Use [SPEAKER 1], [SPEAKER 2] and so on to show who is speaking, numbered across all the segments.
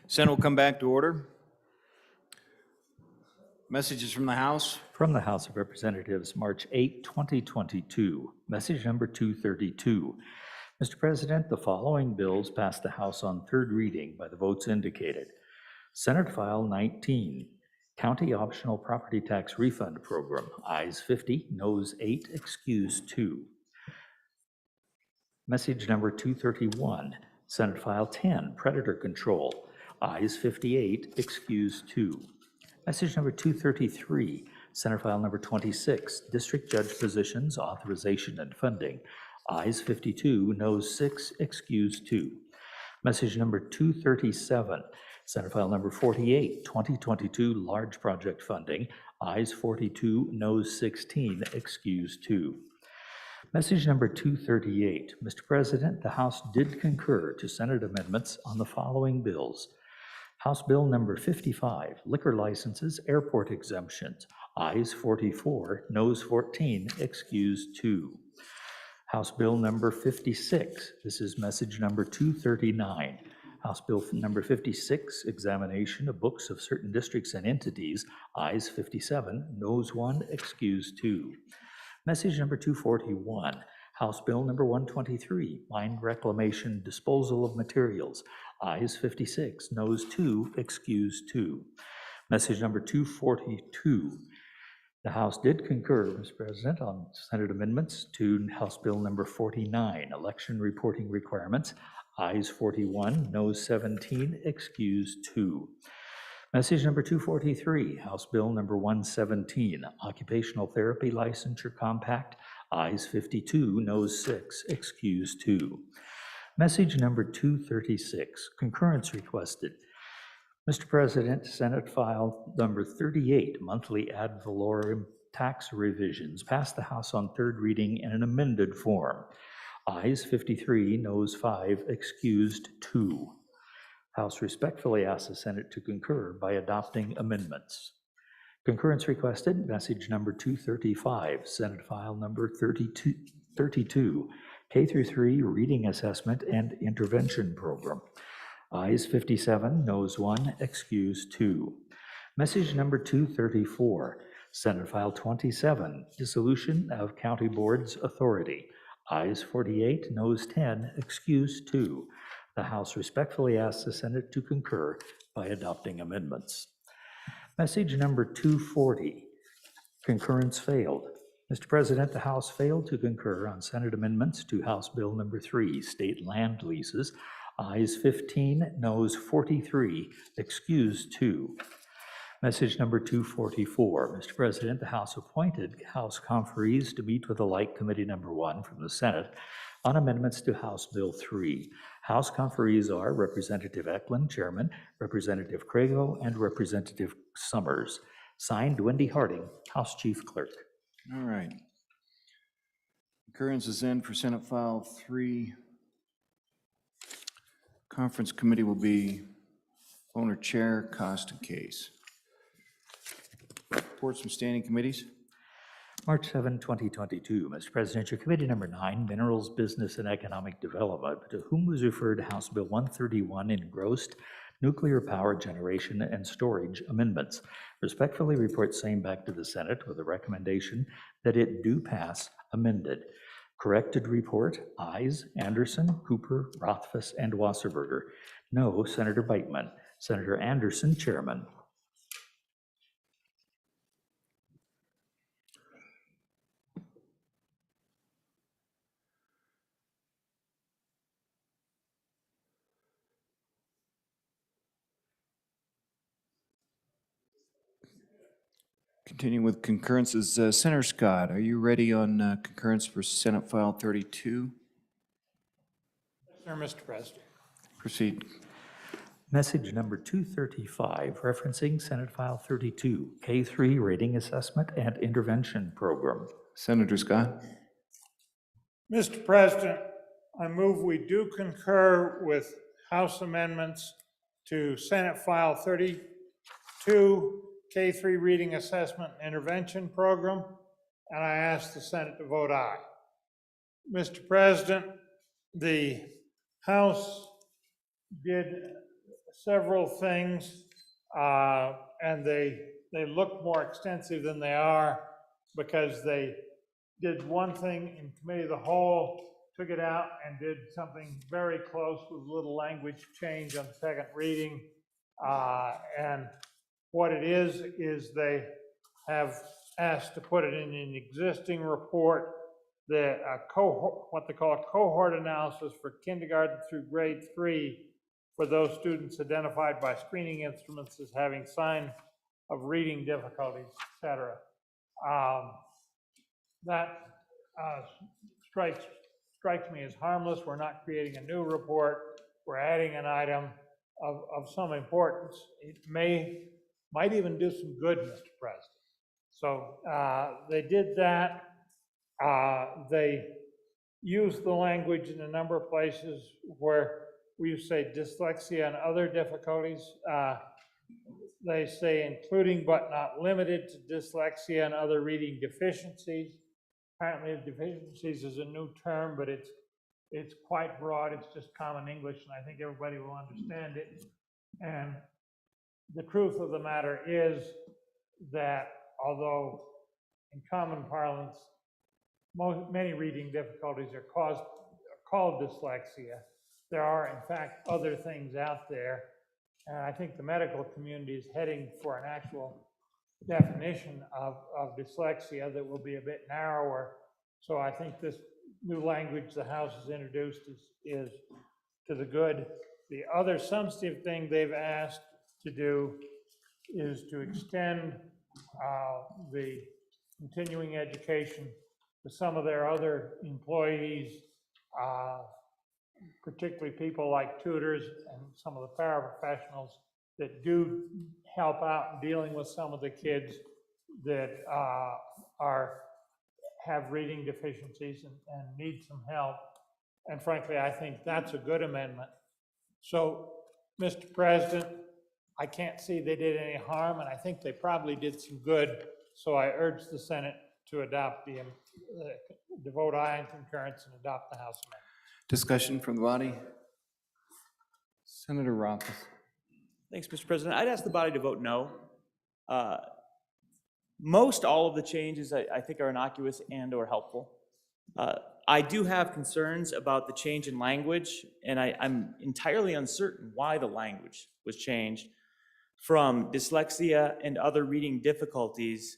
[SPEAKER 1] Senate will come back to order. Messages from the House.
[SPEAKER 2] From the House of Representatives, March 8, 2022. Message number 232. Mr. President, the following bills passed the House on third reading by the votes indicated. Senate File 19, County Optional Property Tax Refund Program, ayes 50, noes 8, excused 2. Message number 231, Senate File 10, Predator Control, ayes 58, excused 2. Message number 233, Senate File number 26, District Judge Positions, Authorization and Funding, ayes 52, noes 6, excused 2. Message number 237, Senate File number 48, 2022 Large Project Funding, ayes 42, noes 16, excused 2. Message number 238, Mr. President, the House did concur to Senate amendments on the following bills. House Bill number 55, Liquor Licenses, Airport Exemptions, ayes 44, noes 14, excused 2. House Bill number 56, this is message number 239. House Bill number 56, Examination of Books of Certain Districts and Entities, ayes 57, noes 1, excused 2. Message number 241, House Bill number 123, Mine Reclamation Disposal of Materials, ayes 56, noes 2, excused 2. Message number 242, the House did concur, Mr. President, on Senate amendments to House Bill number 49, Election Reporting Requirements, ayes 41, noes 17, excused 2. Message number 243, House Bill number 117, Occupational Therapy Licensure Compact, ayes 52, noes 6, excused 2. Message number 236, concurrence requested. Mr. President, Senate File number 38, monthly ad valorem tax revisions, passed the House on third reading in an amended form. Ayes 53, noes 5, excused 2. House respectfully asks the Senate to concur by adopting amendments. Concurrence requested, message number 235, Senate File number 32, K through 3 Reading Assessment and Intervention Program. Ayes 57, noes 1, excused 2. Message number 234, Senate File 27, Dissolution of County Boards Authority. Ayes 48, noes 10, excused 2. The House respectfully asks the Senate to concur by adopting amendments. Message number 240, concurrence failed. Mr. President, the House failed to concur on Senate amendments to House Bill number 3, State Land Leases. Ayes 15, noes 43, excused 2. Message number 244, Mr. President, the House appointed House conferees to meet with the Like Committee number 1 from the Senate on amendments to House Bill 3. House conferees are Representative Eklund, Chairman, Representative Crago, and Representative Summers. Signed, Wendy Harding, House Chief Clerk.
[SPEAKER 1] All right. Concurrence is in for Senate File 3. Conference committee will be owner chair, cost and case. Reports from standing committees.
[SPEAKER 2] March 7, 2022. Mr. President, your committee number 9, Minerals, Business, and Economic Development, to whom was referred House Bill 131, engrossed nuclear power generation and storage amendments. Respectfully report same back to the Senate with a recommendation that it do pass amended. Corrected report, ayes, Anderson, Cooper, Rothfuss, and Wasserberger. No, Senator Beitman. Senator Anderson, Chairman.
[SPEAKER 1] Continuing with concurrences, Senator Scott, are you ready on concurrence for Senate File 32?
[SPEAKER 3] Yes, sir, Mr. President.
[SPEAKER 1] Proceed.
[SPEAKER 2] Message number 235, referencing Senate File 32, K3 Rating Assessment and Intervention Program.
[SPEAKER 1] Senator Scott.
[SPEAKER 3] Mr. President, I move we do concur with House amendments to Senate File 32, K3 Reading Assessment and Intervention Program, and I ask the Senate to vote aye. Mr. President, the House did several things, and they look more extensive than they are because they did one thing in committee of the whole, took it out and did something very close with a little language change on second reading. And what it is they have asked to put it in an existing report, the cohort, what they call a cohort analysis for kindergarten through grade 3 for those students identified by screening instruments as having signs of reading difficulties, et cetera. That strikes me as harmless. We're not creating a new report. We're adding an item of some importance. It might even do some good, Mr. President. So they did that. They used the language in a number of places where we say dyslexia and other difficulties. They say including but not limited to dyslexia and other reading deficiencies. Apparently deficiencies is a new term, but it's quite broad. It's just common English, and I think everybody will understand it. And the truth of the matter is that although in common parlance, many reading difficulties are called dyslexia, there are in fact other things out there. And I think the medical community is heading for an actual definition of dyslexia that will be a bit narrower. So I think this new language the House has introduced is to the good. The other substantive thing they've asked to do is to extend the continuing education to some of their other employees, particularly people like tutors and some of the paraprofessionals that do help out in dealing with some of the kids that have reading deficiencies and need some help. And frankly, I think that's a good amendment. So, Mr. President, I can't see they did any harm, and I think they probably did some good. So I urge the Senate to adopt to vote aye in concurrence and adopt the House amendment.
[SPEAKER 1] Discussion from the body? Senator Rothfuss.
[SPEAKER 4] Thanks, Mr. President. I'd ask the body to vote no. Most all of the changes I think are innocuous and or helpful. I do have concerns about the change in language, and I'm entirely uncertain why the language was changed from dyslexia and other reading difficulties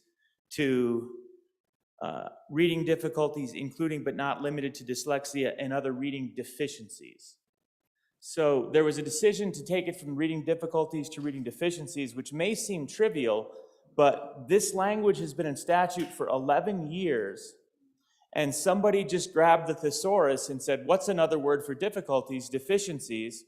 [SPEAKER 4] to reading difficulties, including but not limited to dyslexia and other reading deficiencies. So there was a decision to take it from reading difficulties to reading deficiencies, which may seem trivial, but this language has been in statute for 11 years, and somebody just grabbed the thesaurus and said, what's another word for difficulties? Deficiencies,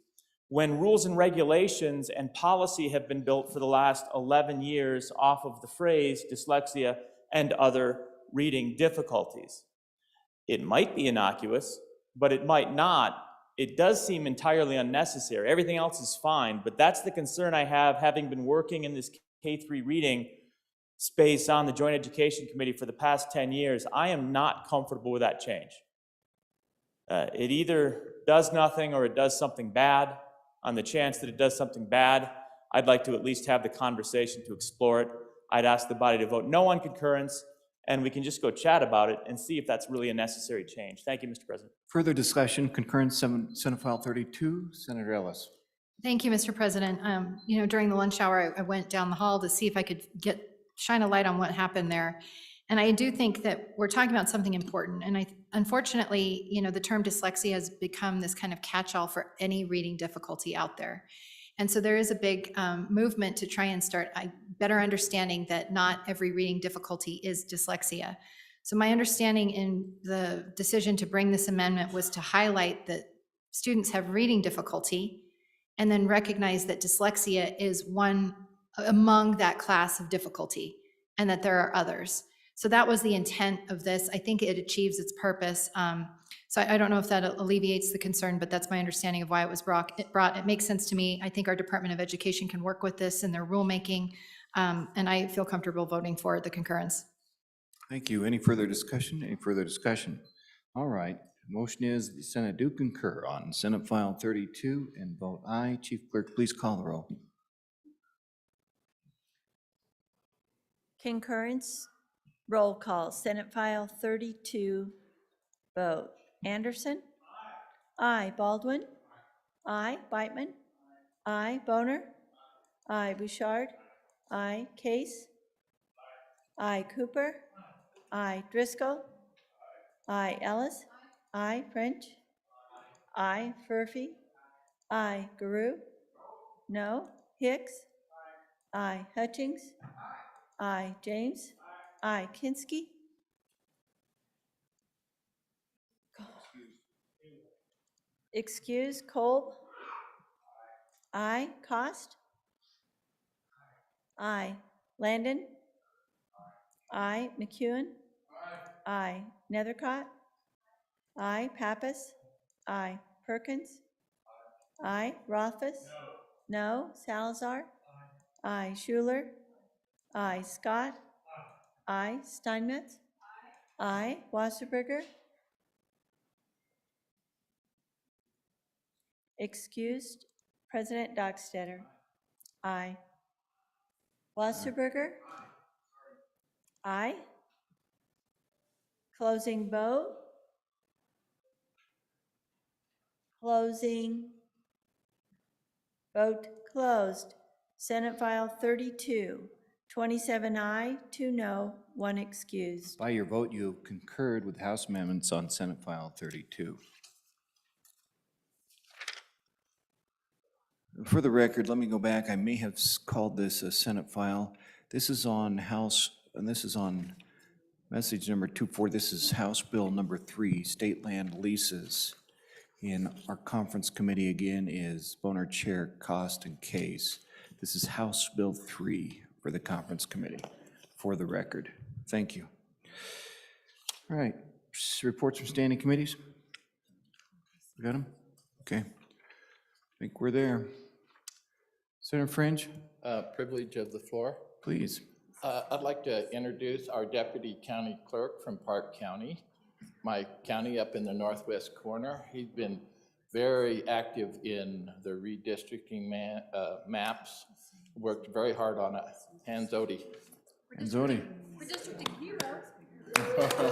[SPEAKER 4] when rules and regulations and policy have been built for the last 11 years off of the phrase dyslexia and other reading difficulties. It might be innocuous, but it might not. It does seem entirely unnecessary. Everything else is fine, but that's the concern I have, having been working in this K-3 reading space on the Joint Education Committee for the past 10 years. I am not comfortable with that change. It either does nothing or it does something bad. On the chance that it does something bad, I'd like to at least have the conversation to explore it. I'd ask the body to vote no on concurrence, and we can just go chat about it and see if that's really a necessary change. Thank you, Mr. President.
[SPEAKER 1] Further discussion, concurrence, Senate File 32, Senator Ellis.
[SPEAKER 5] Thank you, Mr. President. During the lunch hour, I went down the hall to see if I could shine a light on what happened there. And I do think that we're talking about something important. And unfortunately, the term dyslexia has become this kind of catch-all for any reading difficulty out there. And so there is a big movement to try and start better understanding that not every reading difficulty is dyslexia. So my understanding in the decision to bring this amendment was to highlight that students have reading difficulty and then recognize that dyslexia is one among that class of difficulty and that there are others. So that was the intent of this. I think it achieves its purpose. So I don't know if that alleviates the concern, but that's my understanding of why it was brought. It makes sense to me. I think our Department of Education can work with this in their rulemaking, and I feel comfortable voting for the concurrence.
[SPEAKER 1] Thank you. Any further discussion? Any further discussion? All right. Motion is the Senate do concur on Senate File 32 and vote aye. Chief Clerk, please call the roll.
[SPEAKER 6] Concurrence, roll call, Senate File 32, vote. Anderson? Aye. Baldwin? Aye. Beitman? Aye. Boner? Aye. Bouchard? Aye. Case? Aye. Cooper? Aye. Driscoll? Aye. Ellis? Aye. French? Aye. Furphy? Aye. Guru? No. Hicks? Aye. Hutchings? Aye. James? Aye. Kinsky? Excuse. Kolb? Aye. Cost? Aye. Landon? Aye. McEwen? Aye. Nethercott? Aye. Pappas? Aye. Perkins? Aye. Rothfuss? No. Salazar? Aye. Schuler? Aye. Scott? Aye. Steinmetz? Aye. Wasserberger? Excused. President Dockstetter? Aye. Wasserberger? Aye. Closing vote? Closing. Vote closed. Senate File 32, 27 aye, 2 no, 1 excused.
[SPEAKER 1] By your vote, you have concurred with House amendments on Senate File 32. For the record, let me go back. I may have called this a Senate file. This is on House, and this is on message number 24. This is House Bill number 3, state land leases. In our conference committee again is Boner Chair, Cost, and Case. This is House Bill 3 for the conference committee, for the record. Thank you. All right, reports from standing committees? We got them? Okay. I think we're there. Senator Fringe,
[SPEAKER 7] Privilege of the floor.
[SPEAKER 1] please.
[SPEAKER 7] I'd like to introduce our Deputy County Clerk from Park County, my county up in the northwest corner. He's been very active in the redistricting maps, worked very hard on it. Hans Odie.
[SPEAKER 1] And Zodi.
[SPEAKER 5] Redistricting heroes.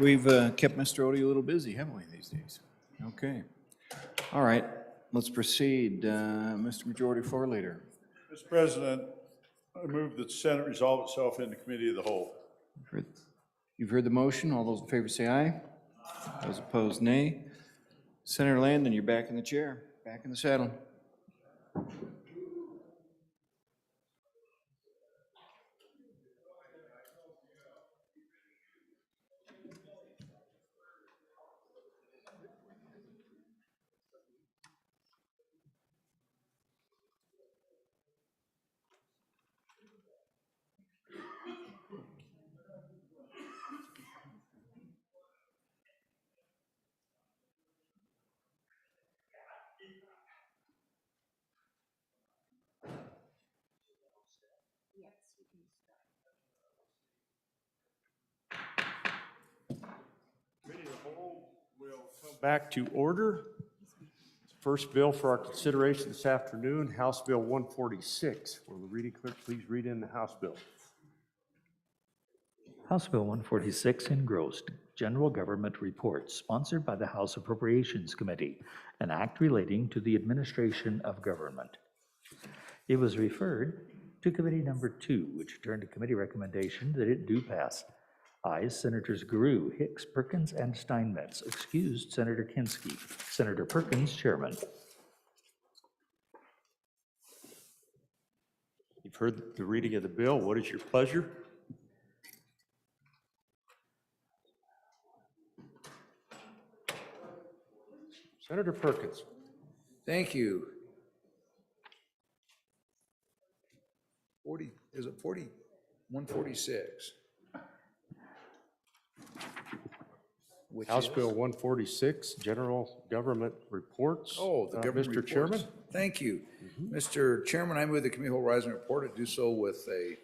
[SPEAKER 1] We've kept Mr. Odie a little busy, haven't we, these days? Okay. All right, let's proceed. Mr. Majority Floor Leader.
[SPEAKER 8] Mr. President, I move that the Senate resolve itself into committee of the whole.
[SPEAKER 1] You've heard the motion. All those in favor say aye. Those opposed, nay. Senator Landon, you're back in the chair, back in the saddle.
[SPEAKER 8] Committee of the whole will come back to order. First bill for our consideration this afternoon, House Bill 146. Will the reading clerk please read in the House bill?
[SPEAKER 2] House Bill 146 engrossed, General Government Report, sponsored by the House Appropriations Committee, an act relating to the administration of government. It was referred to Committee Number 2, which turned to committee recommendation that it do pass. Ayes Senators Guru, Hicks, Perkins, and Steinmetz. Excused Senator Kinsky. Senator Perkins, Chairman.
[SPEAKER 8] You've heard the reading of the bill. What is your pleasure? Senator Perkins.
[SPEAKER 9] Thank you. 40, is it 40? 146. Which
[SPEAKER 8] House
[SPEAKER 9] is-
[SPEAKER 8] Bill 146, General Government Reports.
[SPEAKER 9] Oh, the government
[SPEAKER 8] Mr.
[SPEAKER 9] reports.
[SPEAKER 8] Chairman?
[SPEAKER 9] Thank you. Mr. Chairman, I move the committee will rise and report to do so with a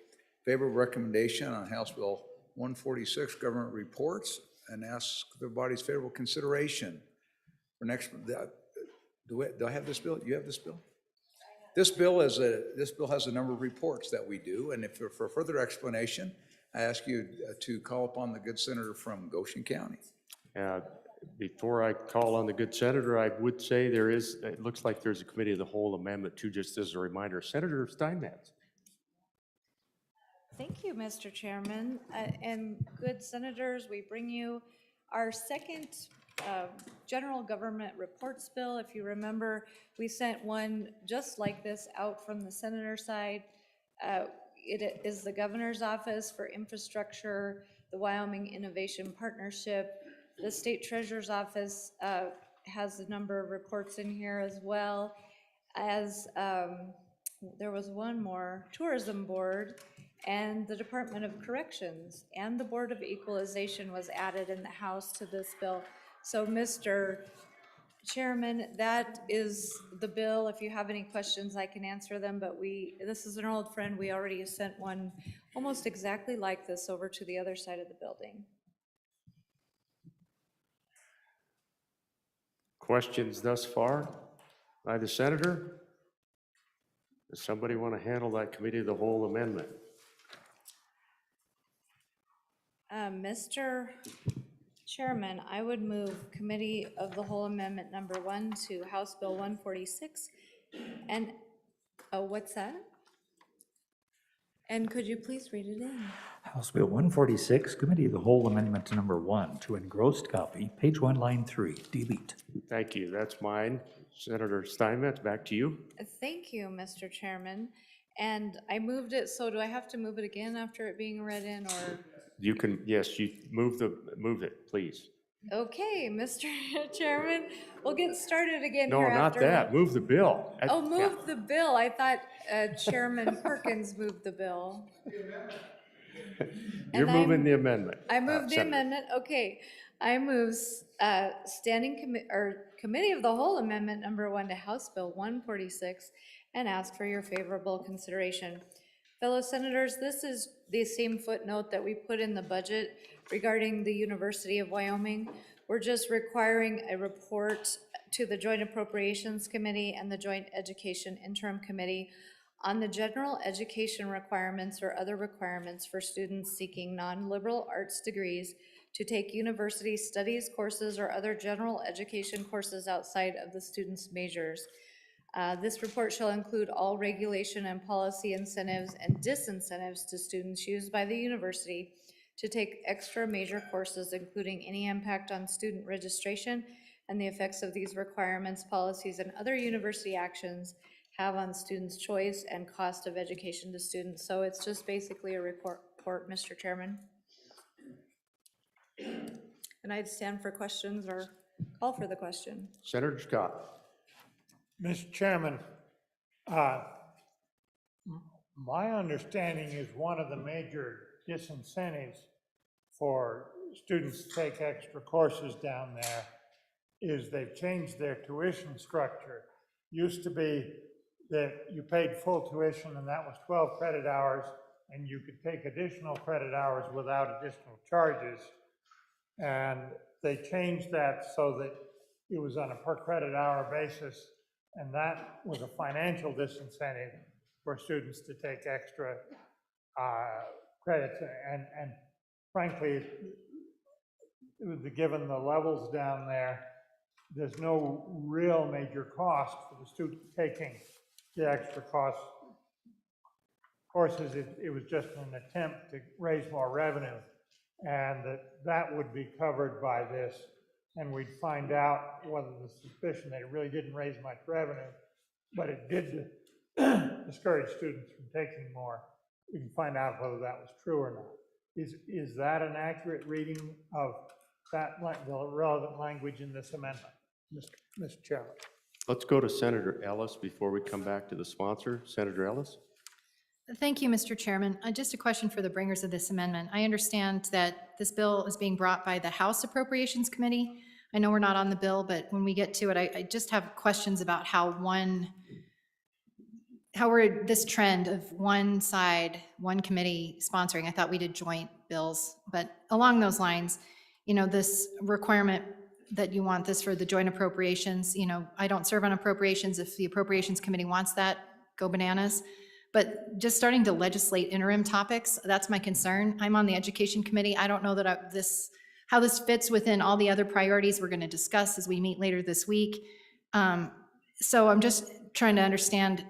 [SPEAKER 9] favorable recommendation on House Bill 146, government reports, and ask the body's favorable consideration. For next, do I have this bill? You have this bill? This bill has a number of reports that we do, and if for further explanation, I ask you to call upon the good senator from Goshen County.
[SPEAKER 8] Before I call on the good senator, I would say it looks like there's a committee of the whole amendment too, just as a reminder. Senator Steinmetz.
[SPEAKER 10] Thank you, Mr. Chairman. And good senators, we bring you our second general government reports bill. If you remember, we sent one just like this out from the senator side. It is the governor's office for infrastructure, the Wyoming Innovation Partnership. The state treasurer's office has a number of reports in here as well as there was one more, tourism board, and the Department of Corrections, and the Board of Equalization was added in the House to this bill. So, Mr. Chairman, that is the bill. If you have any questions, I can answer them, but this is an old friend. We already sent one almost exactly like this over to the other side of the building.
[SPEAKER 8] Questions thus far by the senator? Does somebody want to handle that committee of the whole amendment?
[SPEAKER 10] Mr. Chairman, I would move Committee of the Whole Amendment number 1 to House Bill 146. And, what's that? And could you please read it in?
[SPEAKER 2] House Bill 146, Committee of the Whole Amendment Number 1 to engrossed copy, page 1, line 3, delete.
[SPEAKER 8] Thank you. That's mine. Senator Steinmetz, back to you.
[SPEAKER 10] Thank you, Mr. Chairman. And I moved it, so do I have to move it again after it being read in, or?
[SPEAKER 8] You can, yes, you move it, please.
[SPEAKER 10] Okay, Mr. Chairman, we'll get started again
[SPEAKER 8] No,
[SPEAKER 10] here
[SPEAKER 8] not
[SPEAKER 10] after.
[SPEAKER 8] that. Move the bill.
[SPEAKER 10] Oh, move the bill. I thought Chairman Perkins moved the bill.
[SPEAKER 8] You're
[SPEAKER 10] And
[SPEAKER 8] moving the amendment.
[SPEAKER 10] I moved the
[SPEAKER 8] Senator.
[SPEAKER 10] amendment. Okay. I move Committee of the Whole Amendment number 1 to House Bill 146 and ask for your favorable consideration. Fellow senators, this is the same footnote that we put in the budget regarding the University of Wyoming. We're just requiring a report to the Joint Appropriations Committee and the Joint Education Interim Committee on the general education requirements or other requirements for students seeking non-liberal arts degrees to take university studies courses or other general education courses outside of the student's majors. This report shall include all regulation and policy incentives and disincentives to students used by the university to take extra major courses, including any impact on student registration and the effects of these requirements, policies, and other university actions have on students' choice and cost of education to students. So it's just basically a report, Mr. Chairman. And I'd stand for questions or call for the question.
[SPEAKER 8] Senator Scott.
[SPEAKER 3] Mr. Chairman, my understanding is one of the major disincentives for students to take extra courses down there is they've changed their tuition structure. Used to be that you paid full tuition and that was 12 credit hours and you could take additional credit hours without additional charges. And they changed that so that it was on a per credit hour basis, and that was a financial disincentive for students to take extra credits. And frankly, given the levels down there, there's no real major cost for the student taking the extra courses. It was just an attempt to raise more revenue, and that would be covered by this. And we'd find out whether the suspicion that it really didn't raise much revenue, but it did discourage students from taking more. We can find out whether that was true or not. Is that an accurate reading of that, the relevant language in this amendment, Mr. Chairman?
[SPEAKER 8] Let's go to Senator Ellis before we come back to the sponsor. Senator Ellis?
[SPEAKER 5] Thank you, Mr. Chairman. Just a question for the bringers of this amendment. I understand that this bill is being brought by the House Appropriations Committee. I know we're not on the bill, but when we get to it, I just have questions about how one how we're this trend of one side, one committee sponsoring. I thought we did joint bills, but along those lines, this requirement that you want this for the joint appropriations, I don't serve on appropriations. If the appropriations committee wants that, go bananas. But just starting to legislate interim topics, that's my concern. I'm on the education committee. I don't know that how this fits within all the other priorities we're going to discuss as we meet later this week. So I'm just trying to understand,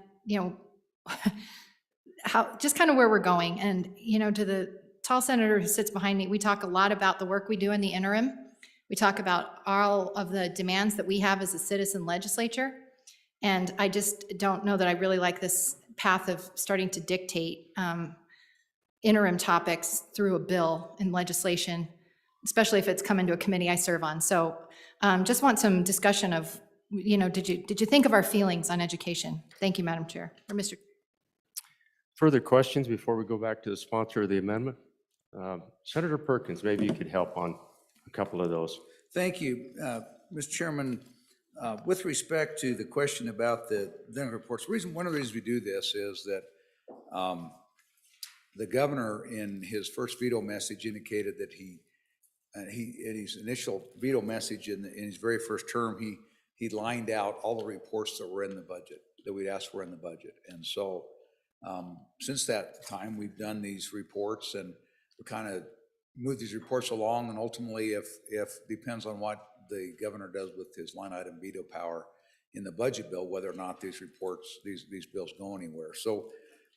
[SPEAKER 5] how, just kind of where we're going. And, to the tall senator who sits behind me, we talk a lot about the work we do in the interim. We talk about all of the demands that we have as a citizen legislature. And I just don't know that I really like this path of starting to dictate interim topics through a bill in legislation, especially if it's come into a committee I serve on. So just want some discussion of, did you think of our feelings on education? Thank you, Madam Chair, or Mr.
[SPEAKER 8] Further questions before we go back to the sponsor of the amendment? Senator Perkins, maybe you could help on a couple of those.
[SPEAKER 9] Thank you, Mr. Chairman. With respect to the question about the dinner reports, one of the reasons we do this is that the governor in his first veto message indicated that in his initial veto message in his very first term, he lined out all the reports that were in the budget, that we'd asked for in the budget. And so since that time, we've done these reports and we kind of move these reports along, and ultimately, if depends on what the governor does with his line item veto power in the budget bill, whether or not these reports, these bills go anywhere. So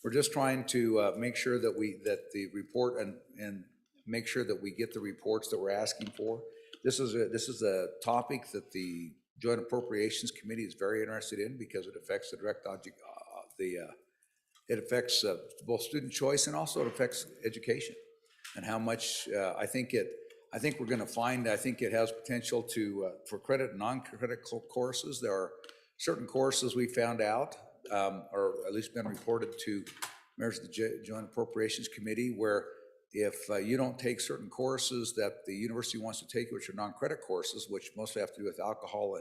[SPEAKER 9] we're just trying to make sure that the report and make sure that we get the reports that we're asking for. This is a topic that the Joint Appropriations Committee is very interested in because it affects the direct object, it affects both student choice and also it affects education and how much I think we're going to find. I think it has potential for credit and non-credit courses. There are certain courses we found out, or at least been reported to members of the Joint Appropriations Committee, where if you don't take certain courses that the university wants to take, which are non-credit courses, which mostly have to do with alcohol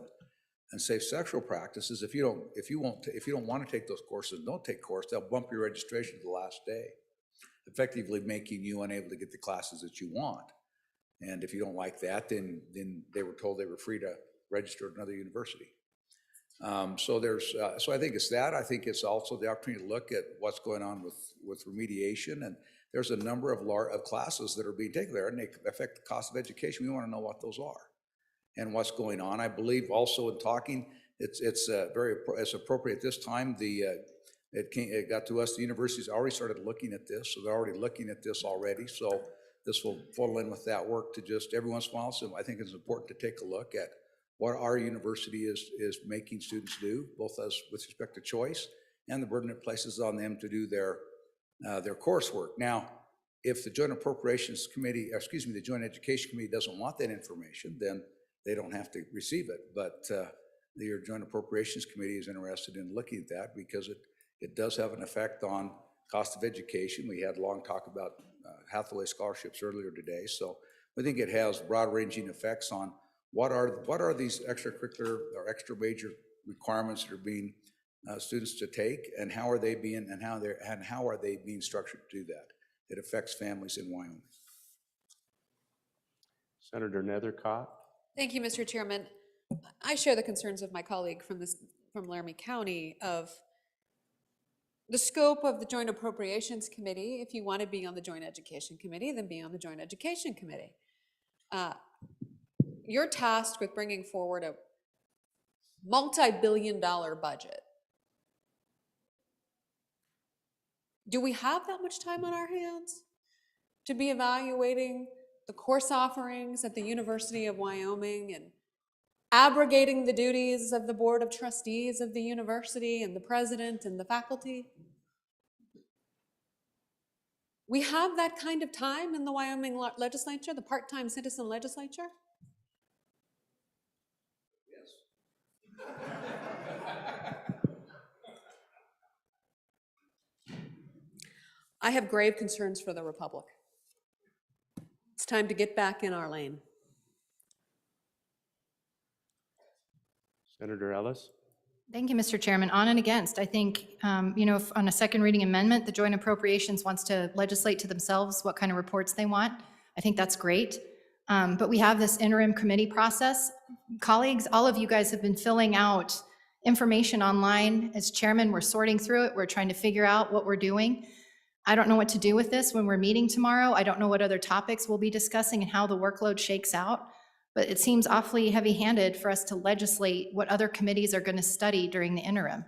[SPEAKER 9] and safe sexual practices, if you don't want to take those courses, don't take course, they'll bump your registration to the last day, effectively making you unable to get the classes that you want. And if you don't like that, then they were told they were free to register at another university. So I think it's that. I think it's also the opportunity to look at what's going on with remediation. And there's a number of classes that are being taken there, and they affect the cost of education. We want to know what those are and what's going on. I believe also in talking, it's appropriate this time. It got to us. The universities already started looking at this, so they're already looking at this already. So this will funnel in with that work to just every once in a while. So I think it's important to take a look at what our university is making students do, both as with respect to choice and the burden it places on them to do their coursework. Now, if the Joint Appropriations Committee, the Joint Education Committee doesn't want that information, then they don't have to receive it. But your Joint Appropriations Committee is interested in looking at that because it does have an effect on cost of education. We had a long talk about Hathaway scholarships earlier today. So I think it has broad-ranging effects on what are these extracurricular or extra major requirements that are being students to take, and how are they being structured to do that? It affects families in Wyoming.
[SPEAKER 8] Senator Nethercott.
[SPEAKER 11] Thank you, Mr. Chairman. I share the concerns of my colleague from Laramie County of the scope of the Joint Appropriations Committee. If you want to be on the Joint Education Committee, then be on the Joint Education Committee. You're tasked with bringing forward a multi-billion-dollar budget. Do we have that much time on our hands to be evaluating the course offerings at the University of Wyoming and abrogating the duties of the Board of Trustees of the university and the president and the faculty? We have that kind of time in the Wyoming legislature, the part-time citizen legislature? I have grave concerns for the Republic. It's time to get back in our lane.
[SPEAKER 8] Senator Ellis.
[SPEAKER 5] Thank you, Mr. Chairman. On and against, I think, if on a second reading amendment, the Joint Appropriations wants to legislate to themselves what kind of reports they want. I think that's great. But we have this interim committee process. Colleagues, all of you guys have been filling out information online. As chairman, we're sorting through it. We're trying to figure out what we're doing. I don't know what to do with this when we're meeting tomorrow. I don't know what other topics we'll be discussing and how the workload shakes out. But it seems awfully heavy-handed for us to legislate what other committees are going to study during the interim.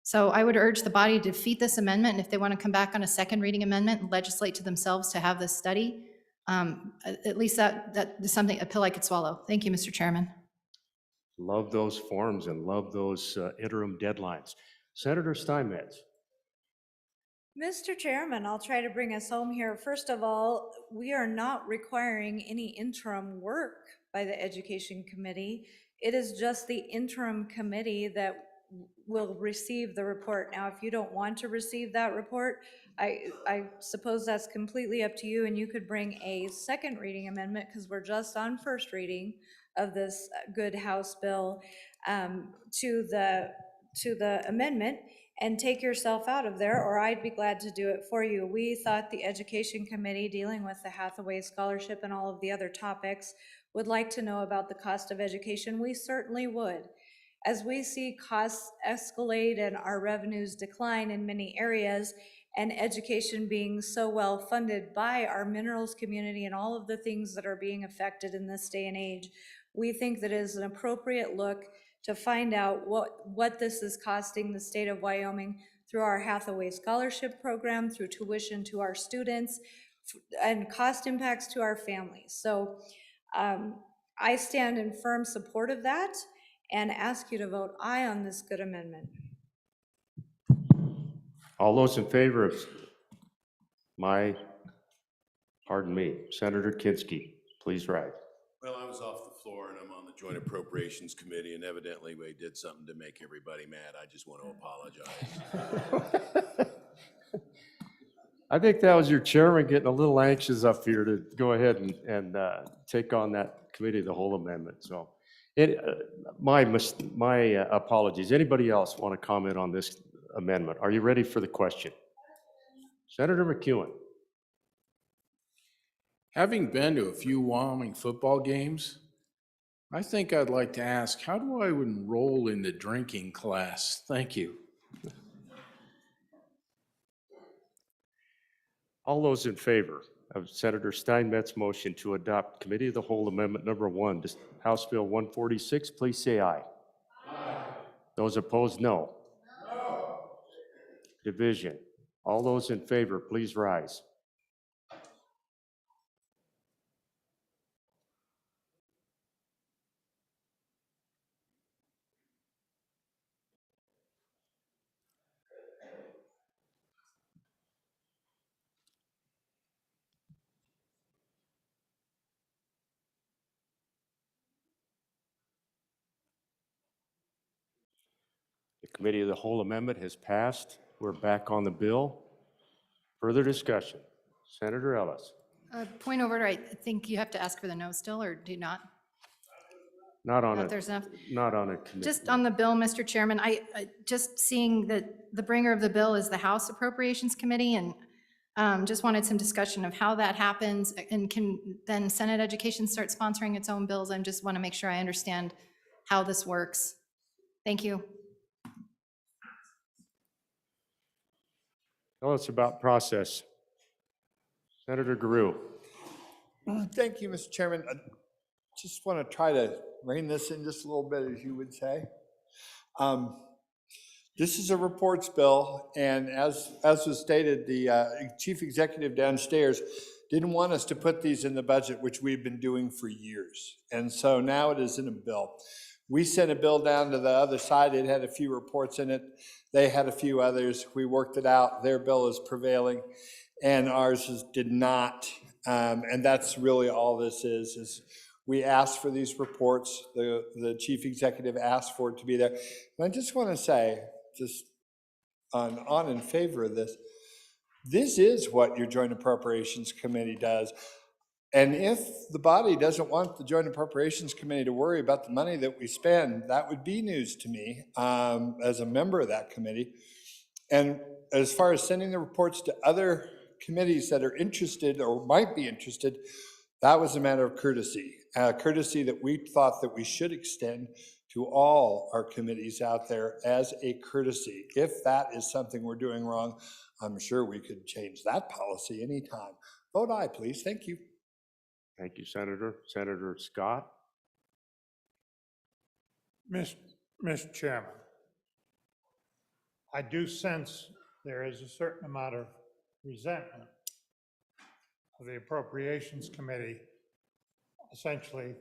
[SPEAKER 5] So I would urge the body to defeat this amendment, and if they want to come back on a second reading amendment and legislate to themselves to have this study, at least that is something, a pill I could swallow. Thank you, Mr. Chairman.
[SPEAKER 8] Love those forms and love those interim deadlines. Senator Steinmetz.
[SPEAKER 10] Mr. Chairman, I'll try to bring us home here. First of all, we are not requiring any interim work by the Education Committee. It is just the interim committee that will receive the report. Now, if you don't want to receive that report, I suppose that's completely up to you, and you could bring a second reading amendment, because we're just on first reading of this good House bill, to the amendment, and take yourself out of there, or I'd be glad to do it for you. We thought the Education Committee, dealing with the Hathaway Scholarship and all of the other topics, would like to know about the cost of education. We certainly would. As we see costs escalate and our revenues decline in many areas, and education being so well funded by our minerals community and all of the things that are being affected in this day and age, we think that it is an appropriate look to find out what this is costing the state of Wyoming through our Hathaway Scholarship Program, through tuition to our students, and cost impacts to our families. So I stand in firm support of that and ask you to vote aye on this good amendment.
[SPEAKER 8] All those in favor of Senator Kinski, please rise.
[SPEAKER 12] Well, I was off the floor and I'm on the Joint Appropriations Committee, and evidently we did something to make everybody mad. I just want to apologize.
[SPEAKER 8] I think that was your chairman getting a little anxious up here to go ahead and take on that committee, the whole amendment. So my apologies. Anybody else want to comment on this amendment? Are you ready for the question? Senator McEwen.
[SPEAKER 7] Having been to a few Wyoming football games, I think I'd like to ask, how do I enroll in the drinking class? Thank you.
[SPEAKER 8] All those in favor of Senator Steinmetz's motion to adopt Committee of the Whole Amendment Number 1 to House Bill 146, please say aye. Aye. Those opposed, no. No. Division. All those in favor, please rise. The Committee of the Whole Amendment has passed. We're back on the bill. Further discussion. Senator Ellis.
[SPEAKER 5] Point of order, I think you have to ask for the no still, or do you not?
[SPEAKER 8] Not on
[SPEAKER 5] There's enough.
[SPEAKER 8] Not on a committee.
[SPEAKER 5] Just on the bill, Mr. Chairman, I just seeing that the bringer of the bill is the House Appropriations Committee, and just wanted some discussion of how that happens, and can then Senate Education start sponsoring its own bills? I just want to make sure I understand how this works. Thank you.
[SPEAKER 8] Tell us about process. Senator Guru.
[SPEAKER 13] Thank you, Mr. Chairman. I just want to try to rein this in just a little bit, as you would say. This is a reports bill, and as was stated, the chief executive downstairs didn't want us to put these in the budget, which we've been doing for years. And so now it is in a bill. We sent a bill down to the other side. It had a few reports in it. They had a few others. We worked it out. Their bill is prevailing, and ours did not. And that's really all this is we asked for these reports. The chief executive asked for it to be there. And I just want to say, just on in favor of this, this is what your Joint Appropriations Committee does. And if the body doesn't want the Joint Appropriations Committee to worry about the money that we spend, that would be news to me as a member of that committee. And as far as sending the reports to other committees that are interested or might be interested, that was a matter of courtesy, courtesy that we thought that we should extend to all our committees out there as a courtesy. If that is something we're doing wrong, I'm sure we could change that policy anytime. Vote aye, please. Thank you.
[SPEAKER 8] Thank you, Senator. Senator Scott?
[SPEAKER 3] Mr. Chairman, I do sense there is a certain amount of resentment of the Appropriations Committee essentially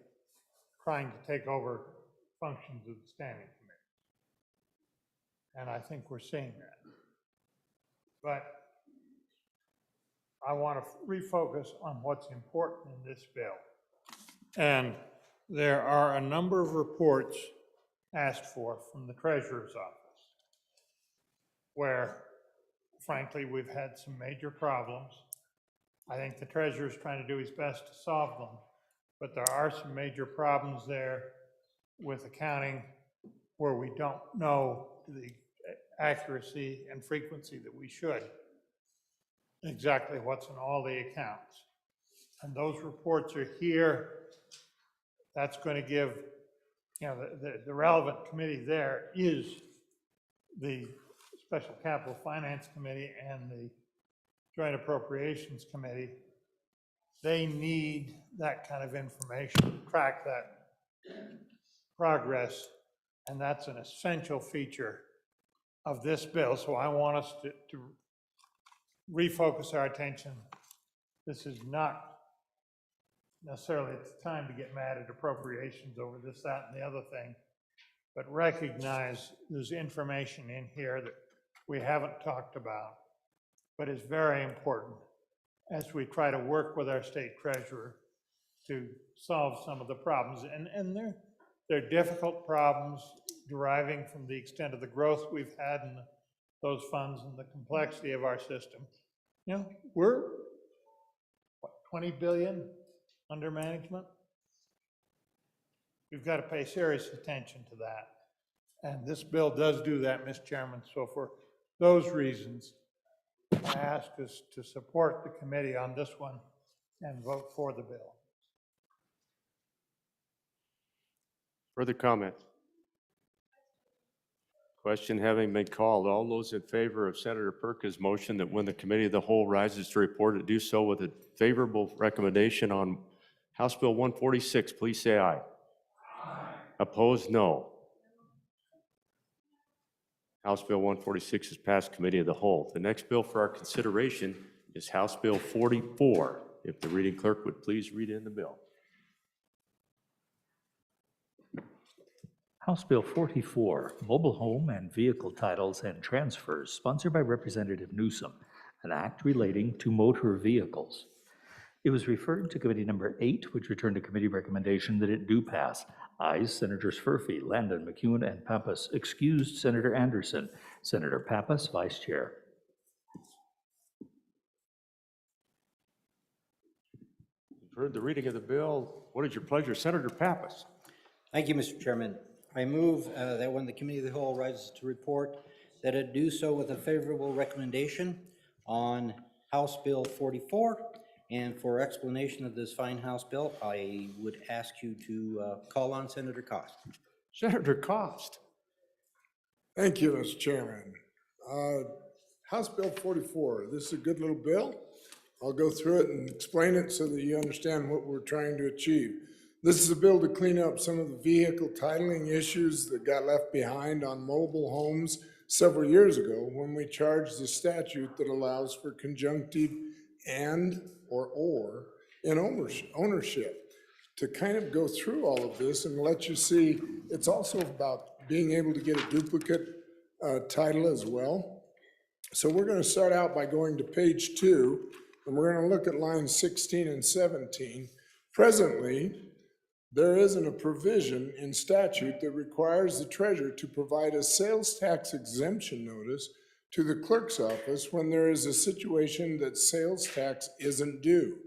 [SPEAKER 3] trying to take over functions of the Standing Committee. And I think we're seeing that. But I want to refocus on what's important in this bill. And there are a number of reports asked for from the Treasurer's Office, where, frankly, we've had some major problems. I think the Treasurer's trying to do his best to solve them, but there are some major problems there with accounting where we don't know the accuracy and frequency that we should, exactly what's in all the accounts. And those reports are here. That's going to give, the relevant committee there is the Special Capital Finance Committee and the Joint Appropriations Committee. They need that kind of information to track that progress, and that's an essential feature of this bill. So I want us to refocus our attention. This is not necessarily the time to get mad at appropriations over this, that, and the other thing, but recognize there's information in here that we haven't talked about, but is very important as we try to work with our state treasurer to solve some of the problems. And they're difficult problems deriving from the extent of the growth we've had in those funds and the complexity of our system. We're, what, 20 billion under management? We've got to pay serious attention to that. And this bill does do that, Mr. Chairman. So for those reasons, I ask us to support the committee on this one and vote for the bill.
[SPEAKER 8] Further comments? Question having been called, all those in favor of Senator Perka's motion that when the committee of the whole rises to report it, do so with a favorable recommendation on House Bill 146, please say aye. Aye. Opposed, no. House Bill 146 is passed committee of the whole. The next bill for our consideration is House Bill 44. If the reading clerk would please read in the bill.
[SPEAKER 2] House Bill 44, Mobile Home and Vehicle Titles and Transfers, sponsored by Representative Newsom, an act relating to motor vehicles. It was referred to Committee Number 8, which returned a committee recommendation that it do pass. Ayes, Senators Furphy, Landon, McEwen, and Pappas. Excused, Senator Anderson. Senator Pappas, Vice Chair.
[SPEAKER 8] You've heard the reading of the bill. What is your pleasure, Senator Pappas?
[SPEAKER 14] Thank you, Mr. Chairman. I move that when the Committee of the Whole rises to report, that it do so with a favorable recommendation on House Bill 44. And for explanation of this fine House bill, I would ask you to call on Senator Cost.
[SPEAKER 8] Senator Cost.
[SPEAKER 15] Thank you, Mr. Chairman. House Bill 44, this is a good little bill. I'll go through it and explain it so that you understand what we're trying to achieve. This is a bill to clean up some of the vehicle titling issues that got left behind on mobile homes several years ago when we charged the statute that allows for conjunctive and or in ownership. To kind of go through all of this and let you see, it's also about being able to get a duplicate title as well. So we're going to start out by going to page 2, and we're going to look at lines 16 and 17. Presently, there isn't a provision in statute that requires the treasurer to provide a sales tax exemption notice to the clerk's office when there is a situation that sales tax isn't due.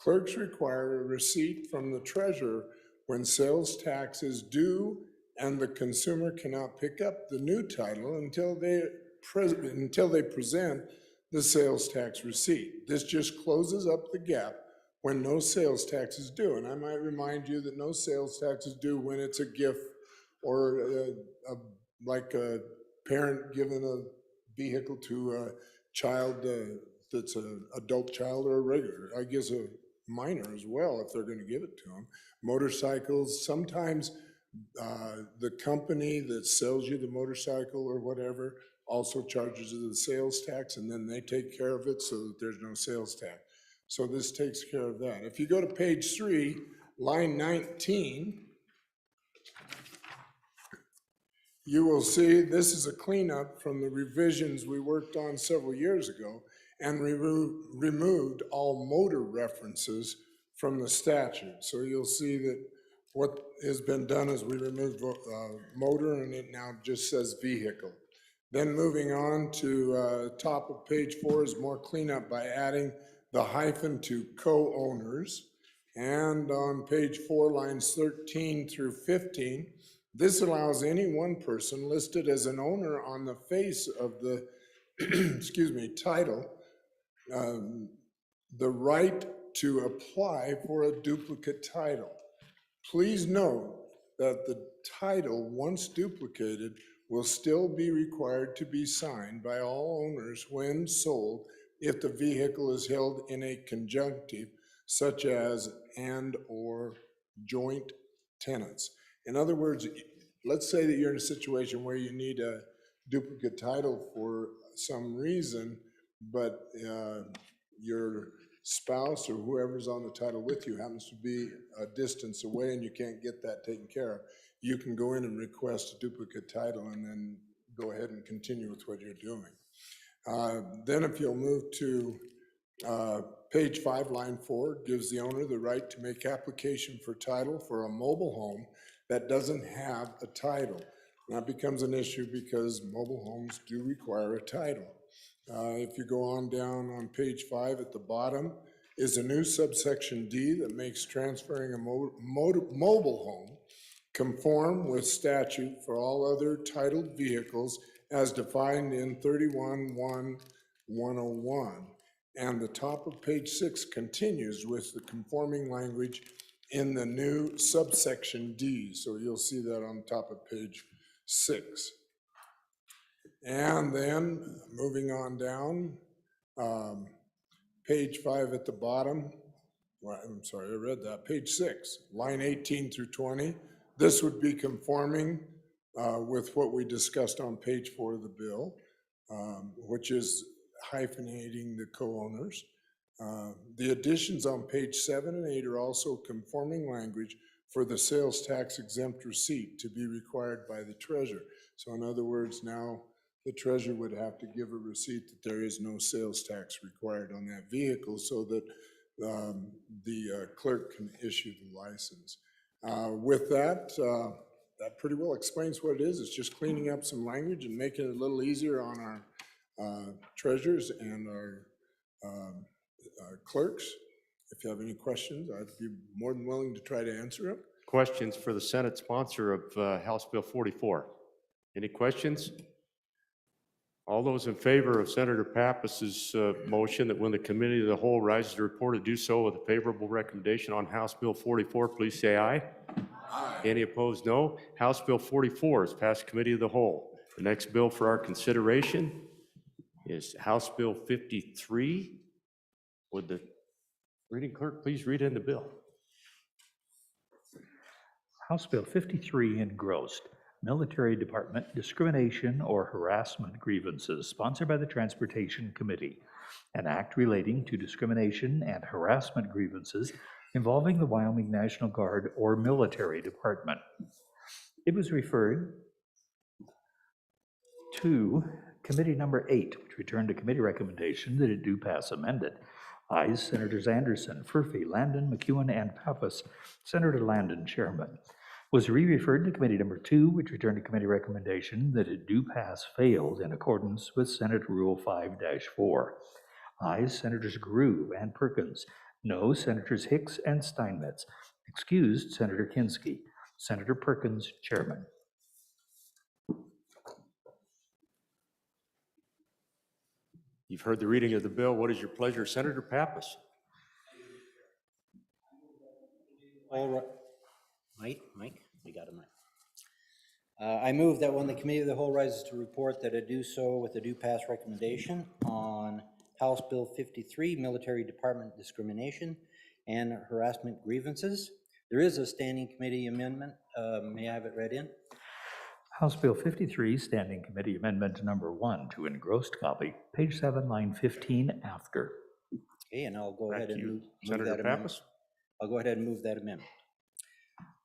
[SPEAKER 15] Clerks require a receipt from the treasurer when sales tax is due, and the consumer cannot pick up the new title until they present the sales tax receipt. This just closes up the gap when no sales tax is due. And I might remind you that no sales tax is due when it's a gift or like a parent giving a vehicle to a child that's an adult child or a regular, I guess a minor as well, if they're going to give it to them. Motorcycles, sometimes the company that sells you the motorcycle or whatever also charges you the sales tax, and then they take care of it so that there's no sales tax. So this takes care of that. If you go to page 3, line 19, you will see this is a cleanup from the revisions we worked on several years ago and removed all motor references from the statute. So you'll see that what has been done is we removed motor, and it now just says vehicle. Then moving on to top of page 4 is more cleanup by adding the hyphen to co-owners. And on page 4, lines 13 through 15, this allows any one person listed as an owner on the face of the excuse me, title, the right to apply for a duplicate title. Please note that the title, once duplicated, will still be required to be signed by all owners when sold if the vehicle is held in a conjunctive, such as and or joint tenants. In other words, let's say that you're in a situation where you need a duplicate title for some reason, but your spouse or whoever's on the title with you happens to be a distance away and you can't get that taken care of. You can go in and request a duplicate title and then go ahead and continue with what you're doing. Then if you'll move to page 5, line 4, gives the owner the right to make application for title for a mobile home that doesn't have a title. That becomes an issue because mobile homes do require a title. If you go on down on page 5 at the bottom is a new subsection D that makes transferring a mobile home conform with statute for all other titled vehicles as defined in 31-1-101. And the top of page 6 continues with the conforming language in the new subsection D. So you'll see that on top of page 6. And then moving on down, page 5 at the bottom, well, I'm sorry, I read that, page 6, line 18 through 20. This would be conforming with what we discussed on page 4 of the bill, which is hyphenating the co-owners. The additions on page 7 and 8 are also conforming language for the sales tax exempt receipt to be required by the treasurer. So in other words, now the treasurer would have to give a receipt that there is no sales tax required on that vehicle so that the clerk can issue the license. With that, that pretty well explains what it is. It's just cleaning up some language and making it a little easier on our treasurers and our clerks. If you have any questions, I'd be more than willing to try to answer them.
[SPEAKER 8] Questions for the Senate sponsor of House Bill 44? Any questions? All those in favor of Senator Pappas's motion that when the committee of the whole rises to report to do so with a favorable recommendation on House Bill 44, please say aye. Aye. Any opposed, no. House Bill 44 is passed committee of the whole. The next bill for our consideration is House Bill 53. Would the reading clerk please read in the bill?
[SPEAKER 2] House Bill 53 engrossed. Military Department Discrimination or Harassment Grievances, sponsored by the Transportation Committee. An act relating to discrimination and harassment grievances involving the Wyoming National Guard or Military Department. It was referred to Committee Number 8, which returned a committee recommendation that it do pass amended. Ayes, Senators Anderson, Furphy, Landon, McEwen, and Pappas. Senator Landon, Chairman. Was re-referred to Committee Number 2, which returned a committee recommendation that it do pass failed in accordance with Senate Rule 5-4. Ayes, Senators Groove and Perkins. No, Senators Hicks and Steinmetz. Excused, Senator Kinsky. Senator Perkins, Chairman.
[SPEAKER 8] You've heard the reading of the bill. What is your pleasure, Senator Pappas?
[SPEAKER 14] All right. Mike, we got a mic. I move that when the Committee of the Whole rises to report, that it do so with a due pass recommendation on House Bill 53, Military Department Discrimination and Harassment Grievances. There is a standing committee amendment. May I have it read in?
[SPEAKER 2] House Bill 53, Standing Committee Amendment Number 1 to engrossed copy, page 7, line 15 after.
[SPEAKER 14] Okay, and I'll go ahead and move
[SPEAKER 8] Senator
[SPEAKER 14] that amendment.
[SPEAKER 8] Pappas?
[SPEAKER 14] I'll go ahead and move that amendment.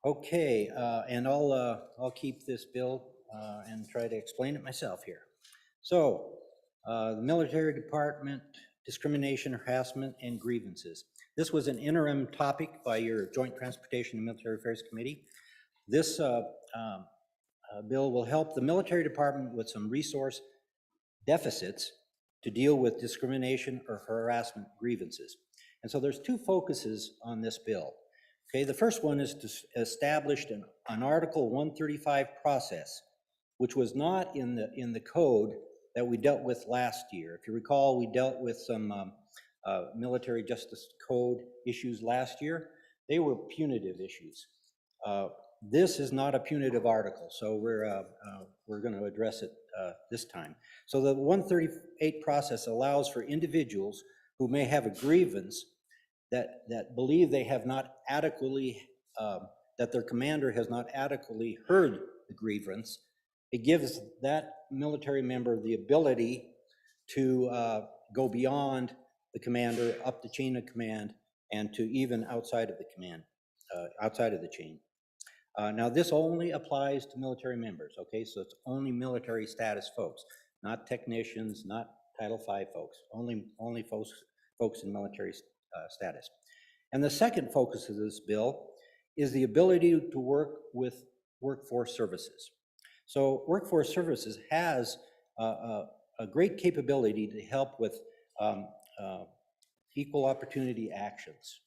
[SPEAKER 14] Okay, and I'll keep this bill and try to explain it myself here. So, the Military Department Discrimination, Harassment, and Grievances. This was an interim topic by your Joint Transportation and Military Affairs Committee. This bill will help the Military Department with some resource deficits to deal with discrimination or harassment grievances. And so there's two focuses on this bill. Okay, the first one is to establish an Article 135 process, which was not in the code that we dealt with last year. If you recall, we dealt with some military justice code issues last year. They were punitive issues. This is not a punitive article, so we're going to address it this time. So the 138 process allows for individuals who may have a grievance that believe they have not adequately, that their commander has not adequately heard the grievance. It gives that military member the ability to go beyond the commander, up the chain of command, and to even outside of the command, outside of the chain. Now, this only applies to military members, okay? So it's only military status folks, not technicians, not Title V folks, only folks in military status. And the second focus of this bill is the ability to work with workforce services. So workforce services has a great capability to help with equal opportunity actions.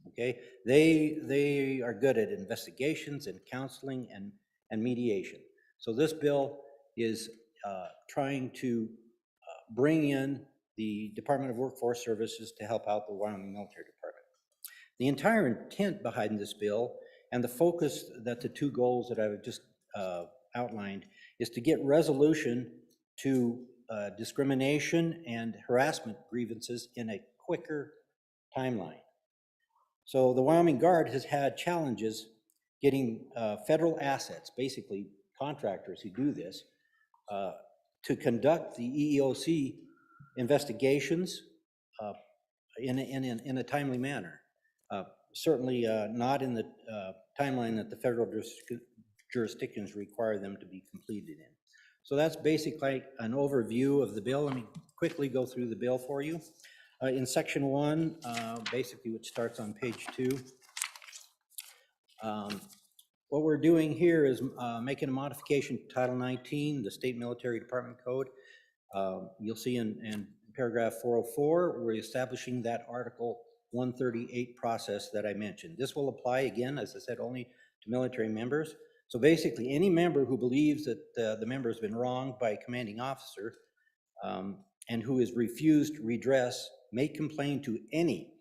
[SPEAKER 14] Okay, they are good at investigations and counseling and mediation. So this bill is trying to bring in the Department of Workforce Services to help out the Wyoming Military Department. The entire intent behind this bill and the focus that the two goals that I've just outlined is to get resolution to discrimination and harassment grievances in a quicker timeline. So the Wyoming Guard has had challenges getting federal assets, basically contractors who do this, to conduct the EEOC investigations in a timely manner. Certainly not in the timeline that the federal jurisdictions require them to be completed in. So that's basically an overview of the bill. Let me quickly go through the bill for you. In section 1, basically which starts on page 2, what we're doing here is making a modification to Title 19, the State Military Department Code. You'll see in paragraph 404, we're establishing that Article 138 process that I mentioned. This will apply again, as I said, only to military members. So basically, any member who believes that the member has been wronged by a commanding officer and who is refused redress may complain to any,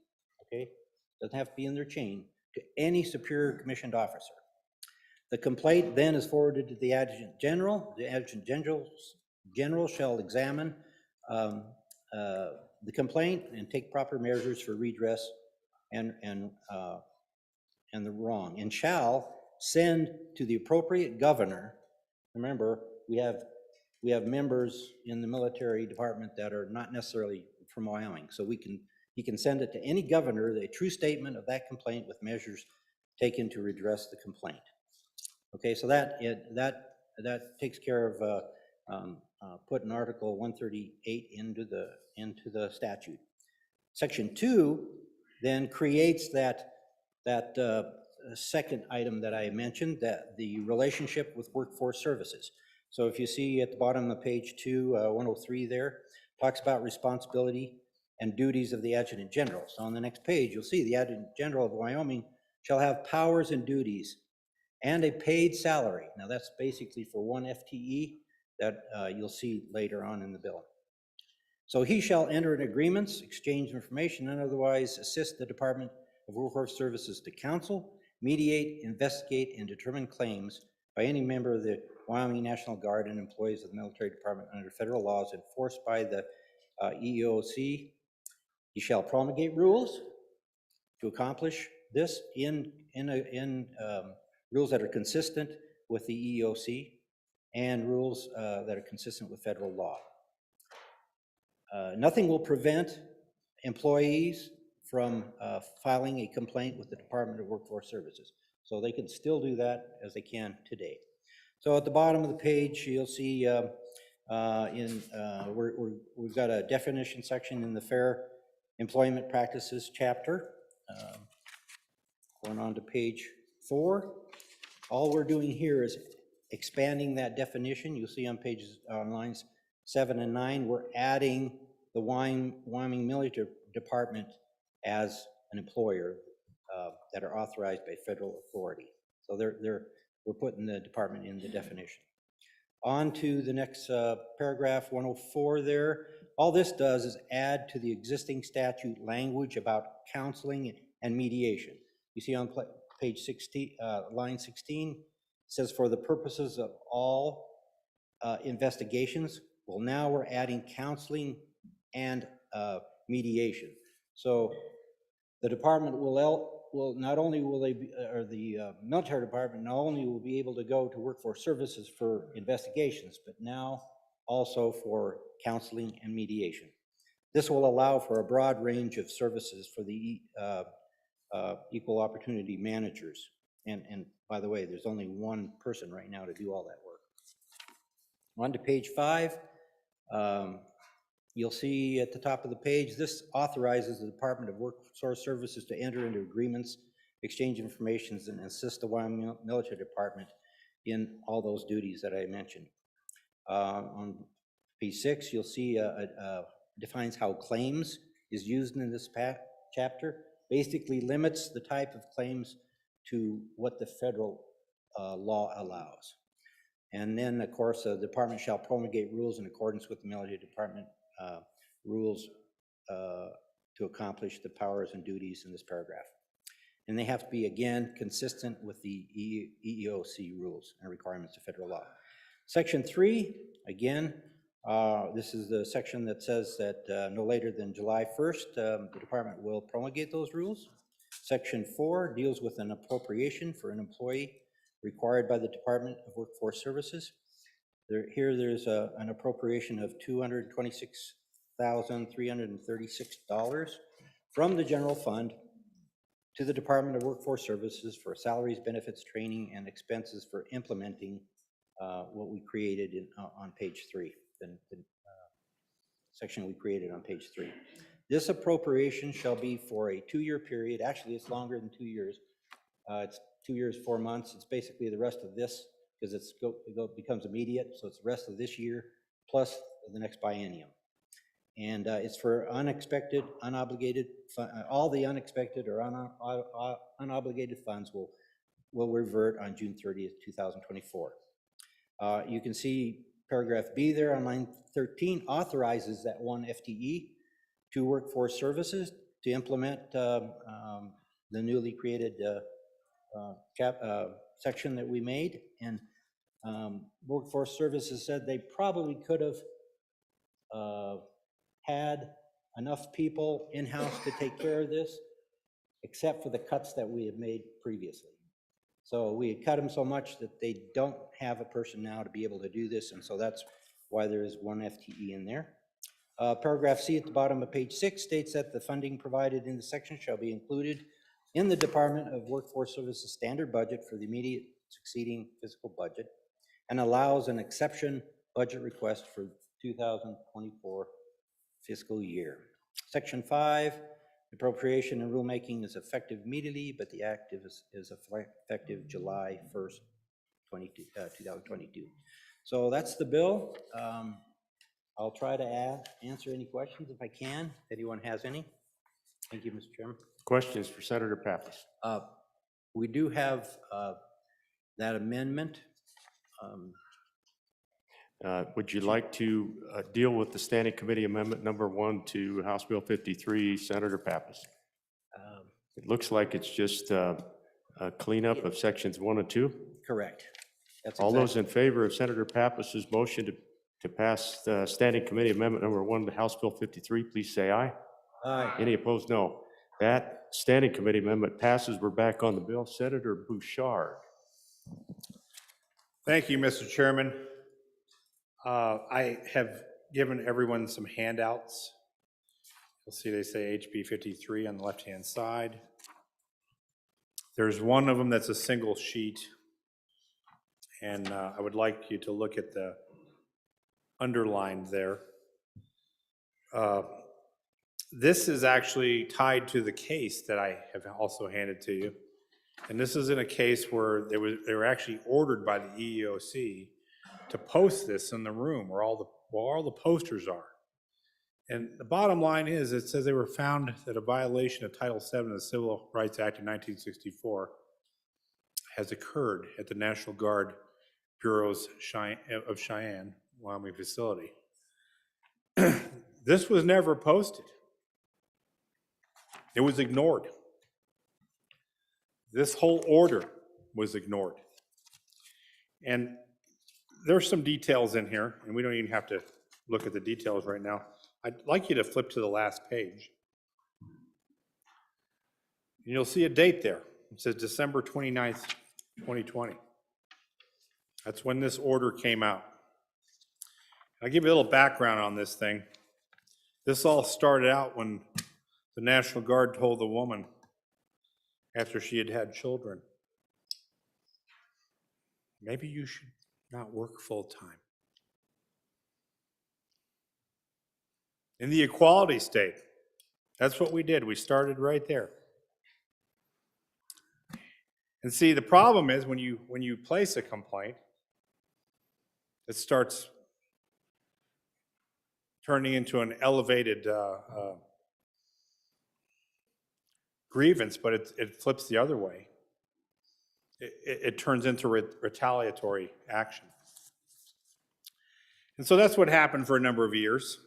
[SPEAKER 14] okay, doesn't have to be in their chain, to any superior commissioned officer. The complaint then is forwarded to the Adjutant General. The Adjutant General shall examine the complaint and take proper measures for redress and the wrong, and shall send to the appropriate governor. Remember, we have members in the military department that are not necessarily from Wyoming, so he can send it to any governor, a true statement of that complaint with measures taken to redress the complaint. Okay, so that takes care of putting Article 138 into the statute. Section 2 then creates that second item that I mentioned, that the relationship with workforce services. So if you see at the bottom of page 2, 103 there, talks about responsibility and duties of the Adjutant General. So on the next page, you'll see the Adjutant General of Wyoming shall have powers and duties and a paid salary. Now that's basically for one FTE that you'll see later on in the bill. So he shall enter in agreements, exchange information, and otherwise assist the Department of Workforce Services to counsel, mediate, investigate, and determine claims by any member of the Wyoming National Guard and employees of the military department under federal laws enforced by the EEOC. He shall promulgate rules to accomplish this in rules that are consistent with the EEOC and rules that are consistent with federal law. Nothing will prevent employees from filing a complaint with the Department of Workforce Services. So they can still do that as they can today. So at the bottom of the page, you'll see we've got a definition section in the Fair Employment Practices chapter. Going on to page 4. All we're doing here is expanding that definition. You'll see on lines 7 and 9, we're adding the Wyoming Military Department as an employer that are authorized by federal authority. So we're putting the department in the definition. On to the next paragraph 104 there. All this does is add to the existing statute language about counseling and mediation. You see on page 16, line 16, it says for the purposes of all investigations. Well, now we're adding counseling and mediation. So the department will not only will they be, or the military department not only will be able to go to Workforce Services for investigations, but now also for counseling and mediation. This will allow for a broad range of services for the equal opportunity managers. And by the way, there's only one person right now to do all that work. On to page 5. You'll see at the top of the page, this authorizes the Department of Workforce Services to enter into agreements, exchange information, and assist the Wyoming Military Department in all those duties that I mentioned. On page 6, you'll see defines how claims is used in this chapter, basically limits the type of claims to what the federal law allows. And then, of course, the department shall promulgate rules in accordance with the military department rules to accomplish the powers and duties in this paragraph. And they have to be, again, consistent with the EEOC rules and requirements of federal law. Section 3, again, this is the section that says that no later than July 1st, the department will promulgate those rules. Section 4 deals with an appropriation for an employee required by the Department of Workforce Services. There's an appropriation of $226,336 from the general fund to the Department of Workforce Services for salaries, benefits, training, and expenses for implementing what we created on page 3, the section we created on page 3. This appropriation shall be for a 2-year period. Actually, it's longer than 2 years. It's 2 years, 4 months. It's basically the rest of this, because it becomes immediate, so it's the rest of this year plus the next biennium. And it's for unexpected, unobligated, all the unexpected or unobligated funds will revert on June 30th, 2024. You can see paragraph B there on line 13 authorizes that one FTE to Workforce Services to implement the newly created section that we made. And Workforce Services said they probably could have had enough people in-house to take care of this, except for the cuts that we had made previously. So we had cut them so much that they don't have a person now to be able to do this, and so that's why there is one FTE in there. Paragraph C at the bottom of page 6 states that the funding provided in the section shall be included in the Department of Workforce Services standard budget for the immediate succeeding fiscal budget, and allows an exception budget request for 2024 fiscal year. Section 5, appropriation and rulemaking is effective immediately, but the act is effective July 1st, 2022. So that's the bill. I'll try to answer any questions if I can, if anyone has any. Thank you, Mr. Chairman.
[SPEAKER 8] Questions for Senator Pappas?
[SPEAKER 14] We do have that amendment.
[SPEAKER 8] Would you like to deal with the Standing Committee Amendment number 1 to House Bill 53, Senator Pappas? It looks like it's just a cleanup of sections 1 and 2.
[SPEAKER 14] Correct. That's
[SPEAKER 8] All those in favor of Senator Pappas's motion to pass the Standing Committee Amendment number 1 to House Bill 53, please say aye.
[SPEAKER 14] Aye.
[SPEAKER 8] Any opposed, no. That Standing Committee Amendment passes. We're back on the bill. Senator Bouchard.
[SPEAKER 16] Thank you, Mr. Chairman. I have given everyone some handouts. You'll see they say HB 53 on the left-hand side. There's one of them that's a single sheet, and I would like you to look at the underlined there. This is actually tied to the case that I have also handed to you. And this is in a case where they were actually ordered by the EEOC to post this in the room where all the posters are. And the bottom line is, it says they were found that a violation of Title VII of the Civil Rights Act of 1964 has occurred at the National Guard Bureau's of Cheyenne, Wyoming facility. This was never posted. It was ignored. This whole order was ignored. And there's some details in here, and we don't even have to look at the details right now. I'd like you to flip to the last page. And you'll see a date there. It says December 29th, 2020. That's when this order came out. I'll give you a little background on this thing. This all started out when the National Guard told the woman, after she had had children, maybe you should not work full-time. In the equality state, that's what we did. We started right there. And see, the problem is when you place a complaint, it starts turning into an elevated grievance, but it flips the other way. It turns into retaliatory action. And so that's what happened for a number of years.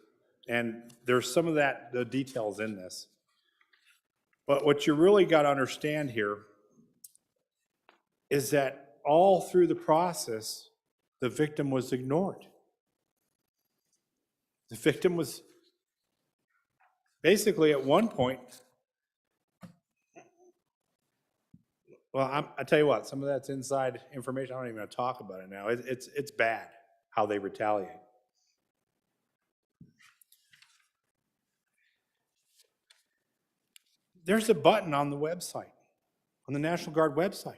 [SPEAKER 16] And there's some of the details in this. But what you really got to understand here is that all through the process, the victim was ignored. The victim was basically at one point, well, I tell you what, some of that's inside information. I don't even want to talk about it now. It's bad how they retaliate. There's a button on the website, on the National Guard website,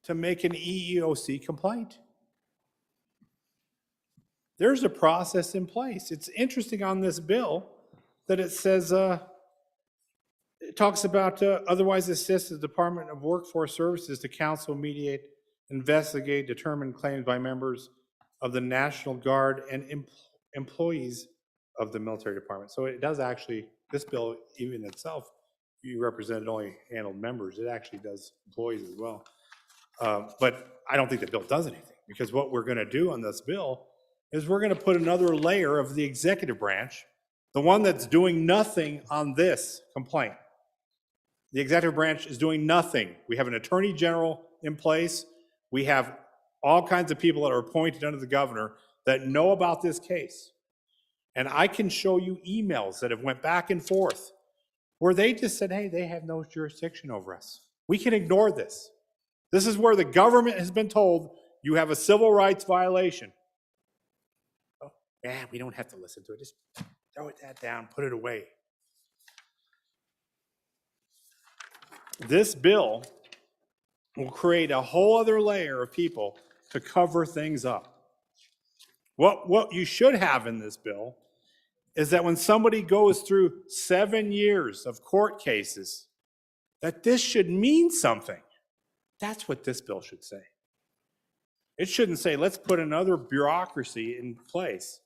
[SPEAKER 16] to make an EEOC complaint. There's a process in place. It's interesting on this bill that it says, it talks about otherwise assist the Department of Workforce Services to counsel, mediate, investigate, determine claims by members of the National Guard and employees of the military department. So it does actually, this bill even itself, you represented only handled members. It actually does employees as well. But I don't think the bill does anything, because what we're going to do on this bill is we're going to put another layer of the executive branch, the one that's doing nothing on this complaint. The executive branch is doing nothing. We have an attorney general in place. We have all kinds of people that are appointed under the governor that know about this case. And I can show you emails that have went back and forth where they just said, hey, they have no jurisdiction over us. We can ignore this. This is where the government has been told you have a civil rights violation. Oh, yeah, we don't have to listen to it. Just throw that down, put it away. This bill will create a whole other layer of people to cover things up. What you should have in this bill is that when somebody goes through 7 years of court cases, that this should mean something. That's what this bill should say. It shouldn't say, let's put another bureaucracy in place.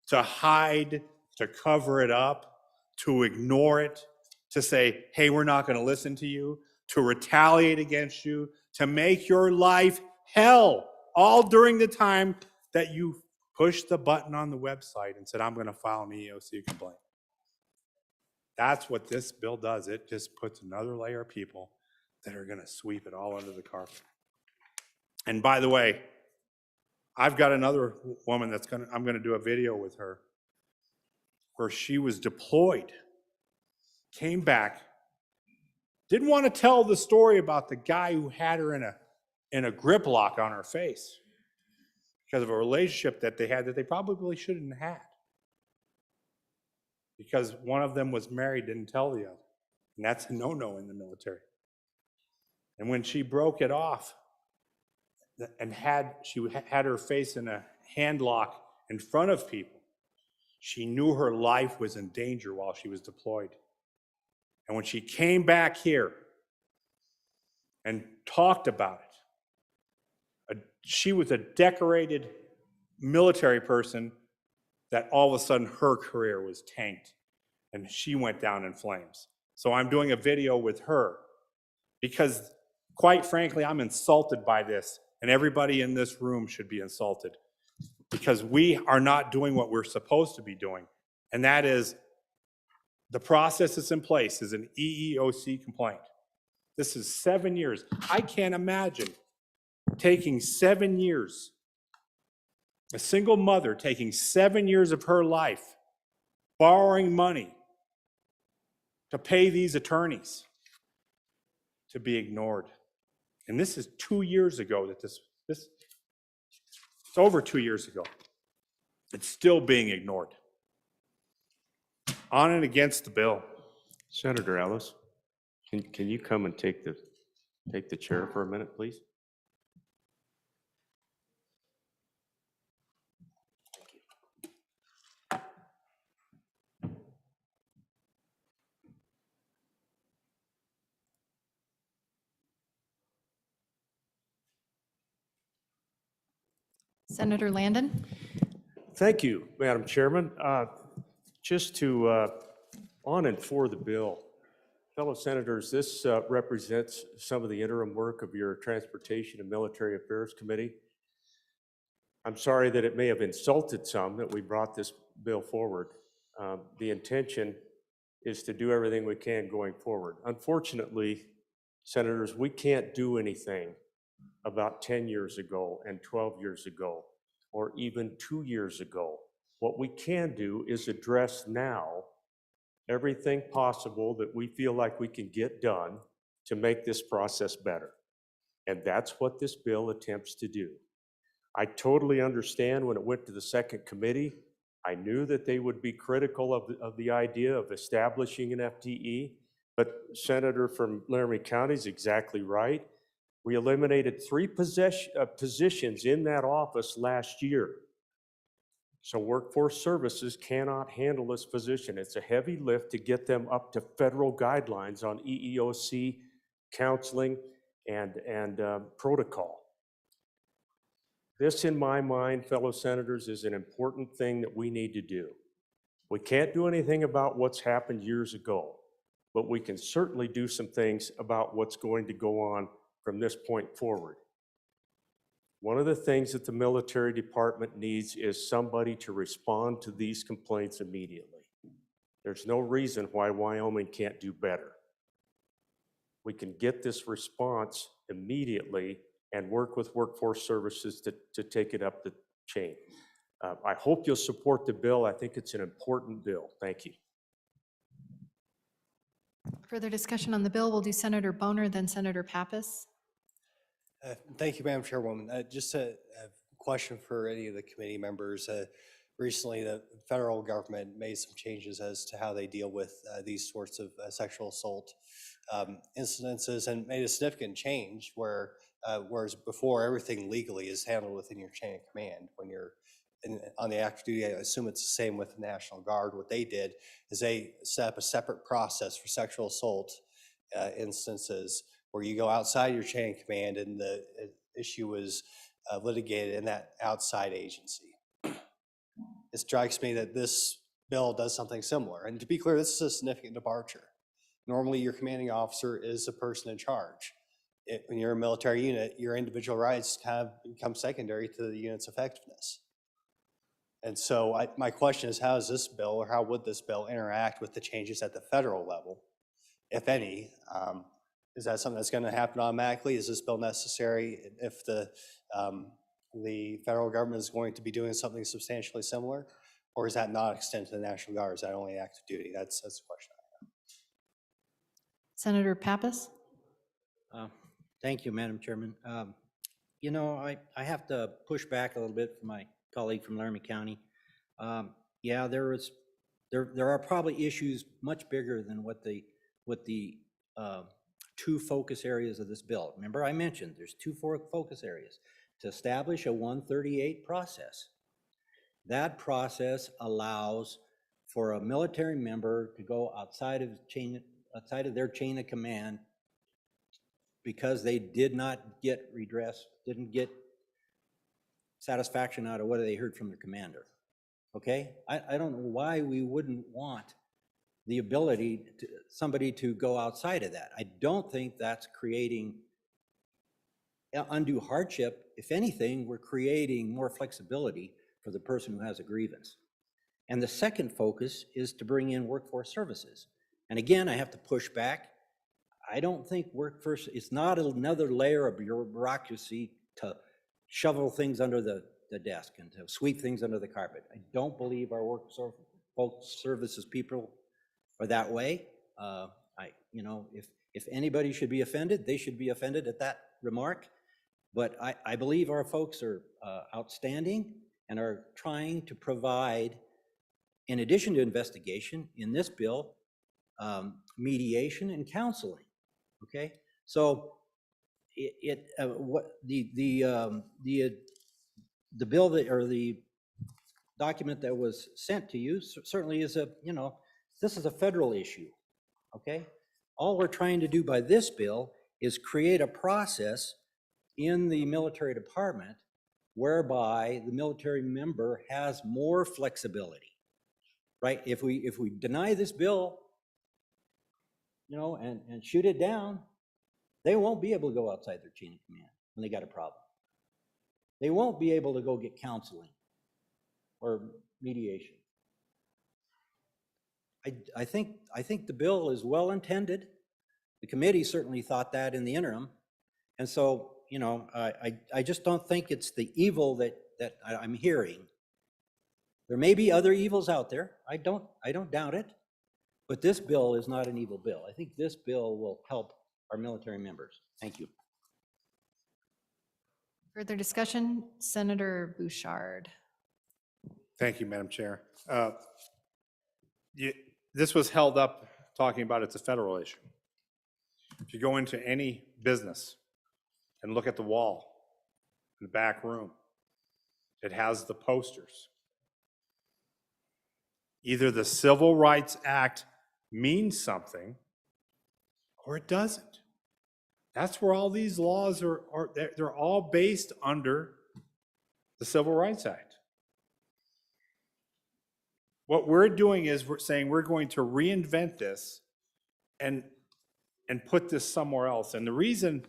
[SPEAKER 16] to hide, to cover it up, to ignore it, to say, hey, we're not going to listen to you, to retaliate against you, to make your life hell, all during the time that you pushed the button on the website and said, I'm going to file an EEOC complaint. That's what this bill does. It just puts another layer of people that are going to sweep it all under the carpet. And by the way, I've got another woman I'm going to do a video with her where she was deployed, came back, didn't want to tell the story about the guy who had her in a grip lock on her face because of a relationship that they had that they probably shouldn't have had. Because one of them was married, didn't tell the other. And that's a no-no in the military. And when she broke it off and she had her face in a hand lock in front of people, she knew her life was in danger while she was deployed. And when she came back here and talked about it, she was a decorated military person that all of a sudden her career was tanked and she went down in flames. So I'm doing a video with her because, quite frankly, I'm insulted by this, and everybody in this room should be insulted because we are not doing what we're supposed to be doing, and that is the process that's in place is an EEOC complaint. This is 7 years. I can't imagine taking 7 years, a single mother taking 7 years of her life, borrowing money to pay these attorneys to be ignored. And this is 2 years ago that it's over 2 years ago. It's still being ignored. On and against the bill.
[SPEAKER 8] Senator Ellis, can you come and take the chair for a minute, please?
[SPEAKER 5] Senator Landon?
[SPEAKER 8] Thank you, Madam Chairman. Just to, on and for the bill, fellow senators, this represents some of the interim work of your Transportation and Military Affairs Committee. I'm sorry that it may have insulted some that we brought this bill forward. The intention is to do everything we can going forward. Unfortunately, senators, we can't do anything about 10 years ago and 12 years ago, or even 2 years ago. What we can do is address now everything possible that we feel like we can get done to make this process better. And that's what this bill attempts to do. I totally understand when it went to the second committee, I knew that they would be critical of the idea of establishing an FTE, but Senator from Laramie County is exactly right. We eliminated 3 positions in that office last year. So Workforce Services cannot handle this position. It's a heavy lift to get them up to federal guidelines on EEOC counseling and protocol. This, in my mind, fellow senators, is an important thing that we need to do. We can't do anything about what's happened years ago, but we can certainly do some things about what's going to go on from this point forward. One of the things that the military department needs is somebody to respond to these complaints immediately. There's no reason why Wyoming can't do better. We can get this response immediately and work with Workforce Services to take it up the chain. I hope you'll support the bill. I think it's an important bill. Thank you.
[SPEAKER 5] Further discussion on the bill. We'll do Senator Boner, then Senator Pappas.
[SPEAKER 17] Thank you, Madam Chairwoman. Just a question for any of the committee members. Recently, the federal government made some changes as to how they deal with these sorts of sexual assault incidences and made a significant change whereas before everything legally is handled within your chain of command. When you're on the active duty, I assume it's the same with the National Guard. What they did is they set up a separate process for sexual assault instances where you go outside your chain of command and the issue was litigated in that outside agency. it strikes me that this bill does something similar. And to be clear, this is a significant departure. Normally, your commanding officer is the person in charge. When you're a military unit, your individual rights kind of become secondary to the unit's effectiveness. And so my question is, how does this bill, or how would this bill interact with the changes at the federal level, if any? Is that something that's going to happen automatically? Is this bill necessary if the federal government is going to be doing something substantially similar? Or is that not extend to the National Guard? Is that only active duty? That's the question I have.
[SPEAKER 5] Senator Pappas?
[SPEAKER 14] Thank you, Madam Chairman. You know, I have to push back a little bit for my colleague from Laramie County. Yeah, there are probably issues much bigger than what the two focus areas of this bill. Remember, I mentioned there's two focus areas: to establish a 138 process. That process allows for a military member to go outside of their chain of command because they did not get redress, didn't get satisfaction out of what they heard from their commander. Okay? I don't know why we wouldn't want the ability to somebody to go outside of that. I don't think that's creating undue hardship. If anything, we're creating more flexibility for the person who has a grievance. And the second focus is to bring in workforce services. And again, I have to push back. I don't think workforce, it's not another layer of bureaucracy to shovel things under the desk and to sweep things under the carpet. I don't believe our workforce services people are that way. If anybody should be offended, they should be offended at that remark. But I believe our folks are outstanding and are trying to provide, in addition to investigation, in this bill, mediation and counseling. Okay, so the bill that, or the document that was sent to you certainly is this is a federal issue. Okay, all we're trying to do by this bill is create a process in the military department whereby the military member has more flexibility, right? If we deny this bill, and shoot it down, they won't be able to go outside their chain of command when they got a problem. They won't be able to go get counseling or mediation. I think the bill is well intended. The committee certainly thought that in the interim. And so, I just don't think it's the evil that I'm hearing. There may be other evils out there. I don't doubt it. But this bill is not an evil bill. I think this bill will help our military members. Thank you.
[SPEAKER 5] Further discussion? Senator Bouchard.
[SPEAKER 16] Thank you, Madam Chair. This was held up talking about it's a federal issue. If you go into any business and look at the wall in the back room, it has the posters. Either the Civil Rights Act means something or it doesn't. That's where all these laws are they're all based under the Civil Rights Act. What we're doing is we're saying we're going to reinvent this and put this somewhere else. And the reason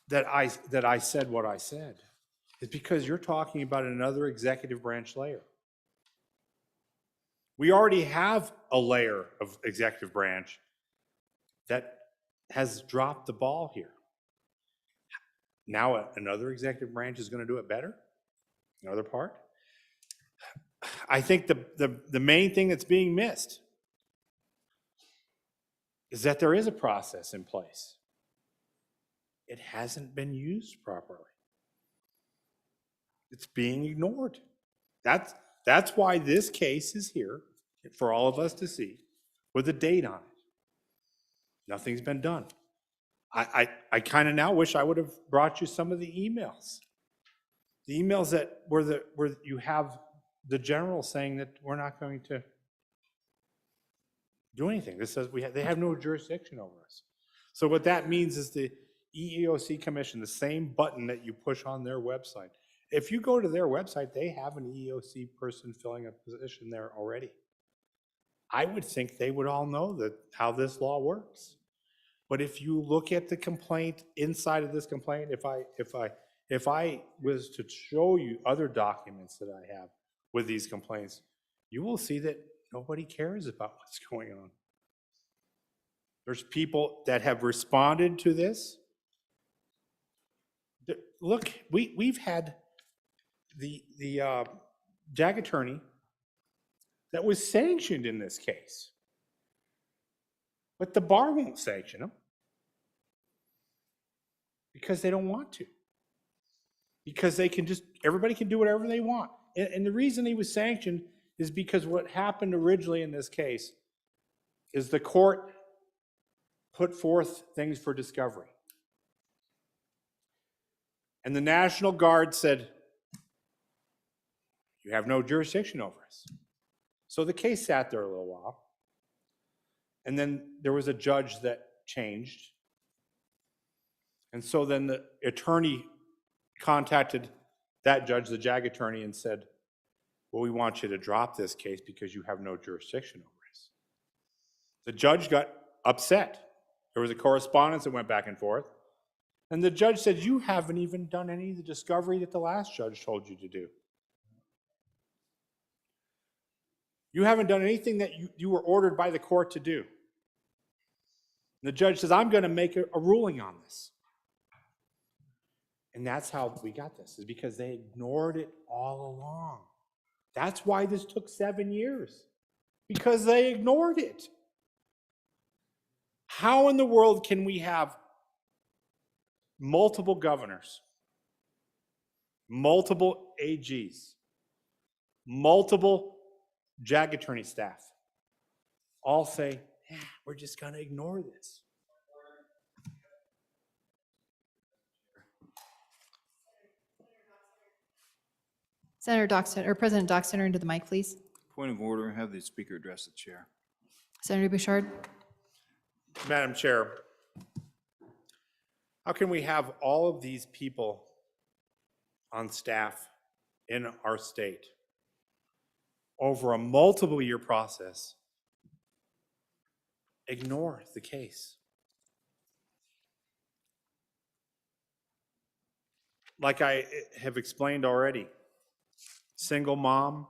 [SPEAKER 16] that I said what I said is because you're talking about another executive branch layer. We already have a layer of executive branch that has dropped the ball here. Now another executive branch is going to do it better? Another part? I think the main thing that's being missed is that there is a process in place. It hasn't been used properly. It's being ignored. That's why this case is here for all of us to see with a date on it. Nothing's been done. I kind of now wish I would have brought you some of the emails. The emails that where you have the general saying that we're not going to do anything. This says they have no jurisdiction over us. So what that means is the EEOC Commission, the same button that you push on their website, If you go to their website, they have an EEOC person filling a position there already. I would think they would all know that how this law works. But if you look at the complaint, inside of this complaint, if I was to show you other documents that I have with these complaints, you will see that nobody cares about what's going on. There's people that have responded to this. Look, we've had the JAG attorney that was sanctioned in this case, but the bar won't sanction him because they don't want to. Because they can just, everybody can do whatever they want. And the reason he was sanctioned is because what happened originally in this case is the court put forth things for discovery. And the National Guard said, you have no jurisdiction over us. So the case sat there a little while. And then there was a judge that changed. And so then the attorney contacted that judge, the JAG attorney, and said, well, we want you to drop this case because you have no jurisdiction over us. The judge got upset. There was a correspondence that went back and forth. And the judge said, you haven't even done any of the discovery that the last judge told you to do. You haven't done anything that you were ordered by the court to do. And the judge says, I'm going to make a ruling on this. And that's how we got this, is because they ignored it all along. That's why this took 7 years, because they ignored it. How in the world can we have multiple governors, multiple AGs, multiple JAG attorney staff all say, yeah, we're just going to ignore this?
[SPEAKER 5] Senator Dockstader, or President Dockstader, into the mic, please.
[SPEAKER 1] Point of order, have the speaker address the chair.
[SPEAKER 5] Senator Bouchard.
[SPEAKER 16] Madam Chair, how can we have all of these people on staff in our state over a multiple year process ignore the case? Like I have explained already, single mom,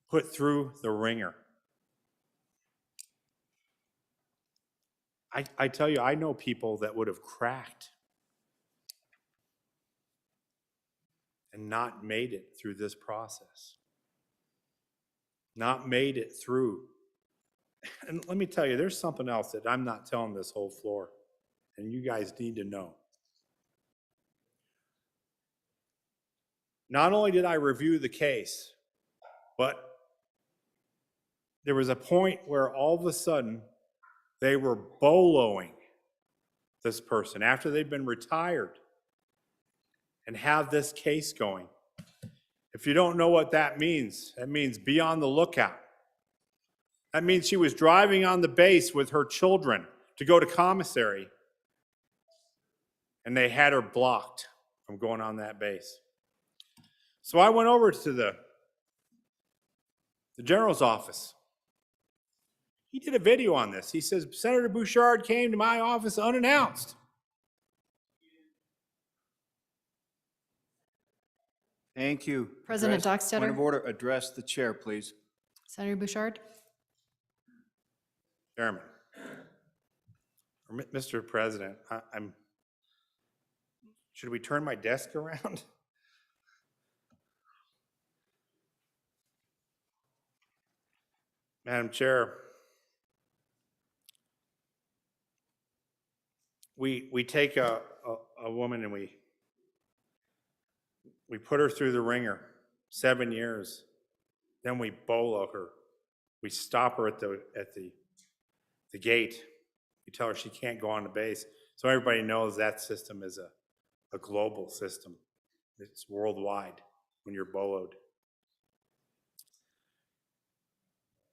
[SPEAKER 16] put through the ringer. I tell you, I know people that would have cracked and not made it through this process. Not made it through. And let me tell you, there's something else that I'm not telling this whole floor, and you guys need to know. Not only did I review the case, but there was a point where all of a sudden they were boloing this person after they'd been retired and have this case going. If you don't know what that means be on the lookout. That means she was driving on the base with her children to go to commissary, and they had her blocked from going on that base. So I went over to the general's office. He did a video on this. He says, Senator Bouchard came to my office unannounced.
[SPEAKER 1] Thank you.
[SPEAKER 5] President Dockstader.
[SPEAKER 1] Point of order, address the chair, please.
[SPEAKER 5] Senator Bouchard.
[SPEAKER 16] Chairman, or Mr. President, should we turn my desk around? Madam Chair, we take a woman and we put her through the ringer, 7 years, then we bolo her. We stop her at the gate. We tell her she can't go on the base. So everybody knows that system is a global system. It's worldwide when you're boloed.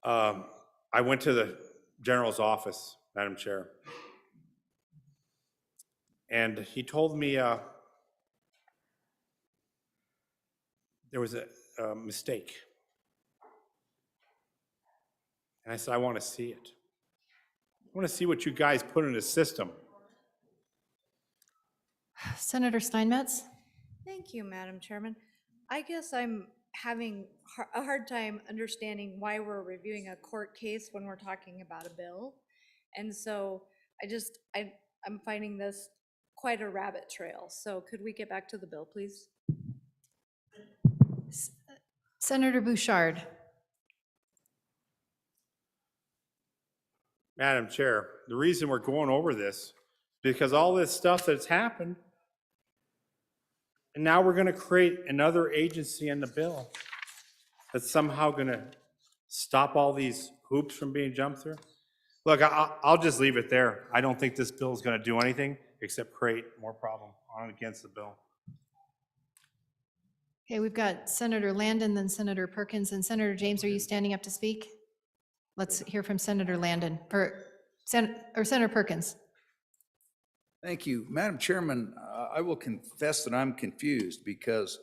[SPEAKER 16] I went to the general's office, Madam Chair, And he told me there was a mistake. And I said, I want to see it. I want to see what you guys put in the system.
[SPEAKER 5] Senator Steinmetz?
[SPEAKER 10] Thank you, Madam Chairman. I guess I'm having a hard time understanding why we're reviewing a court case when we're talking about a bill. And so I'm finding this quite a rabbit trail. So could we get back to the bill, please?
[SPEAKER 5] Senator Bouchard?
[SPEAKER 16] Madam Chair, the reason we're going over this, because all this stuff that's happened, and now we're going to create another agency in the bill that's somehow going to stop all these hoops from being jumped through. Look, I'll just leave it there. I don't think this bill is going to do anything except create more problem on and against the bill.
[SPEAKER 5] Okay, we've got Senator Landon, then Senator Perkins, and Senator James, are you standing up to speak? Let's hear from Senator Landon, or Senator Perkins.
[SPEAKER 9] Thank you. Madam Chairman, I will confess that I'm confused because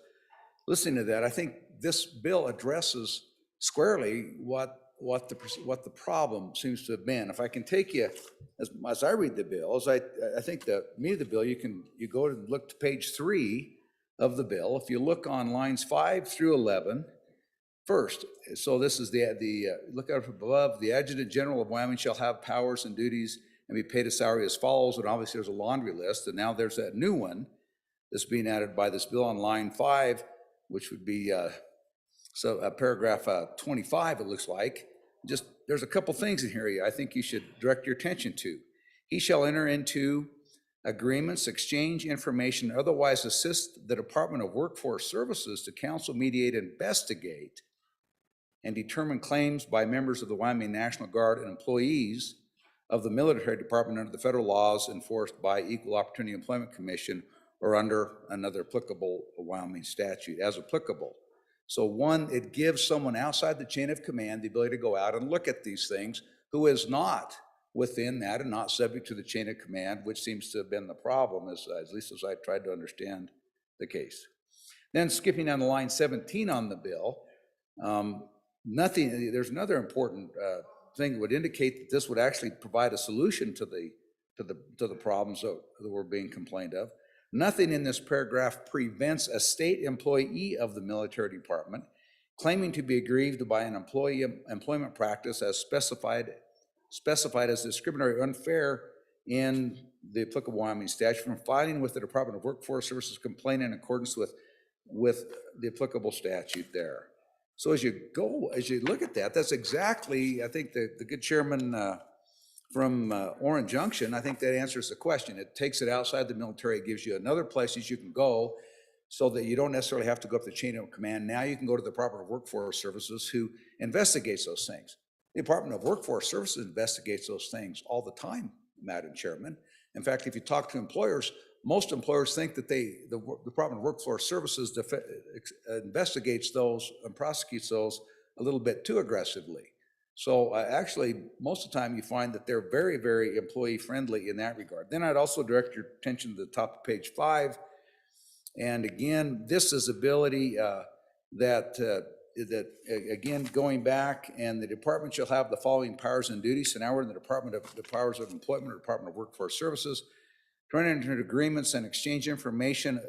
[SPEAKER 9] listening to that, I think this bill addresses squarely what the problem seems to have been. If I can take you, as I read the bill, I think the meat of the bill, you go and look to page 3 of the bill. If you look on lines 5 through 11, first, so this is look out above, the Adjutant General of Wyoming shall have powers and duties and be paid a salary as follows, and obviously there's a laundry list, and now there's that new one that's being added by this bill on line 5, which would be paragraph 25, it looks like. Just, there's a couple things in here I think you should direct your attention to. He shall enter into agreements, exchange information, otherwise assist the Department of Workforce Services to counsel, mediate, investigate, and determine claims by members of the Wyoming National Guard and employees of the military department under the federal laws enforced by Equal Opportunity Employment Commission or under another applicable Wyoming statute as applicable. So one, it gives someone outside the chain of command the ability to go out and look at these things who is not within that and not subject to the chain of command, which seems to have been the problem, at least as I tried to understand the case. Then skipping on the line 17 on the bill, there's another important thing that would indicate that this would actually provide a solution to the problems that were being complained of. Nothing in this paragraph prevents a state employee of the military department claiming to be aggrieved by an employment practice as specified as discriminatory or unfair in the applicable Wyoming statute from filing with the Department of Workforce Services complaint in accordance with the applicable statute there. So as you look at that, that's exactly, I think the good chairman from Orange Junction, I think that answers the question. It takes it outside the military, it gives you another places you can go so that you don't necessarily have to go up the chain of command. Now you can go to the Department of Workforce Services who investigates those things. The Department of Workforce Services investigates those things all the time, Madam Chairman. In fact, if you talk to employers, most employers think that the Department of Workforce Services investigates those and prosecutes those a little bit too aggressively. So actually, most of the time you find that they're very, very employee friendly in that regard. Then I'd also direct your attention to the top of page 5. And again, this is ability that again, going back, and the department shall have the following powers and duties. So now we're in the powers of employment or Department of Workforce Services. To enter into agreements and exchange information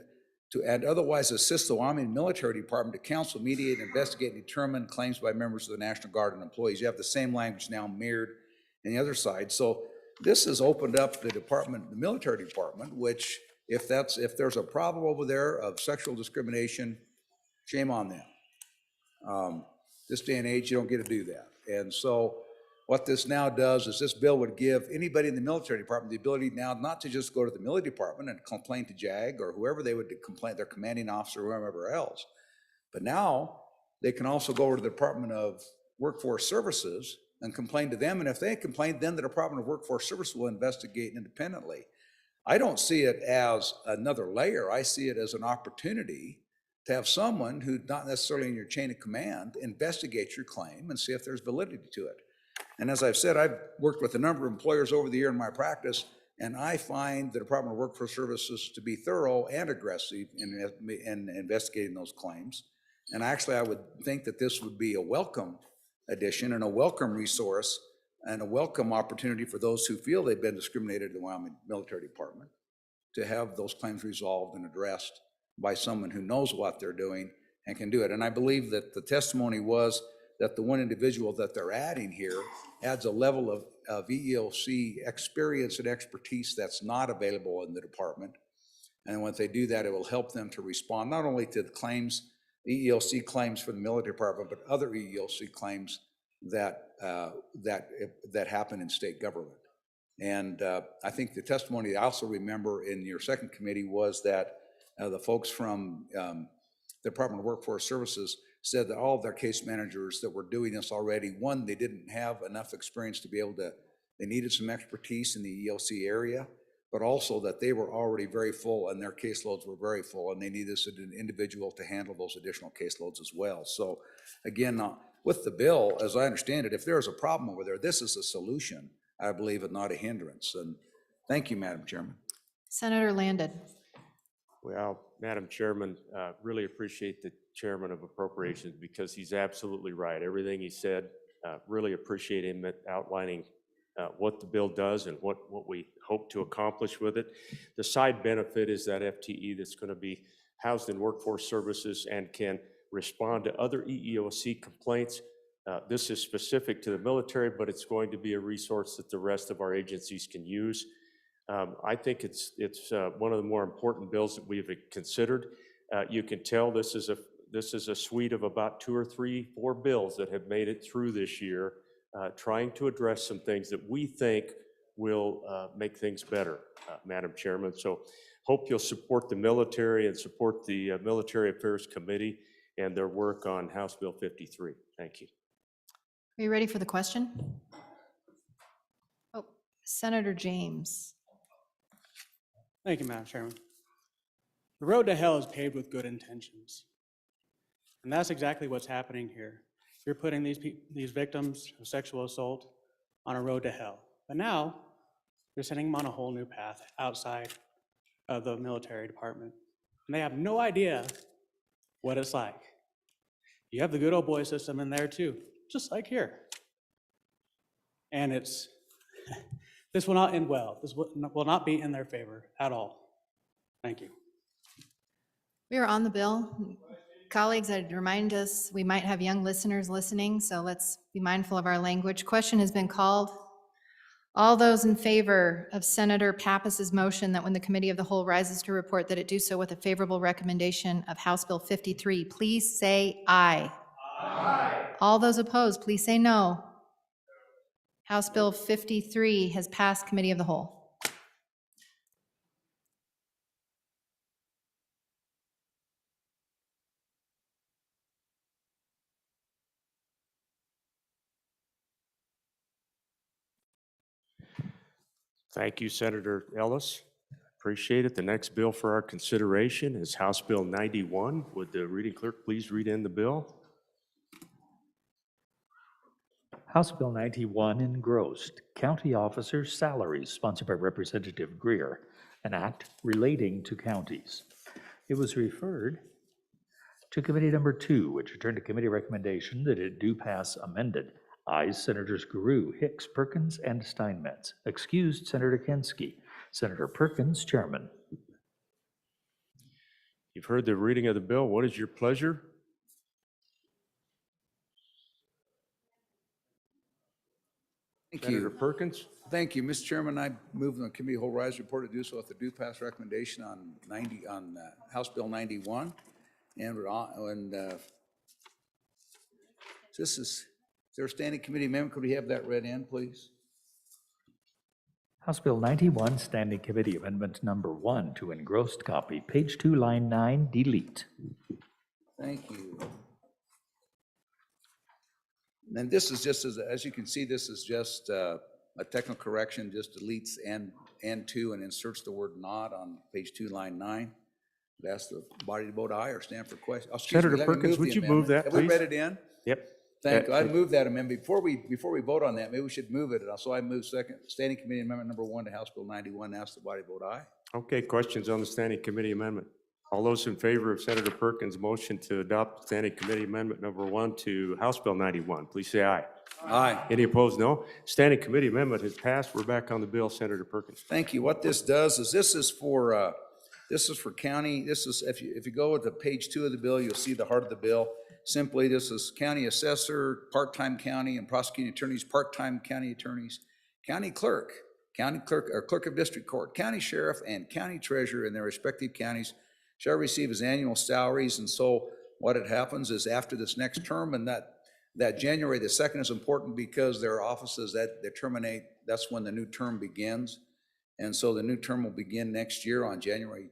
[SPEAKER 9] and otherwise assist the Wyoming Military Department to counsel, mediate, investigate, and determine claims by members of the National Guard and employees. You have the same language now mirrored in the other side. So this has opened up the military department, which if there's a problem over there of sexual discrimination, shame on them. This day and age, you don't get to do that. And so what this now does is this bill would give anybody in the military department the ability now not to just go to the military department and complain to JAG or whoever they would complain, their commanding officer or whoever else. But now they can also go over to the Department of Workforce Services and complain to them. And if they complain, then the Department of Workforce Services will investigate independently. I don't see it as another layer. I see it as an opportunity to have someone who's not necessarily in your chain of command investigate your claim and see if there's validity to it. And as I've said, I've worked with a number of employers over the year in my practice. And I find the Department of Workforce Services to be thorough and aggressive in investigating those claims. And actually, I would think that this would be a welcome addition and a welcome resource and a welcome opportunity for those who feel they've been discriminated in the Wyoming Military Department to have those claims resolved and addressed by someone who knows what they're doing and can do it. And I believe that the testimony was that the one individual that they're adding here adds a level of EEOC experience and expertise that's not available in the department. And when they do that, it will help them to respond not only to the claims, EEOC claims for the military department, but other EEOC claims that happen in state government. And I think the testimony I also remember in your second committee was that the folks from the Department of Workforce Services said that all of their case managers that were doing this already, one, they didn't have enough experience to be able to, they needed some expertise in the EOC area, but also that they were already very full and their caseloads were very full and they needed an individual to handle those additional caseloads as well. So again, with the bill, as I understand it, if there's a problem over there, this is a solution, I believe, and not a hindrance. And thank you, Madam Chairman.
[SPEAKER 5] Senator Landon.
[SPEAKER 8] Well, Madam Chairman, really appreciate the Chairman of Appropriations because he's absolutely right. Everything he said, really appreciate him outlining what the bill does and what we hope to accomplish with it. The side benefit is that FTE that's going to be housed in workforce services and can respond to other EEOC complaints. This is specific to the military, but it's going to be a resource that the rest of our agencies can use. I think it's one of the more important bills that we've considered. You can tell this is a suite of about 2 or 3, 4 bills that have made it through this year, trying to address some things that we think will make things better, Madam Chairman. So hope you'll support the military and support the Military Affairs Committee and their work on House Bill 53. Thank you.
[SPEAKER 5] Are you ready for the question? Oh, Senator James.
[SPEAKER 18] Thank you, Madam Chairman. The road to hell is paved with good intentions. And that's exactly what's happening here. You're putting these victims of sexual assault on a road to hell. But now, you're sending them on a whole new path outside of the military department. And they have no idea what it's like. You have the good old boy system in there too, just like here. And this will not end well. This will not be in their favor at all. Thank you.
[SPEAKER 5] We are on the bill. Colleagues, I'd remind us, we might have young listeners listening, so let's be mindful of our language. Question has been called. All those in favor of Senator Pappas's motion that when the Committee of the Whole rises to report that it do so with a favorable recommendation of House Bill 53, please say aye. Aye. All those opposed, please say no. House Bill 53 has passed Committee of the Whole.
[SPEAKER 8] Thank you, Senator Ellis. Appreciate it. The next bill for our consideration is House Bill 91. Would the reading clerk please read in the bill?
[SPEAKER 2] House Bill 91 engrossed, County Officers' Salaries, sponsored by Representative Greer, an act relating to counties. It was referred to Committee Number 2, which returned to committee recommendation that it do pass amended. Ayes Senators Guru, Hicks, Perkins, and Steinmetz. Excused Senator Kensky. Senator Perkins, Chairman.
[SPEAKER 8] You've heard the reading of the bill. What is your pleasure?
[SPEAKER 9] Thank
[SPEAKER 8] Senator
[SPEAKER 9] you.
[SPEAKER 8] Perkins?
[SPEAKER 9] Thank you, Mr. Chairman. I move the Committee of the Whole Rise report to do so with the due pass recommendation on House Bill 91. Is there a standing committee amendment? Could we have that read in, please?
[SPEAKER 2] House Bill 91, Standing Committee Amendment Number 1 to engrossed copy, page 2, line 9, delete.
[SPEAKER 9] Thank you. And this is just, as you can see, this is just a technical correction, just deletes and to and inserts the word not on page 2, line 9. I'd ask the body to vote aye or stand for question.
[SPEAKER 8] Senator Perkins, would you move that,
[SPEAKER 9] Have
[SPEAKER 8] please?
[SPEAKER 9] we read it in?
[SPEAKER 8] Yep.
[SPEAKER 9] Thank you. I move that amendment. Before we vote on that, maybe we should move it. So I move second, Standing Committee Amendment number 1 to House Bill 91. Ask the body to vote aye.
[SPEAKER 8] Okay, questions on the Standing Committee Amendment? All those in favor of Senator Perkins' motion to adopt Standing Committee Amendment number 1 to House Bill 91, please say aye.
[SPEAKER 9] Aye.
[SPEAKER 8] Any opposed, no. Standing Committee Amendment has passed. We're back on the bill, Senator Perkins.
[SPEAKER 9] Thank you. What this does is this is for county. This is if you go to page 2 of the bill, you'll see the heart of the bill. Simply, this is county assessor, part-time county and prosecuting attorneys, part-time county attorneys, county clerk or clerk of district court, county sheriff, and county treasurer in their respective counties shall receive his annual salaries. And so what it happens is after this next term, and that January the 2nd is important because there are offices that terminate. That's when the new term begins. And so the new term will begin next year on January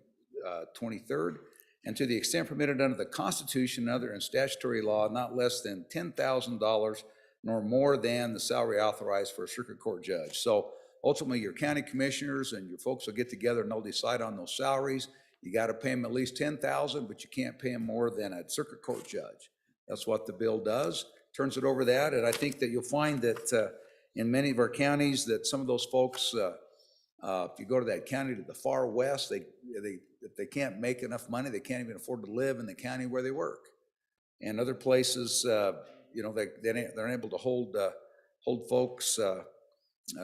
[SPEAKER 9] 23rd. And to the extent permitted under the Constitution and statutory law, not less than $10,000 nor more than the salary authorized for a circuit court judge. So ultimately, your county commissioners and your folks will get together and they'll decide on those salaries. You got to pay them at least $10,000, but you can't pay them more than a circuit court judge. That's what the bill does. Turns it over that, and I think that you'll find that in many of our counties that some of those folks, if you go to that county to the far west, if they can't make enough money, they can't even afford to live in the county where they work. And other places, they're unable to hold folks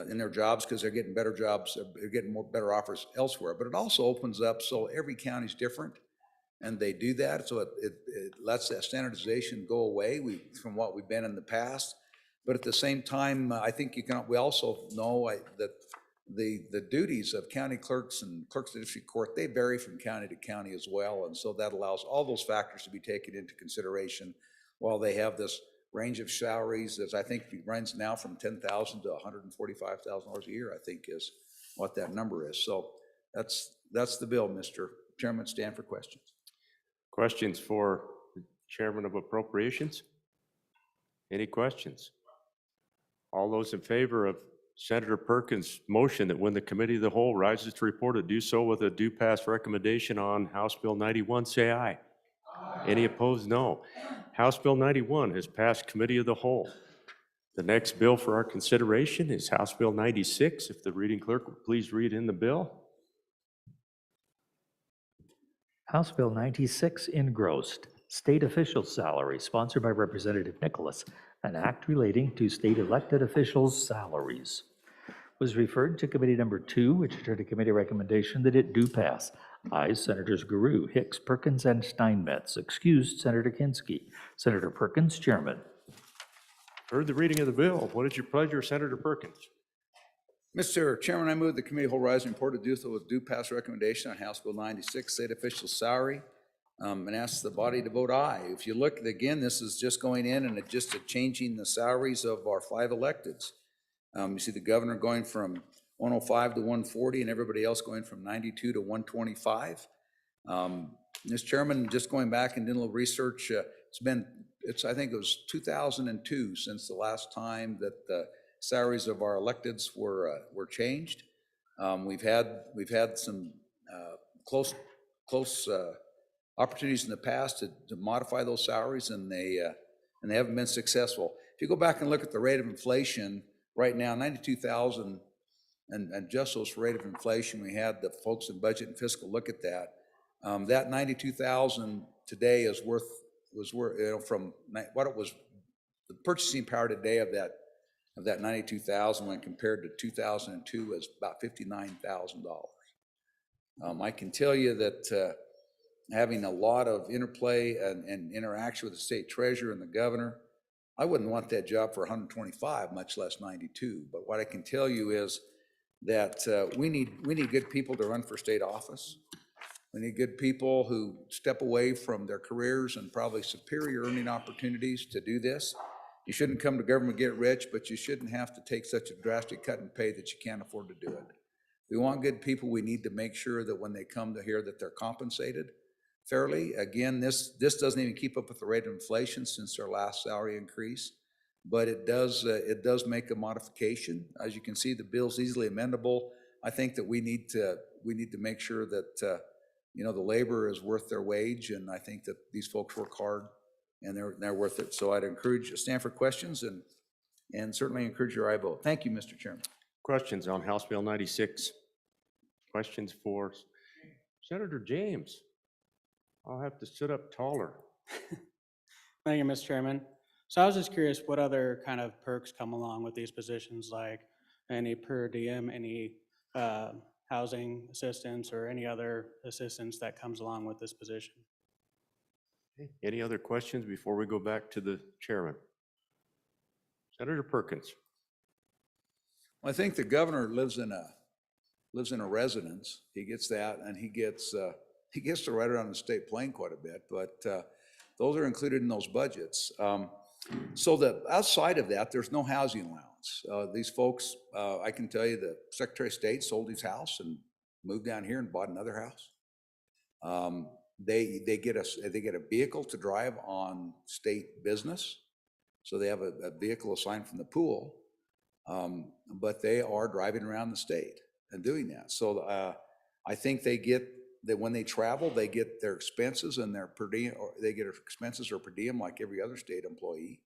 [SPEAKER 9] in their jobs because they're getting better jobs, they're getting better offers elsewhere. But it also opens up so every county's different, and they do that. So it lets that standardization go away from what we've been in the past. But at the same time, I think we also know that the duties of county clerks and clerks of district court, they vary from county to county as well. And so that allows all those factors to be taken into consideration while they have this range of salaries that I think runs now from $10,000 to $145,000 a year, I think is what that number is. So that's the bill, Mr. Chairman. Stand for questions.
[SPEAKER 8] Questions for the Chairman of Appropriations? Any questions? All those in favor of Senator Perkins' motion that when the Committee of the Whole rises to report to do so with a due pass recommendation on House Bill 91, say aye. Aye. Any opposed, no. House Bill 91 has passed Committee of the Whole. The next bill for our consideration is House Bill 96. If the reading clerk would please read in the bill.
[SPEAKER 2] House Bill 96 engrossed, state official salary, sponsored by Representative Nicholas, an act relating to state elected officials' salaries. Was referred to Committee Number 2, which turned a committee recommendation that it do pass. Ayes Senators Guru, Hicks, Perkins, and Steinmetz. Excused Senator Kinski. Senator Perkins, Chairman.
[SPEAKER 8] Heard the reading of the bill. What is your pleasure, Senator Perkins?
[SPEAKER 9] Mr. Chairman, I move the Committee of the Whole rise and report to do so with due pass recommendation on House Bill 96, state official salary, and ask the body to vote aye. If you look, again, this is just going in and just changing the salaries of our 5 electeds. You see the governor going from 105 to 140 and everybody else going from 92 to 125. Mr. Chairman, just going back and doing a little research, I think it was 2002 since the last time that the salaries of our electeds were changed. We've had some close opportunities in the past to modify those salaries, and they haven't been successful. If you go back and look at the rate of inflation right now, 92,000, and adjust those for rate of inflation, we had the folks in budget and fiscal look at that. That 92,000 today was worth from what it was, the purchasing power today of that 92,000 when compared to 2002 is about $59,000. I can tell you that having a lot of interplay and interaction with the state treasurer and the governor, I wouldn't want that job for 125, much less 92. But what I can tell you is that we need good people to run for state office. We need good people who step away from their careers and probably superior earning opportunities to do this. You shouldn't come to government to get rich, but you shouldn't have to take such a drastic cut in pay that you can't afford to do it. If we want good people, we need to make sure that when they come to here that they're compensated fairly. Again, this doesn't even keep up with the rate of inflation since their last salary increase, but it does make a modification. As you can see, the bill's easily amendable. I think that we need to make sure that the labor is worth their wage, and I think that these folks work hard and they're worth it. So I'd stand for questions and certainly encourage your aye vote. Thank you, Mr. Chairman.
[SPEAKER 8] Questions on House Bill 96? Questions for Senator James? I'll have to sit up taller.
[SPEAKER 18] Thank you, Mr. Chairman. So I was just curious what other kind of perks come along with these positions, like any per diem, any housing assistance, or any other assistance that comes along with this position?
[SPEAKER 8] Any other questions before we go back to the chairman? Senator Perkins.
[SPEAKER 9] Well, I think the governor lives in a residence. He gets that, and he gets to ride around the state plane quite a bit, but those are included in those budgets. So that outside of that, there's no housing allowance. These folks, I can tell you the Secretary of State sold his house and moved down here and bought another house. They get a vehicle to drive on state business. So they have a vehicle assigned from the pool, but they are driving around the state and doing that. So I think they get that when they travel, they get their expenses and their per diem, or they get expenses or per diem like every other state employee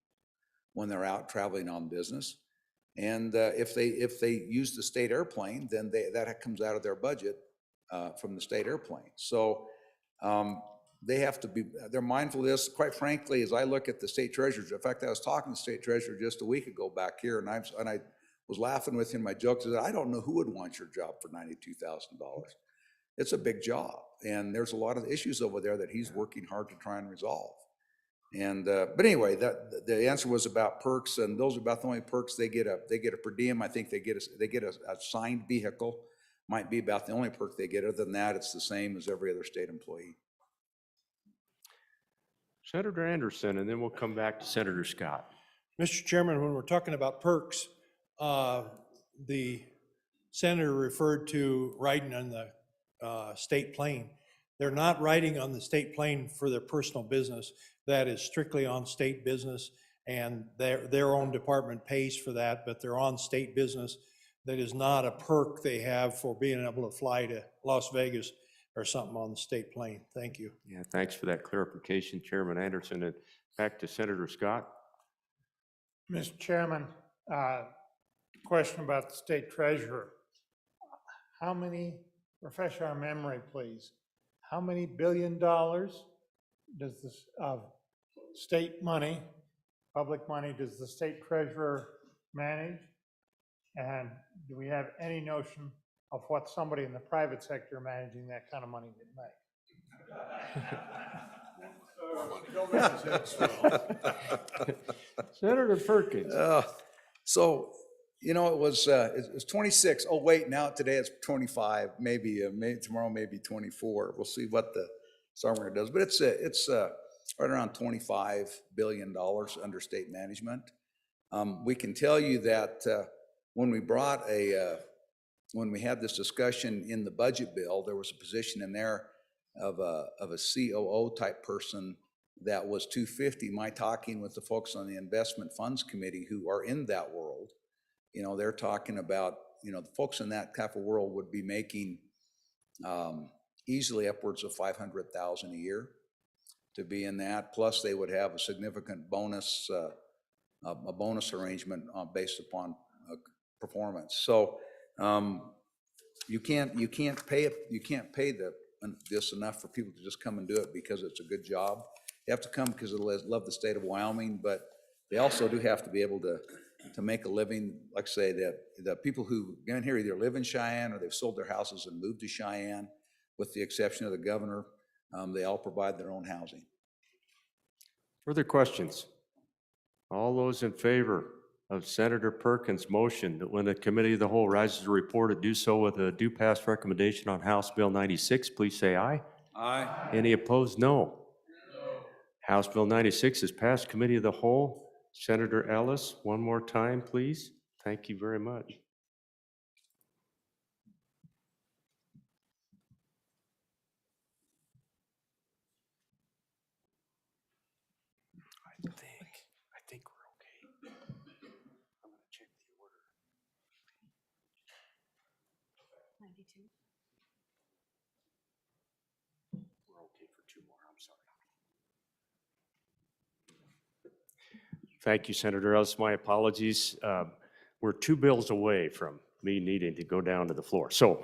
[SPEAKER 9] when they're out traveling on business. And if they use the state airplane, then that comes out of their budget from the state airplane. So they have to be, they're mindful of this. Quite frankly, as I look at the state treasurers, in fact, I was talking to the state treasurer just a week ago back here, and I was laughing with him. My joke is that I don't know who would want your job for $92,000. It's a big job, and there's a lot of issues over there that he's working hard to try and resolve. And but anyway, the answer was about perks, and those are about the only perks. They get a per diem. I think they get a assigned vehicle. Might be about the only perk they get. Other than that, it's the same as every other state employee.
[SPEAKER 8] Senator Anderson, and then we'll come back to Senator Scott.
[SPEAKER 19] Mr. Chairman, when we're talking about perks, the senator referred to riding on the state plane. They're not riding on the state plane for their personal business. That is strictly on state business, and their own department pays for that, but they're on state business. That is not a perk they have for being able to fly to Las Vegas or something on the state plane. Thank you.
[SPEAKER 8] Yeah, thanks for that clarification, Chairman Anderson. And back to Senator Scott.
[SPEAKER 3] Mr. Chairman, question about the state treasurer. How many, refresh our memory, please. How many $1 billion does this state money, public money, does the state treasurer manage? And do we have any notion of what somebody in the private sector managing that kind of money would make?
[SPEAKER 8] Senator Perkins.
[SPEAKER 9] So, you know, it was 26. Oh, wait, now today it's 25, maybe tomorrow, maybe 24. We'll see what the summer does, but it's right around $25 billion under state management. We can tell you that when we had this discussion in the budget bill, there was a position in there of a COO type person that was 250. My talking with the folks on the investment funds committee who are in that world, you know, they're talking about, you know, the folks in that type of world would be making easily upwards of $500,000 a year to be in that. Plus, they would have a significant bonus, a bonus arrangement based upon performance. So you can't pay this enough for people to just come and do it because it's a good job. They have to come because they love the state of Wyoming, but they also do have to be able to make a living. Like I say, the people who get in here either live in Cheyenne or they've sold their houses and moved to Cheyenne, with the exception of the governor. They all provide their own housing.
[SPEAKER 8] Further questions? All those in favor of Senator Perkins' motion that when the committee of the whole rises to report, it do so with a due pass recommendation on House Bill 96, please say aye.
[SPEAKER 9] Aye.
[SPEAKER 8] Any opposed, no. House Bill 96 is passed. Committee of the whole. Senator Ellis, one more time, please. Thank you very much. I think we're okay. I'm going to check the order.
[SPEAKER 10] 92.
[SPEAKER 8] We're okay for two more, I'm sorry. Thank you, Senator Ellis. My apologies. We're 2 bills away from me needing to go down to the floor. So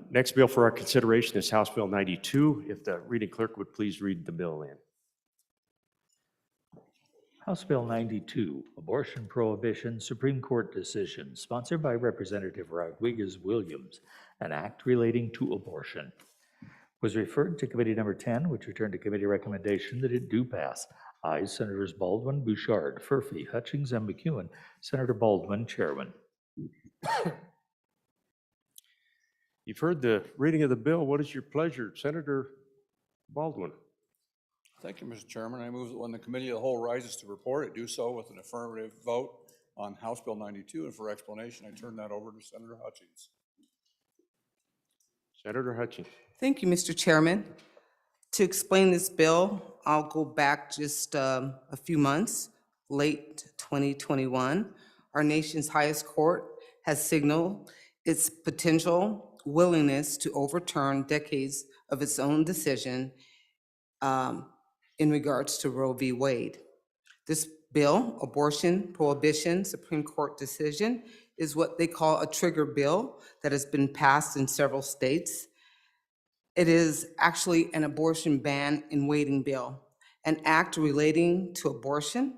[SPEAKER 8] next bill for our consideration is House Bill 92. If the reading clerk would please read the bill in.
[SPEAKER 2] House Bill 92, Abortion Prohibition Supreme Court Decision, sponsored by Representative Rodriguez Williams, an act relating to abortion, was referred to Committee Number 10, which returned to committee recommendation that it do pass. Ayes, Senators Baldwin, Bouchard, Furphy, Hutchings, and McEwen. Senator Baldwin, Chairman.
[SPEAKER 8] You've heard the reading of the bill. What is your pleasure, Senator Baldwin?
[SPEAKER 9] Thank you, Mr. Chairman. I move that when the committee of the whole rises to report, it do so with an affirmative vote on House Bill 92. And for explanation, I turn that over to Senator Hutchings.
[SPEAKER 8] Senator Hutchings.
[SPEAKER 20] Thank you, Mr. Chairman. To explain this bill, I'll go back just a few months, late 2021. Our nation's highest court has signaled its potential willingness to overturn decades of its own decision in regards to Roe v. Wade. This bill, Abortion Prohibition Supreme Court Decision, is what they call a trigger bill that has been passed in several states. It is actually an abortion ban in waiting bill, an act relating to abortion,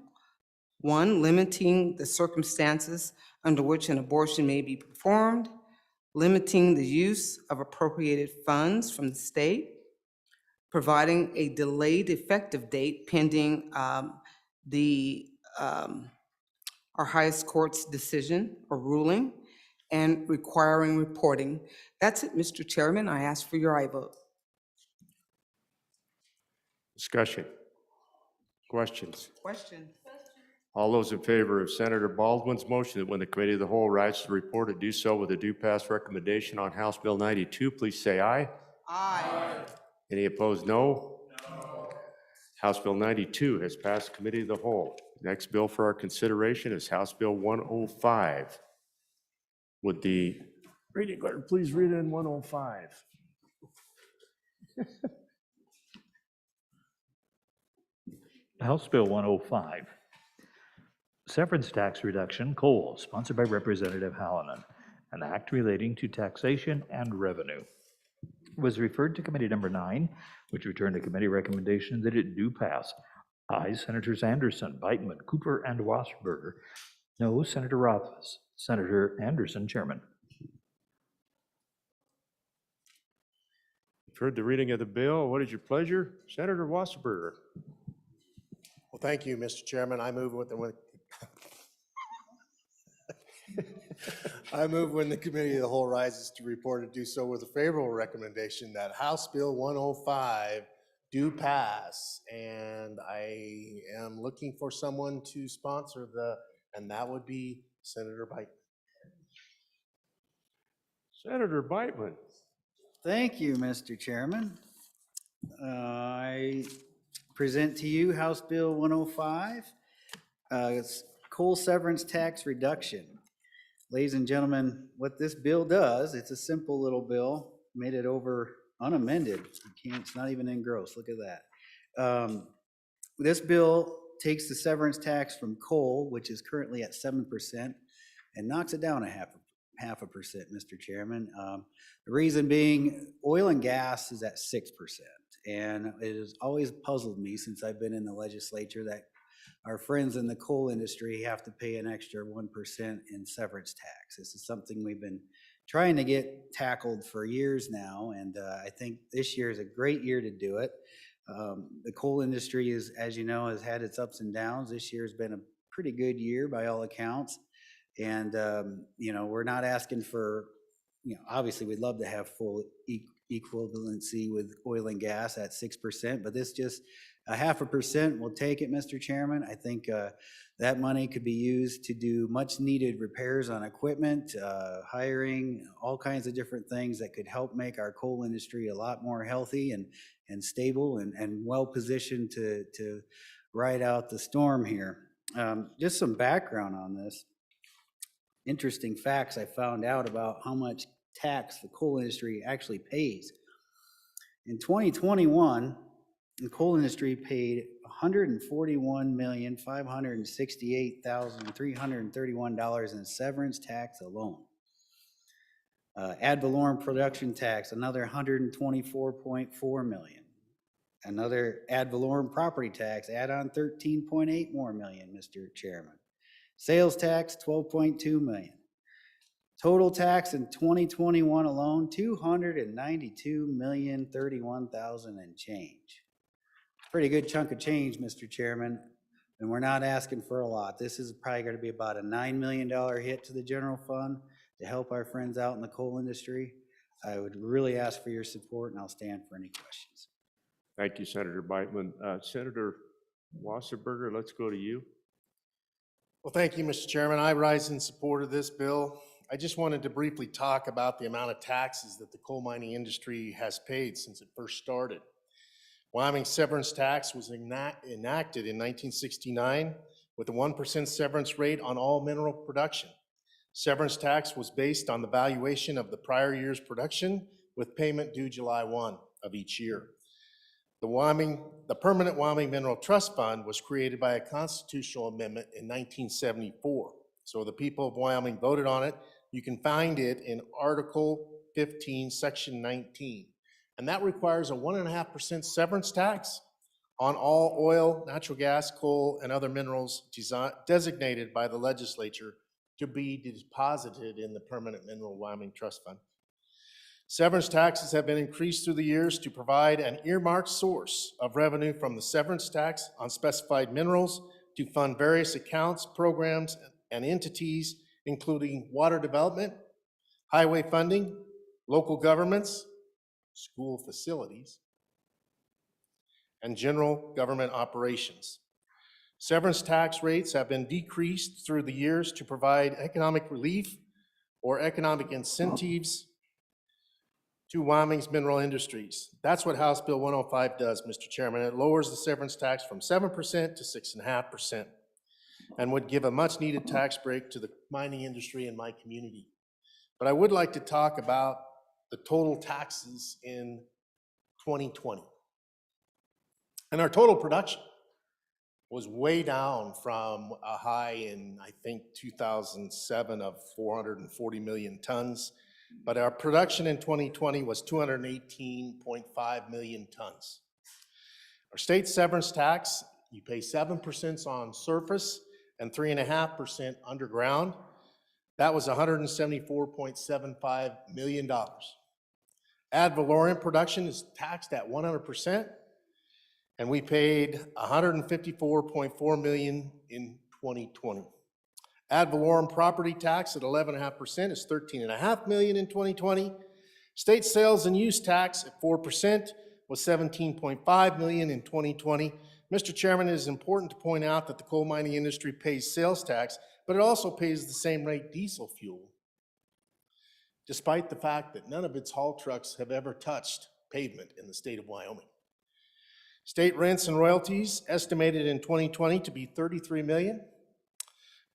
[SPEAKER 20] one, limiting the circumstances under which an abortion may be performed, limiting the use of appropriated funds from the state, providing a delayed effective date pending our highest court's decision or ruling, and requiring reporting. That's it, Mr. Chairman. I ask for your aye vote.
[SPEAKER 8] Discussion. Questions?
[SPEAKER 20] Question.
[SPEAKER 8] All those in favor of Senator Baldwin's motion that when the committee of the whole rises to report, it do so with a due pass recommendation on House Bill 92, please say aye.
[SPEAKER 20] Aye.
[SPEAKER 8] Any opposed, no? House Bill 92 has passed committee of the whole. Next bill for our consideration is House Bill 105. Would the reading clerk please read in 105?
[SPEAKER 2] House Bill 105, Severance Tax Reduction, Coal, sponsored by Representative Hallinan, an act relating to taxation and revenue, was referred to Committee Number 9, which returned a committee recommendation that it do pass. Ayes, Senators Anderson, Beitman, Cooper, and Wasserberger. No, Senator Rothfuss. Senator Anderson, Chairman.
[SPEAKER 8] You've heard the reading of the bill. What is your pleasure? Senator Wasserberger.
[SPEAKER 21] Well, thank you, Mr. Chairman. I move when the committee of the whole rises to report to do so with a favorable recommendation that House Bill 105 do pass. And I am looking for someone to sponsor and that would be Senator Beitman.
[SPEAKER 8] Senator Beitman.
[SPEAKER 22] Thank you, Mr. Chairman. I present to you House Bill 105, it's coal severance tax reduction. Ladies and gentlemen, what this bill does, it's a simple little bill, made it over unamended. It's not even engrossed, look at that. This bill takes the severance tax from coal, which is currently at 7%, and knocks it down half a percent, Mr. Chairman. The reason being, oil and gas is at 6%. And it has always puzzled me since I've been in the legislature that our friends in the coal industry have to pay an extra 1% in severance tax. This is something we've been trying to get tackled for years now, and I think this year is a great year to do it. The coal industry is, as you know, has had its ups and downs. This year has been a pretty good year by all accounts. And, we're not asking for, obviously we'd love to have full equivalency with oil and gas at 6%, but this just a 0.5% will take it, Mr. Chairman. I think that money could be used to do much needed repairs on equipment, hiring, all kinds of different things that could help make our coal industry a lot more healthy and stable and well positioned to ride out the storm here. Just some background on this. Interesting facts I found out about how much tax the coal industry actually pays. In 2021, The coal industry paid $141,568,331 in severance tax alone. Ad valorem production tax, another $124.4 million. Another ad valorem property tax, add on 13.8 more million, Mr. Chairman. Sales tax, 12.2 million. Total tax in 2021 alone, 292,031,000 and change. Pretty good chunk of change, Mr. Chairman, and we're not asking for a lot. This is probably going to be about a $9 million hit to the general fund to help our friends out in the coal industry. I would really ask for your support, and I'll stand for any questions.
[SPEAKER 8] Thank you, Senator Beitman. Senator Wasserberger, let's go to you.
[SPEAKER 21] Well, thank you, Mr. Chairman. I rise in support of this bill. I just wanted to briefly talk about the amount of taxes that the coal mining industry has paid since it first started. Wyoming's severance tax was enacted in 1969 with a 1% severance rate on all mineral production. Severance tax was based on the valuation of the prior year's production with payment due July 1 of each year. The Permanent Wyoming Mineral Trust Fund was created by a constitutional amendment in 1974. So the people of Wyoming voted on it. You can find it in Article 15, Section 19. And that requires a 1.5% severance tax on all oil, natural gas, coal, and other minerals designated by the legislature to be deposited in the Permanent Mineral Wyoming Trust Fund. Severance taxes have been increased through the years to provide an earmarked source of revenue from the severance tax on specified minerals to fund various accounts, programs, and entities, including water development, highway funding, local governments, school facilities, and general government operations. Severance tax rates have been decreased through the years to provide economic relief or economic incentives to Wyoming's mineral industries. That's what House Bill 105 does, Mr. Chairman. It lowers the severance tax from 7% to 6.5% and would give a much-needed tax break to the mining industry in my community. But I would like to talk about the total taxes in 2020. And our total production was way down from a high in, I think, 2007 of 440 million tons. But our production in 2020 was 218.5 million tons. Our state severance tax, you pay 7% on surface and 3.5% underground. That was $174.75 million. Ad valorem production is taxed at 100%, and we paid $154.4 million in 2020. Ad valorem property tax at 11.5% is $13.5 million in 2020. State sales and use tax at 4% was $17.5 million in 2020. Mr. Chairman, it is important to point out that the coal mining industry pays sales tax, but it also pays the same rate diesel fuel, despite the fact that none of its haul trucks have ever touched pavement in the state of Wyoming. State rents and royalties estimated in 2020 to be $33 million.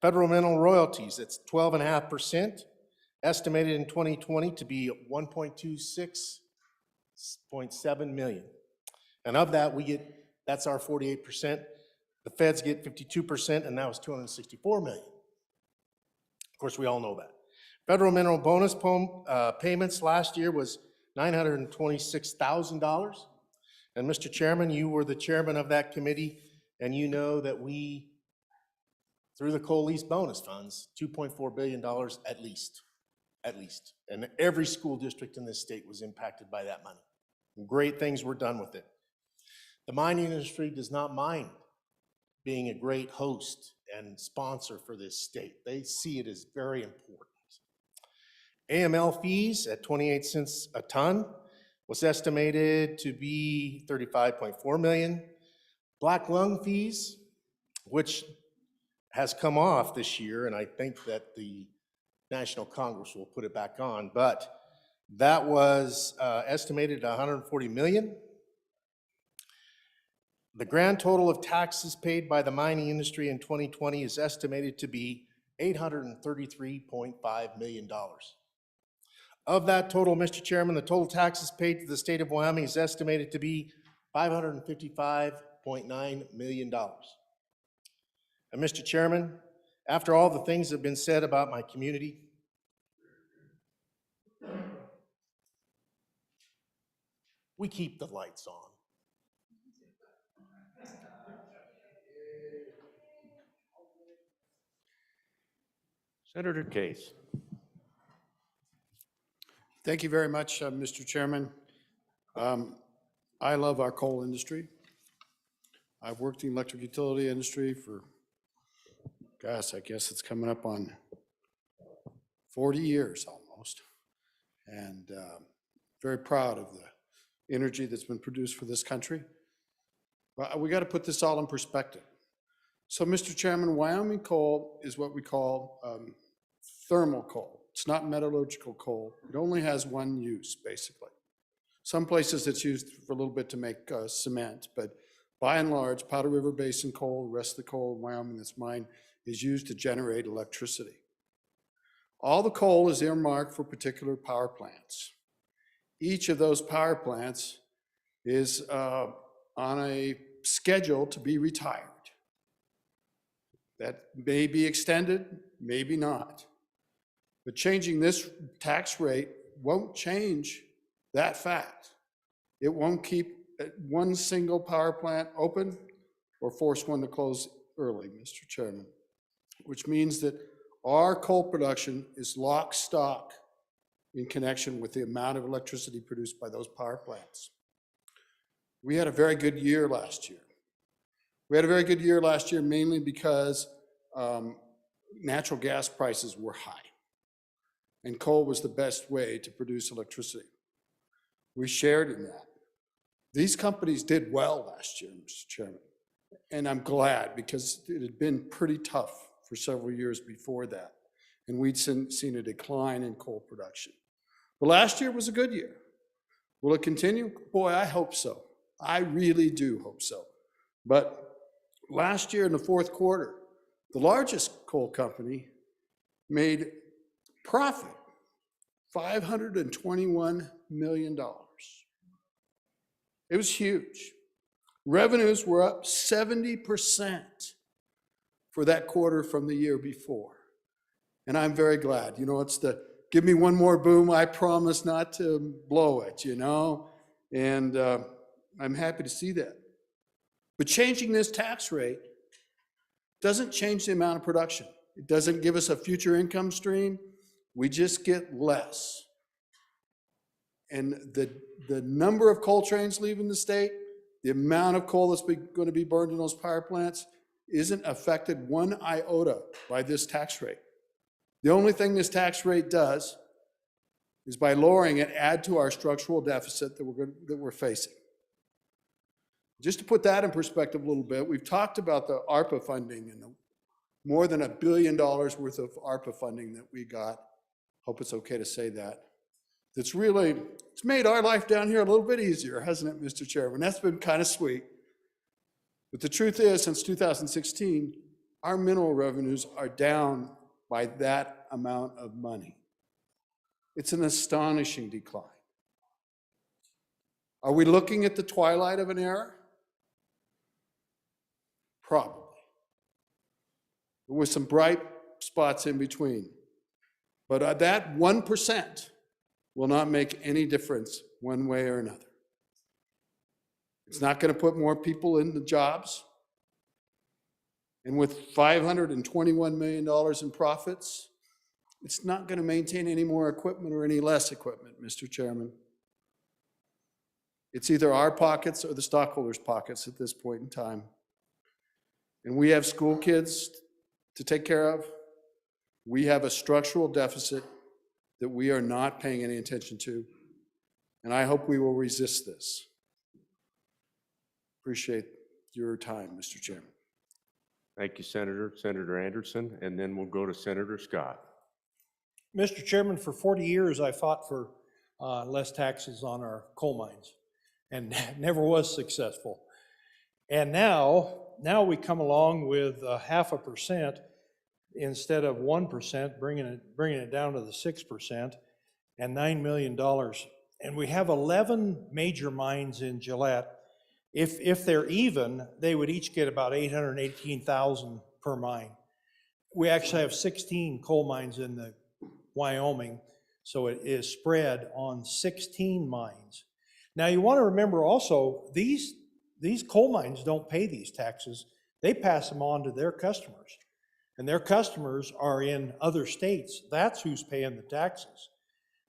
[SPEAKER 21] Federal mineral royalties, that's 12.5%, estimated in 2020 to be $1.26.7 million. And of that, that's our 48%. The feds get 52%, and that was $264 million. Of course, we all know that. Federal mineral bonus payments last year was $926,000. And Mr. Chairman, you were the chairman of that committee, and you know that we, through the coal lease bonus funds, $2.4 billion at least. And every school district in this state was impacted by that money. And great things were done with it. The mining industry does not mind being a great host and sponsor for this state. They see it as very important. AML fees at 28 cents a ton was estimated to be $35.4 million. Black lung fees, which has come off this year, and I think that the National Congress will put it back on, but that was estimated at $140 million. The grand total of taxes paid by the mining industry in 2020 is estimated to be $833.5 million. Of that total, Mr. Chairman, the total taxes paid to the state of Wyoming is estimated to be $555.9 million. And Mr. Chairman, after all the things that have been said about my community, we keep the lights on.
[SPEAKER 8] Senator Case.
[SPEAKER 4] Thank you very much, Mr. Chairman. I love our coal industry. I've worked in the electric utility industry for, gosh, I guess it's coming up on 40 years almost. And very proud of the energy that's been produced for this country. But we got to put this all in perspective. So, Mr. Chairman, Wyoming coal is what we call thermal coal. It's not metallurgical coal. It only has one use, basically. Some places it's used for a little bit to make cement, but by and large, Powder River Basin coal, the rest of the coal in Wyoming that's mined, is used to generate electricity. All the coal is earmarked for particular power plants. Each of those power plants is on a schedule to be retired. That may be extended, maybe not. But changing this tax rate won't change that fact. It won't keep one single power plant open or force one to close early, Mr. Chairman, which means that our coal production is lock, stock in connection with the amount of electricity produced by those power plants. We had a very good year last year. We had a very good year last year mainly because natural gas prices were high and coal was the best way to produce electricity. We shared in that. These companies did well last year, Mr. Chairman, and I'm glad because it had been pretty tough for several years before that, and we'd seen a decline in coal production. But last year was a good year. Will it continue? Boy, I hope so. I really do hope so. But last year in the fourth quarter, the largest coal company made profit, $521 million. It was huge. Revenues were up 70% for that quarter from the year before. And I'm very glad. You know, it's the give me one more boom, I promise not to blow it, you know? And I'm happy to see that. But changing this tax rate doesn't change the amount of production. It doesn't give us a future income stream. We just get less. And the number of coal trains leaving the state, the amount of coal that's going to be burned in those power plants isn't affected one iota by this tax rate. The only thing this tax rate does is by lowering it, add to our structural deficit that we're facing. Just to put that in perspective a little bit, we've talked about the ARPA funding and the more than $1 billion worth of ARPA funding that we got. Hope it's okay to say that. It's made our life down here a little bit easier, hasn't it, Mr. Chairman? That's been kind of sweet. But the truth is, since 2016, our mineral revenues are down by that amount of money. It's an astonishing decline. Are we looking at the twilight of an era? Probably. With some bright spots in between. But that 1% will not make any difference one way or another. It's not going to put more people in the jobs. And with $521 million in profits, it's not going to maintain any more equipment or any less equipment, Mr. Chairman. It's either our pockets or the stockholders' pockets at this point in time. And we have school kids to take care of. We have a structural deficit that we are not paying any attention to. And I hope we will resist this. Appreciate your time, Mr. Chairman.
[SPEAKER 8] Thank you, Senator. Senator Anderson, and then we'll go to Senator Scott.
[SPEAKER 19] Mr. Chairman, for 40 years, I fought for less taxes on our coal mines and never was successful. And now we come along with 0.5% instead of 1%, bringing it down to the 6% and $9 million. And we have 11 major mines in Gillette If they're even, they would each get about 818,000 per mine. We actually have 16 coal mines in the Wyoming, so it is spread on 16 mines. Now you want to remember also, these coal mines don't pay these taxes. They pass them on to their customers. And their customers are in other states. That's who's paying the taxes.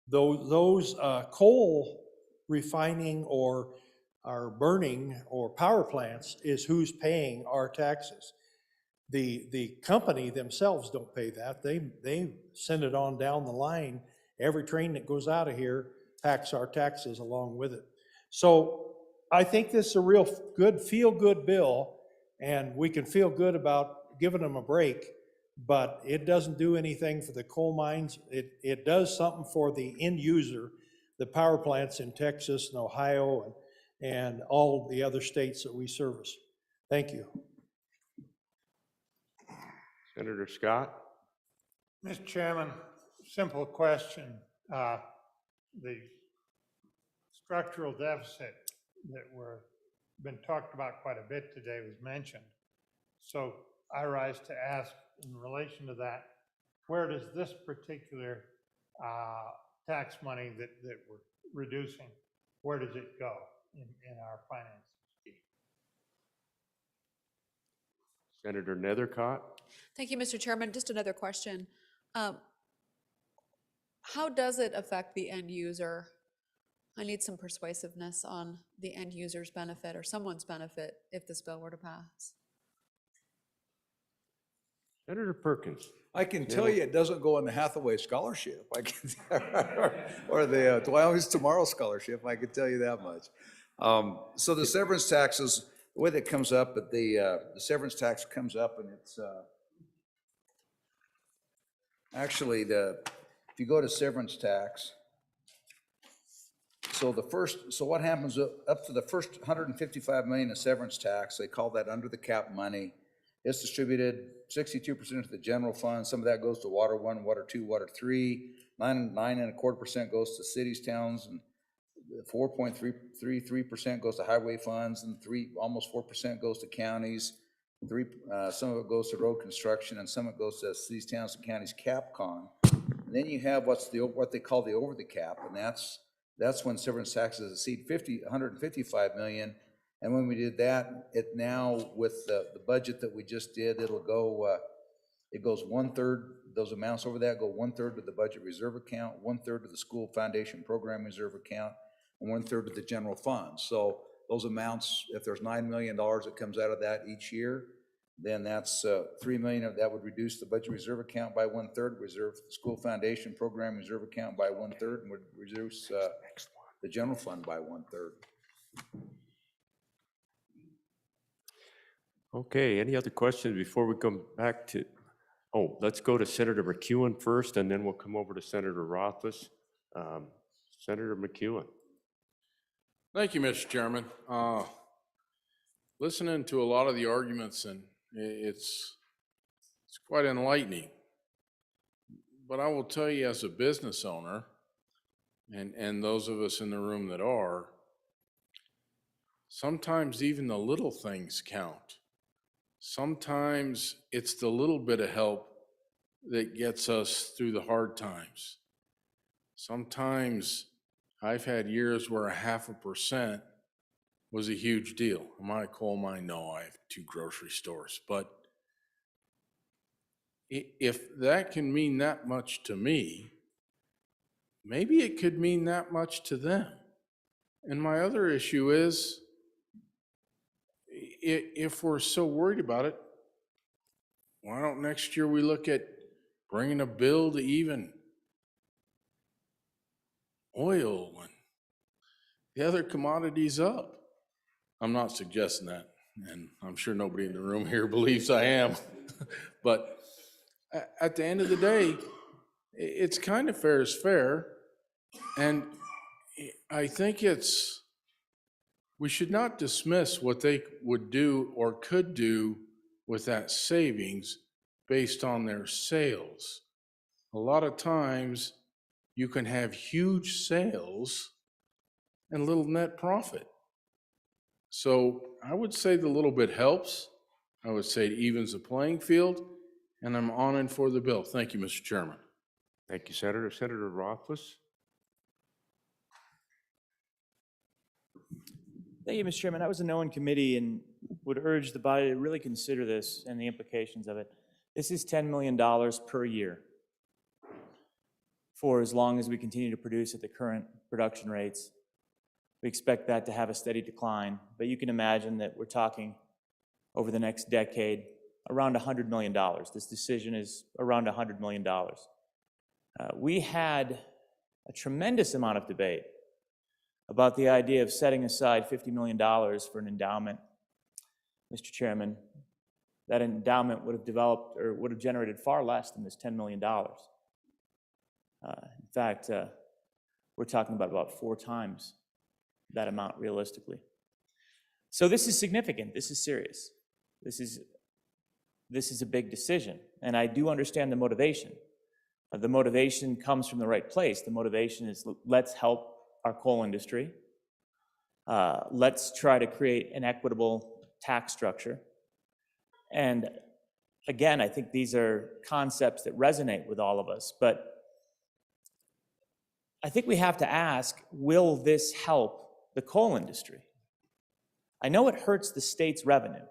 [SPEAKER 19] Those coal refining or burning or power plants is who's paying our taxes. The company themselves don't pay that. They send it on down the line. Every train that goes out of here packs our taxes along with it. So I think this is a real good, feel-good bill, and we can feel good about giving them a break, but it doesn't do anything for the coal mines. It does something for the end user, the power plants in Texas and Ohio and all the other states that we service. Thank you.
[SPEAKER 8] Senator Scott?
[SPEAKER 3] Mr. Chairman, simple question. The structural deficit that been talked about quite a bit today was mentioned. So I rise to ask in relation to that, where does this particular tax money that we're reducing, where does it go in our finances?
[SPEAKER 8] Senator Nethercott?
[SPEAKER 6] Thank you, Mr. Chairman. Just another question. How does it affect the end user? I need some persuasiveness on the end user's benefit or someone's benefit if this bill were to pass.
[SPEAKER 8] Senator Perkins?
[SPEAKER 9] I can tell you it doesn't go in the Hathaway Scholarship. I can, or the Wyoming's Tomorrow Scholarship. I can tell you that much. So the severance taxes, the way that comes up, but the severance tax comes up, and it's actually if you go to severance tax. So what happens up to the first 155 million of severance tax? They call that under the cap money. It's distributed 62% to the general fund. Some of that goes to Water 1, Water 2, Water 3. 9.25% goes to cities, towns, and 4.33% goes to highway funds, and almost 4% goes to counties. Some of it goes to road construction, and some of it goes to cities, towns, and counties CapCon. And then you have what they call the over the cap, and that's when severance taxes exceed 155 million. And when we did that, it now with the budget that we just did, it goes 1/3, those amounts over that go 1/3 to the budget reserve account, 1/3 to the school foundation program reserve account, and 1/3 to the general fund. So those amounts, if there's $9 million that comes out of that each year, then that's $3 million of that would reduce the budget reserve account by 1/3, reserve the school foundation program reserve account by 1/3, and would reduce the general fund by 1/3.
[SPEAKER 8] Okay, any other questions before we come back to, let's go to Senator McEwen first, and then we'll come over to Senator Rothfuss. Senator McEwen.
[SPEAKER 11] Thank you, Mr. Chairman. Listening to a lot of the arguments, and it's quite enlightening. But I will tell you, as a business owner, and those of us in the room that are, sometimes even the little things count. Sometimes it's the little bit of help that gets us through the hard times. Sometimes I've had years where 0.5% was a huge deal. Am I a coal mine? No, I have 2 grocery stores. But if that can mean that much to me, maybe it could mean that much to them. And my other issue is, if we're so worried about it, why don't next year we look at bringing a bill to even oil and the other commodities up? I'm not suggesting that, and I'm sure nobody in the room here believes I am. But at the end of the day, it's kind of fair is fair, and I think we should not dismiss what they would do or could do with that savings based on their sales. A lot of times you can have huge sales and little net profit. So I would say the little bit helps. I would say it evens the playing field, and I'm on and for the bill. Thank you, Mr. Chairman.
[SPEAKER 8] Thank you, Senator. Senator Rothfuss?
[SPEAKER 7] Thank you, Mr. Chairman. I was a no in committee and would urge the body to really consider this and the implications of it. This is $10 million per year for as long as we continue to produce at the current production rates. We expect that to have a steady decline, but you can imagine that we're talking over the next decade around $100 million. This decision is around $100 million. We had a tremendous amount of debate about the idea of setting aside $50 million for an endowment. Mr. Chairman, that endowment would have developed or would have generated far less than this $10 million. In fact, we're talking about 4 times that amount realistically. So this is significant. This is serious. This is a big decision, and I do understand the motivation. The motivation comes from the right place. The motivation is let's help our coal industry. Let's try to create an equitable tax structure. And again, I think these are concepts that resonate with all of us, but I think we have to ask, will this help the coal industry? I know it hurts the state's revenue,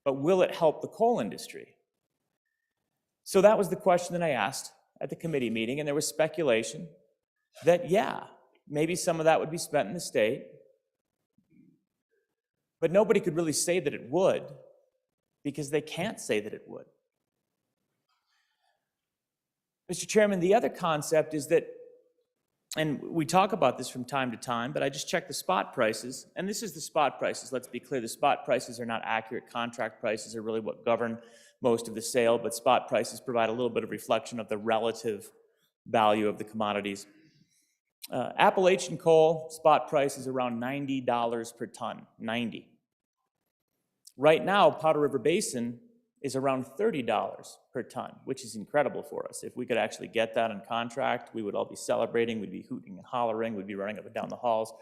[SPEAKER 7] but will it help the coal industry? So that was the question that I asked at the committee meeting, and there was speculation that, yeah, maybe some of that would be spent in the state, but nobody could really say that it would because they can't say that it would. Mr. Chairman, the other concept is that, and we talk about this from time to time, but I just checked the spot prices, and this is the spot prices. Let's be clear, the spot prices are not accurate. Contract prices are really what govern most of the sale, but spot prices provide a little bit of reflection of the relative value of the commodities. Appalachian coal, spot price is around $90 per ton, 90. Right now, Powder River Basin is around $30 per ton, which is incredible for us. If we could actually get that on contract, we would all be celebrating, we'd be hooting and hollering, we'd be running up and down the halls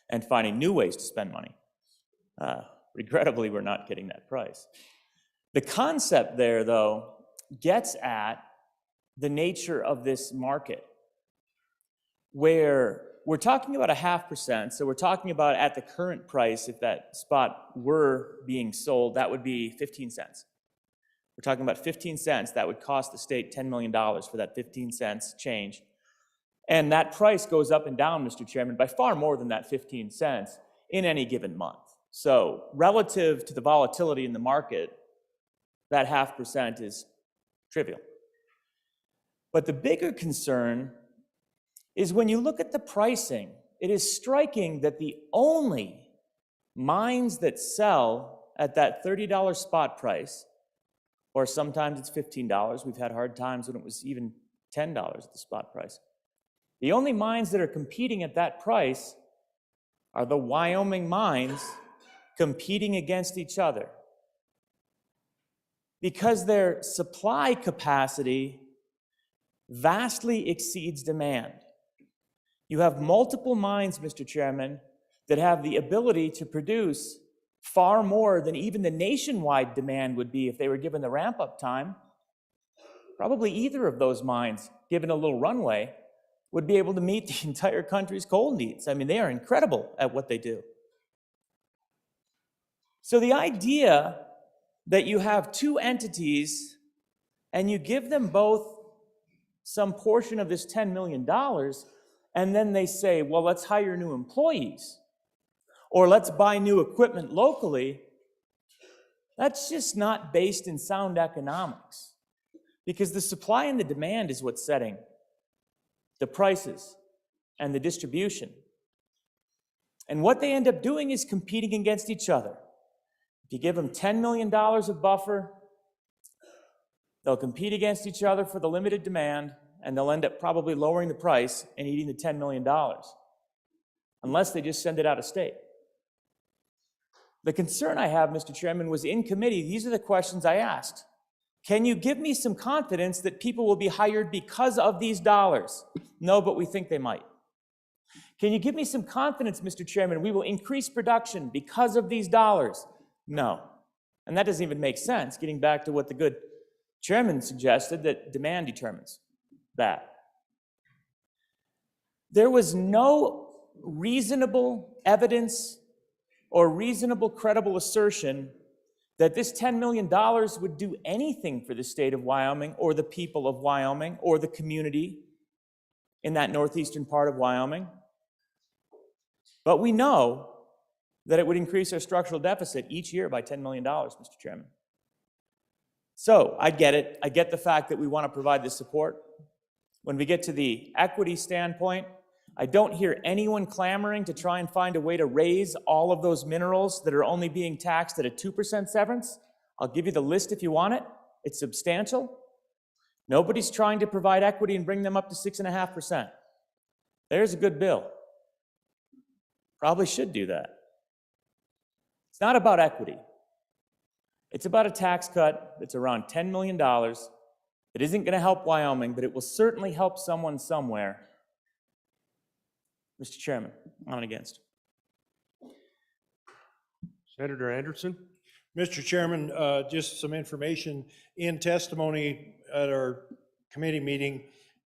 [SPEAKER 7] and finding new ways to spend money. Regrettably, we're not getting that price. The concept there, though, gets at the nature of this market, where we're talking about 0.5%, so we're talking about at the current price, if that spot were being sold, that would be 15 cents. We're talking about 15 cents. That would cost the state $10 million for that 15 cents change. And that price goes up and down, Mr. Chairman, by far more than that 15 cents in any given month. So relative to the volatility in the market, that 0.5% is trivial. But the bigger concern is when you look at the pricing, it is striking that the only mines that sell at that $30 spot price, or sometimes it's $15. We've had hard times when it was even $10 at the spot price. The only mines that are competing at that price are the Wyoming mines competing against each other, because their supply capacity vastly exceeds demand. You have multiple mines, Mr. Chairman, that have the ability to produce far more than even the nationwide demand would be if they were given the ramp-up time. Probably either of those mines, given a little runway, would be able to meet the entire country's coal needs. I mean, they are incredible at what they do. So the idea that you have two entities and you give them both some portion of this $10 million, and then they say, well, let's hire new employees, or let's buy new equipment locally, that's just not based in sound economics. Because the supply and the demand is what's setting the prices and the distribution. And what they end up doing is competing against each other. If you give them $10 million of buffer, they'll compete against each other for the limited demand, and they'll end up probably lowering the price and eating the $10 million, unless they just send it out of state. The concern I have, Mr. Chairman, was in committee, these are the questions I asked. Can you give me some confidence that people will be hired because of these dollars? No, but we think they might. Can you give me some confidence, Mr. Chairman, we will increase production because of these dollars? No. And that doesn't even make sense, getting back to what the good chairman suggested, that demand determines that. There was no reasonable evidence or reasonable credible assertion that this $10 million would do anything for the state of Wyoming or the people of Wyoming or the community in that northeastern part of Wyoming. But we know that it would increase our structural deficit each year by $10 million, Mr. Chairman. So I get it. I get the fact that we want to provide this support. When we get to the equity standpoint, I don't hear anyone clamoring to try and find a way to raise all of those minerals that are only being taxed at a 2% severance. I'll give you the list if you want it. It's substantial. Nobody's trying to provide equity and bring them up to 6.5%. There's a good bill. Probably should do that. It's not about equity. It's about a tax cut that's around $10 million. It isn't going to help Wyoming, but it will certainly help someone somewhere. Mr. Chairman, on and against.
[SPEAKER 8] Senator Anderson?
[SPEAKER 19] Mr. Chairman, just some information in testimony at our committee meeting.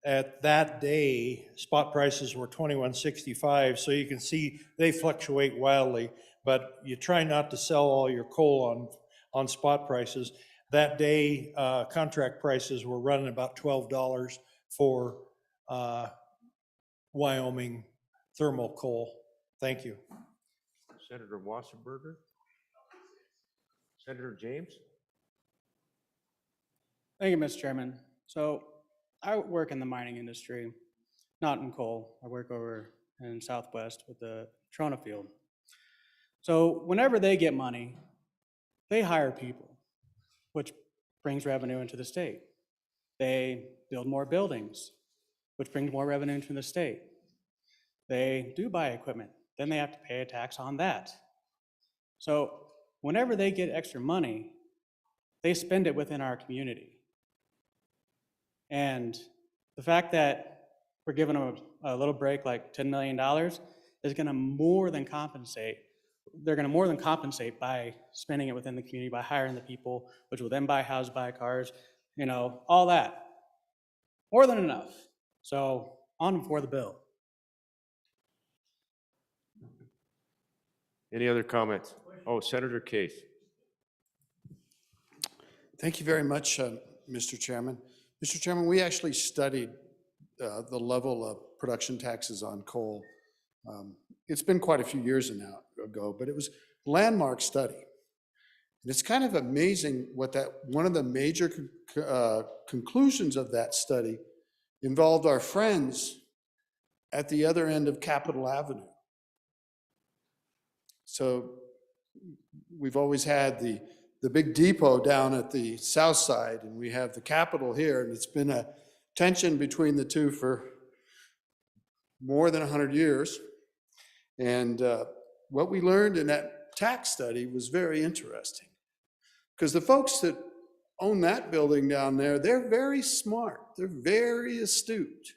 [SPEAKER 19] At that day, spot prices were $21.65, so you can see they fluctuate wildly, but you try not to sell all your coal on spot prices. That day, contract prices were running about $12 for Wyoming thermal coal. Thank you.
[SPEAKER 8] Senator Wasserberger? Senator James?
[SPEAKER 18] Thank you, Mr. Chairman. So I work in the mining industry, not in coal. I work over in Southwest with the Trona field. So whenever they get money, they hire people, which brings revenue into the state. They build more buildings, which brings more revenue into the state. They do buy equipment, then they have to pay a tax on that. So whenever they get extra money, they spend it within our community. And the fact that we're giving them a little break, like $10 million, is going to more than compensate. They're going to more than compensate by spending it within the community, by hiring the people, which will then buy houses, buy cars, you know, all that. More than enough. So on for the bill.
[SPEAKER 8] Any other comments? Oh, Senator Case.
[SPEAKER 4] Thank you very much, Mr. Chairman. Mr. Chairman, we actually studied the level of production taxes on coal. It's been quite a few years ago, but it was a landmark study. And it's kind of amazing what one of the major conclusions of that study involved our friends at the other end of Capitol Avenue. So we've always had the big depot down at the south side, and we have the Capitol here, and it's been a tension between the two for more than 100 years. And what we learned in that tax study was very interesting, because the folks that own that building down there, they're very smart, they're very astute,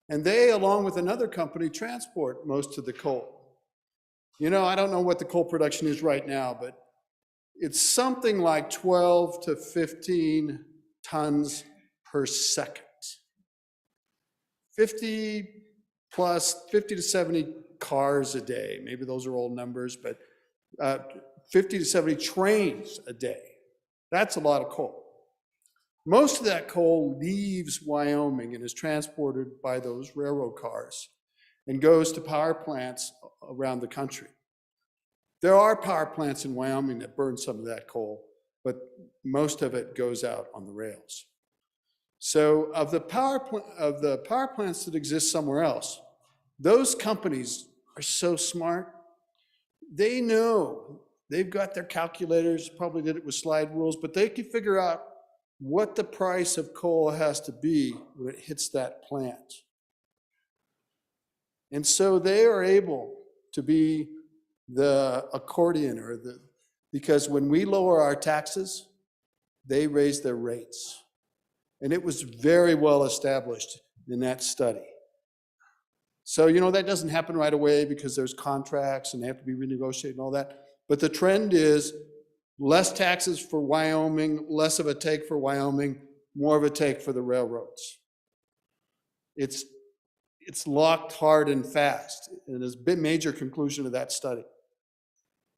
[SPEAKER 4] and they, along with another company, transport most of the coal. You know, I don't know what the coal production is right now, but it's something like 12 to 15 tons per second. 50 to 70 cars a day. Maybe those are old numbers, but 50 to 70 trains a day. That's a lot of coal. Most of that coal leaves Wyoming and is transported by those railroad cars and goes to power plants around the country. There are power plants in Wyoming that burn some of that coal, but most of it goes out on the rails. So of the power plants that exist somewhere else, those companies are so smart. They know, they've got their calculators, probably did it with slide rules, but they can figure out what the price of coal has to be when it hits that plant. And so they are able to be the accordion, because when we lower our taxes, they raise their rates. And it was very well established in that study. So, you know, that doesn't happen right away because there's contracts and they have to be renegotiated and all that. But the trend is less taxes for Wyoming, less of a take for Wyoming, more of a take for the railroads. It's locked hard and fast. And it's a major conclusion of that study.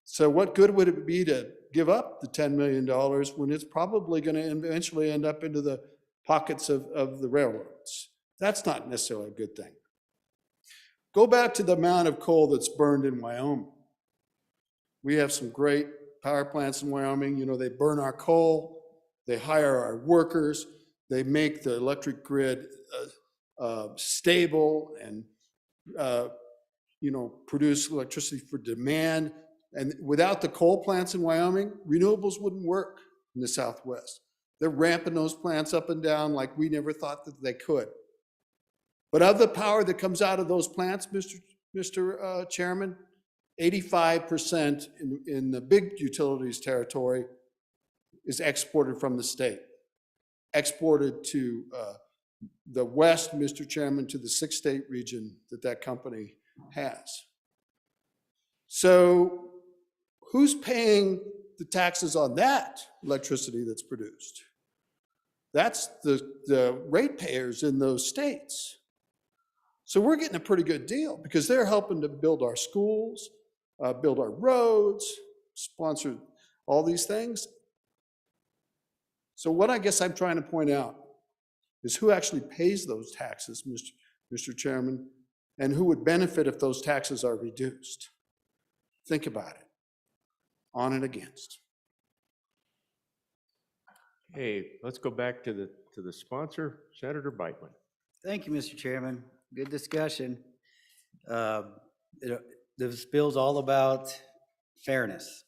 [SPEAKER 4] So what good would it be to give up the $10 million when it's probably going to eventually end up into the pockets of the railroads? That's not necessarily a good thing. Go back to the amount of coal that's burned in Wyoming. We have some great power plants in Wyoming. You know, they burn our coal, they hire our workers, they make the electric grid stable and, you know, produce electricity for demand. And without the coal plants in Wyoming, renewables wouldn't work in the Southwest. They're ramping those plants up and down like we never thought that they could. But of the power that comes out of those plants, Mr. Chairman, 85% in the big utilities territory is exported from the state, exported to the West, Mr. Chairman, to the 6-state region that company has. So who's paying the taxes on that electricity that's produced? That's the ratepayers in those states. So we're getting a pretty good deal because they're helping to build our schools, build our roads, sponsor all these things. So what I guess I'm trying to point out is who actually pays those taxes, Mr. Chairman, and who would benefit if those taxes are reduced. Think about it, on and against.
[SPEAKER 8] Hey, let's go back to the sponsor, Senator Beitman.
[SPEAKER 22] Thank you, Mr. Chairman. Good discussion. This bill's all about fairness.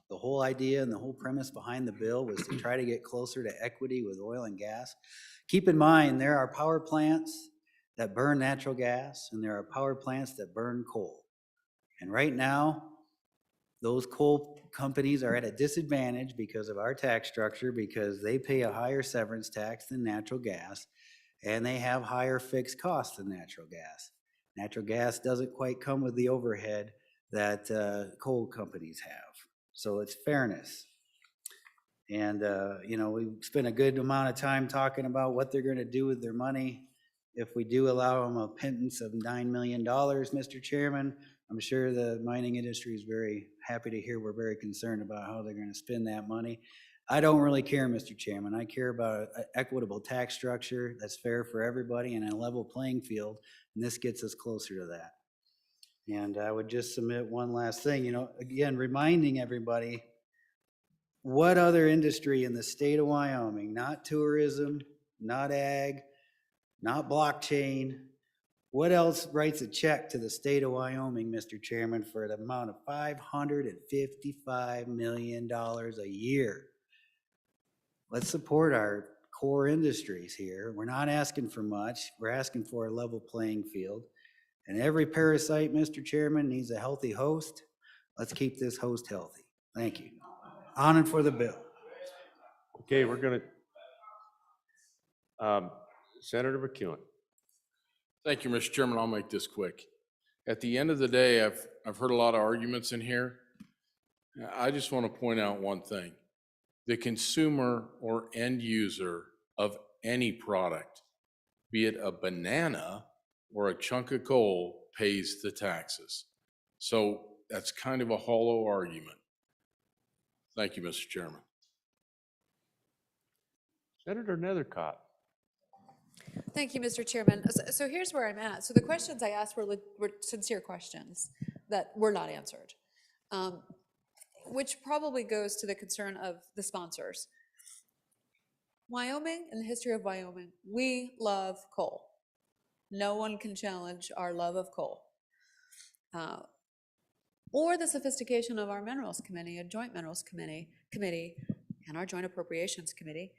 [SPEAKER 22] The whole idea and the whole premise behind the bill was to try to get closer to equity with oil and gas. Keep in mind, there are power plants that burn natural gas and there are power plants that burn coal. And right now, those coal companies are at a disadvantage because of our tax structure, because they pay a higher severance tax than natural gas, and they have higher fixed costs than natural gas. Natural gas doesn't quite come with the overhead that coal companies have. So it's fairness. And, you know, we spent a good amount of time talking about what they're going to do with their money. If we do allow them a pittance of $9 million, Mr. Chairman, I'm sure the mining industry is very happy to hear we're very concerned about how they're going to spend that money. I don't really care, Mr. Chairman. I care about an equitable tax structure that's fair for everybody and a level playing field, and this gets us closer to that. And I would just submit one last thing, you know, again, reminding everybody, what other industry in the state of Wyoming, not tourism, not ag, not blockchain, what else writes a check to the state of Wyoming, Mr. Chairman, for an amount of $555 million a year? Let's support our core industries here. We're not asking for much. We're asking for a level playing field. And every parasite, Mr. Chairman, needs a healthy host. Let's keep this host healthy. Thank you. On and for the bill.
[SPEAKER 8] Okay, we're going to, Senator McEwen.
[SPEAKER 11] Thank you, Mr. Chairman. I'll make this quick. At the end of the day, I've heard a lot of arguments in here. I just want to point out one thing. The consumer or end user of any product, be it a banana or a chunk of coal, pays the taxes. So that's kind of a hollow argument. Thank you, Mr. Chairman.
[SPEAKER 8] Senator Nethercott.
[SPEAKER 6] Thank you, Mr. Chairman. So here's where I'm at. So the questions I asked were sincere questions that were not answered, which probably goes to the concern of the sponsors. Wyoming, in the history of Wyoming, we love coal. No one can challenge our love of coal. Or the sophistication of our Minerals Committee, a Joint Minerals Committee, and our Joint Appropriations Committee.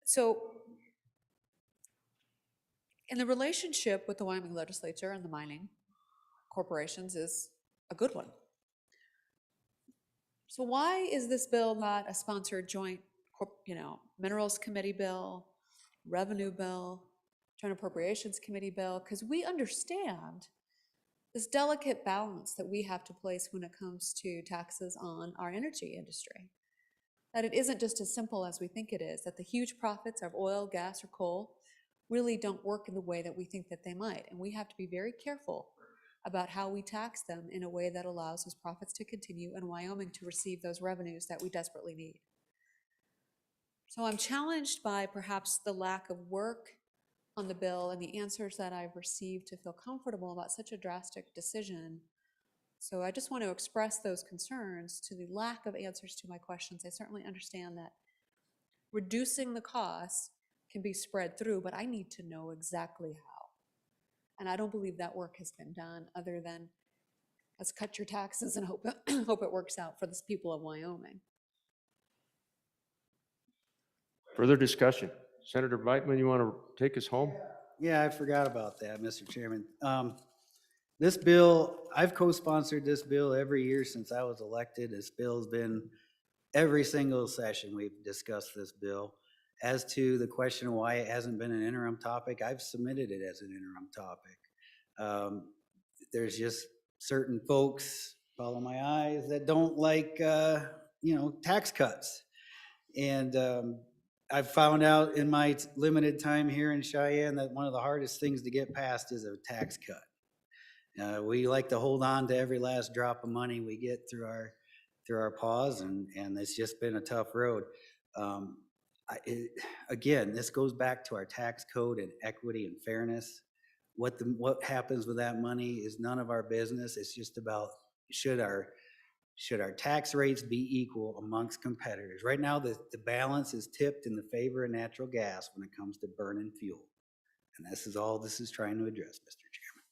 [SPEAKER 6] So in the relationship with the Wyoming legislature and the mining corporations is a good one. So why is this bill not a sponsored joint, Minerals Committee bill, Revenue bill, Joint Appropriations Committee bill? Because we understand this delicate balance that we have to place when it comes to taxes on our energy industry. That it isn't just as simple as we think it is, that the huge profits of oil, gas, or coal really don't work in the way that we think that they might. And we have to be very careful about how we tax them in a way that allows those profits to continue and Wyoming to receive those revenues that we desperately need. So I'm challenged by perhaps the lack of work on the bill and the answers that I've received to feel comfortable about such a drastic decision. So I just want to express those concerns to the lack of answers to my questions. I certainly understand that reducing the costs can be spread through, but I need to know exactly how. And I don't believe that work has been done other than let's cut your taxes and hope it works out for the people of Wyoming.
[SPEAKER 8] Further discussion. Senator Brightman, you want to take us home?
[SPEAKER 22] Yeah, I forgot about that, Mr. Chairman. This bill, I've co-sponsored this bill every year since I was elected. This bill's been every single session we've discussed this bill. As to the question of why it hasn't been an interim topic, I've submitted it as an interim topic. There's just certain folks, follow my eyes, that don't like, tax cuts. And I've found out in my limited time here in Cheyenne that one of the hardest things to get past is a tax cut. We like to hold on to every last drop of money we get through our paws, and it's just been a tough road. Again, this goes back to our tax code and equity and fairness. What happens with that money is none of our business. It's just about should our tax rates be equal amongst competitors. Right now, the balance is tipped in the favor of natural gas when it comes to burning fuel. And this is all this is trying to address, Mr. Chairman.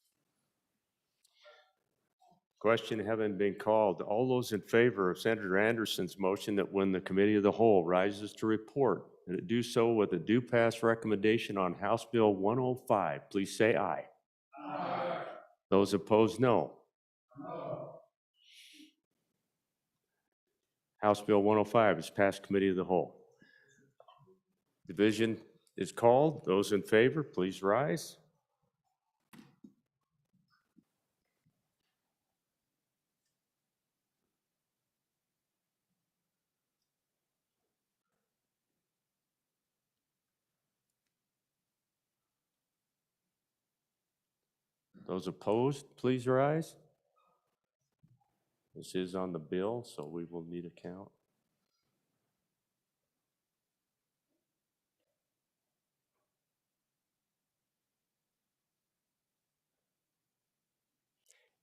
[SPEAKER 8] Question having been called. All those in favor of Senator Anderson's motion that when the committee of the whole rises to report, that it do so with a due pass recommendation on House Bill 105, please say aye. Aye. Those opposed, no. No. House Bill 105 is passed committee of the whole. Division is called. Those in favor, please rise. Those opposed, please rise. This is on the bill, so we will need a count.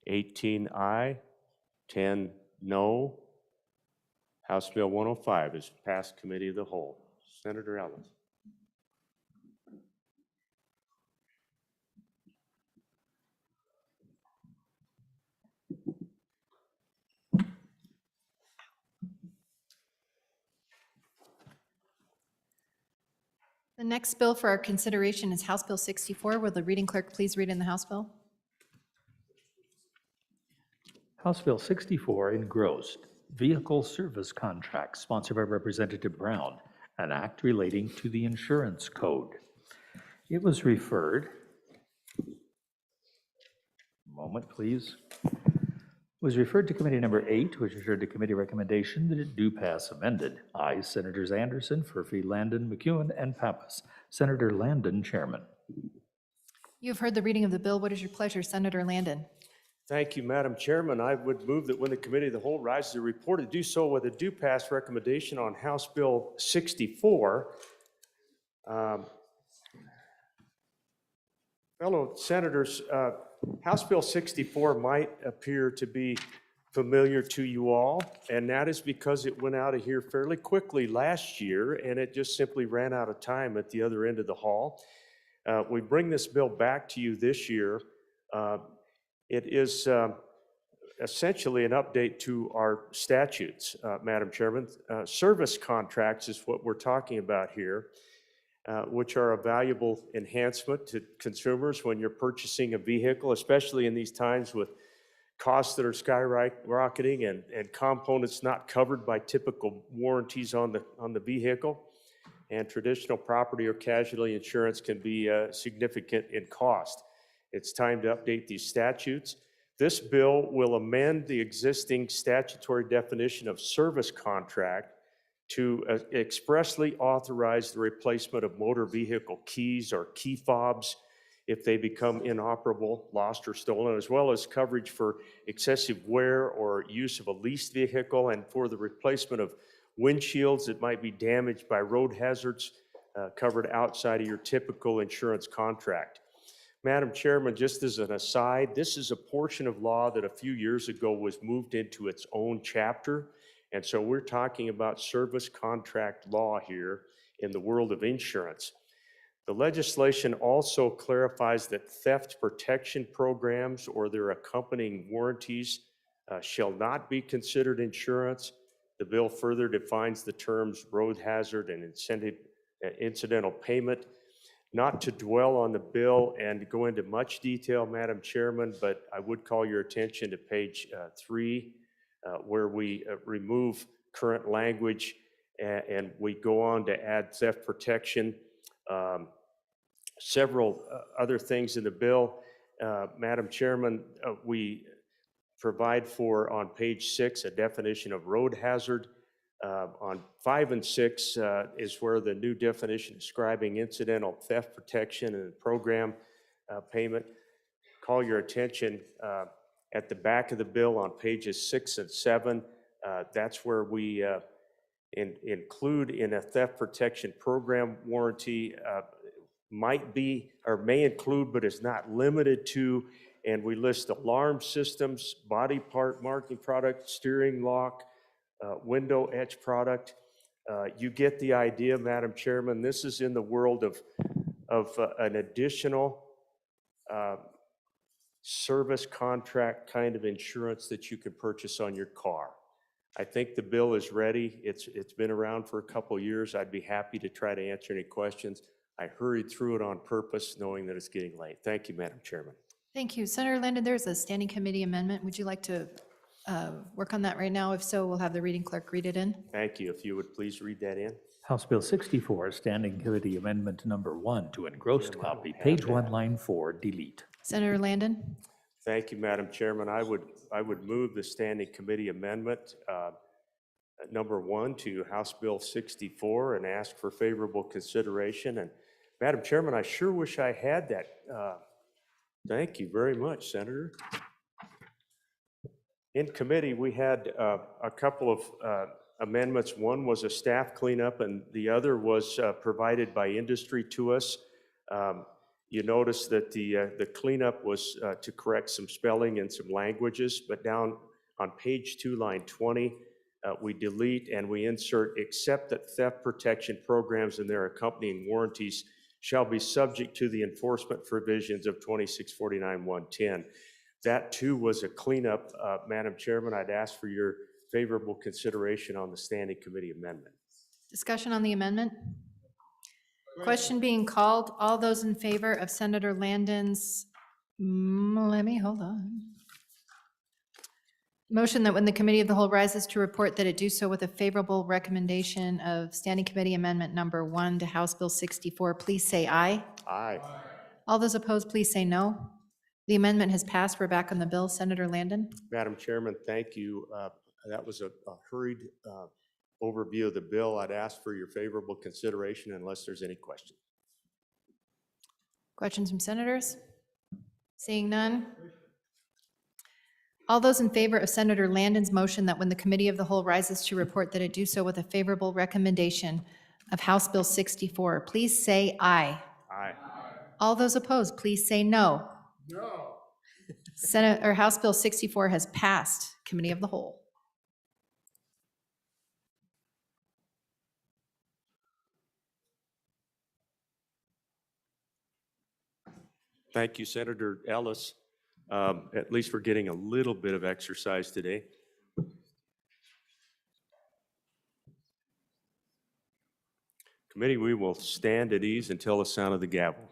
[SPEAKER 8] (18) aye, 10 no. House Bill 105 is passed committee of the whole. Senator Ellis.
[SPEAKER 5] The next bill for our consideration is House Bill 64. Will the reading clerk please read in the House bill?
[SPEAKER 2] House Bill 64 engrossed vehicle service contracts sponsored by Representative Brown, an act relating to the insurance code. It was referred, moment please, was referred to committee number 8, which referred to committee recommendation that it do pass amended. Ayes, Senators Anderson, Furphy, Landon, McEwen, and Pappas. Senator Landon, chairman.
[SPEAKER 5] You have heard the reading of the bill. What is your pleasure, Senator Landon?
[SPEAKER 8] Thank you, Madam Chairman. I would move that when the committee of the whole rises to report, it do so with a due pass recommendation on House Bill 64. Fellow senators, House Bill 64 might appear to be familiar to you all, and that is because it went out of here fairly quickly last year, and it just simply ran out of time at the other end of the hall. We bring this bill back to you this year. It is essentially an update to our statutes, Madam Chairman. Service contracts is what we're talking about here, which are a valuable enhancement to consumers when you're purchasing a vehicle, especially in these times with costs that are skyrocketing and components not covered by typical warranties on the vehicle. And traditional property or casualty insurance can be significant in cost. It's time to update these statutes. This bill will amend the existing statutory definition of service contract to expressly authorize the replacement of motor vehicle keys or key fobs if they become inoperable, lost, or stolen, as well as coverage for excessive wear or use of a leased vehicle, and for the replacement of windshields that might be damaged by road hazards covered outside of your typical insurance contract. Madam Chairman, just as an aside, this is a portion of law that a few years ago was moved into its own chapter. And so we're talking about service contract law here in the world of insurance. The legislation also clarifies that theft protection programs or their accompanying warranties shall not be considered insurance. The bill further defines the terms road hazard and incidental payment. Not to dwell on the bill and go into much detail, Madam Chairman, but I would call your attention to page 3, where we remove current language and we go on to add theft protection. Several other things in the bill. Madam Chairman, we provide for, on page 6, a definition of road hazard. On 5 and 6 is where the new definition describing incidental theft protection and program payment. Call your attention at the back of the bill on pages 6 and 7. That's where we include in a theft protection program warranty might be or may include but is not limited to, and we list alarm systems, body part marking product, steering lock, window etch product. You get the idea, Madam Chairman. This is in the world of an additional service contract kind of insurance that you could purchase on your car. I think the bill is ready. It's been around for a couple years. I'd be happy to try to answer any questions. I hurried through it on purpose, knowing that it's getting late. Thank you, Madam Chairman.
[SPEAKER 5] Thank you. Senator Landon, there's a standing committee amendment. Would you like to work on that right now? If so, we'll have the reading clerk read it in.
[SPEAKER 8] Thank you. If you would please read that in.
[SPEAKER 2] House Bill 64, Standing Committee Amendment Number 1 to engrossed copy, page 1, line 4, delete.
[SPEAKER 5] Senator Landon?
[SPEAKER 8] Thank you, Madam Chairman. I would move the standing committee amendment number 1 to House Bill 64 and ask for favorable consideration. And Madam Chairman, I sure wish I had that. Thank you very much, Senator. In committee, we had a couple of amendments. One was a staff cleanup, and the other was provided by industry to us. You notice that the cleanup was to correct some spelling and some languages, but down on page 2, line 20, we delete and we insert, except that theft protection programs and their accompanying warranties shall be subject to the enforcement provisions of 2649-110. That too was a cleanup, Madam Chairman. I'd ask for your favorable consideration on the standing committee amendment.
[SPEAKER 5] Discussion on the amendment? Question being called. All those in favor of Senator Landon's, hold on. Motion that when the committee of the whole rises to report that it do so with a favorable recommendation of standing committee amendment number 1 to House Bill 64, please say aye.
[SPEAKER 8] Aye.
[SPEAKER 5] All those opposed, please say no. The amendment has passed. We're back on the bill. Senator Landon?
[SPEAKER 8] Madam Chairman, thank you. That was a hurried overview of the bill. I'd ask for your favorable consideration unless there's any questions.
[SPEAKER 5] Questions from senators? Seeing none. All those in favor of Senator Landon's motion that when the committee of the whole rises to report that it do so with a favorable recommendation of House Bill 64, please say aye.
[SPEAKER 8] Aye.
[SPEAKER 5] All those opposed, please say no.
[SPEAKER 15] No.
[SPEAKER 5] House Bill 64 has passed committee of the whole.
[SPEAKER 8] Thank you, Senator Ellis. At least we're getting a little bit of exercise today. Committee, we will stand at ease until the sound of the gavel.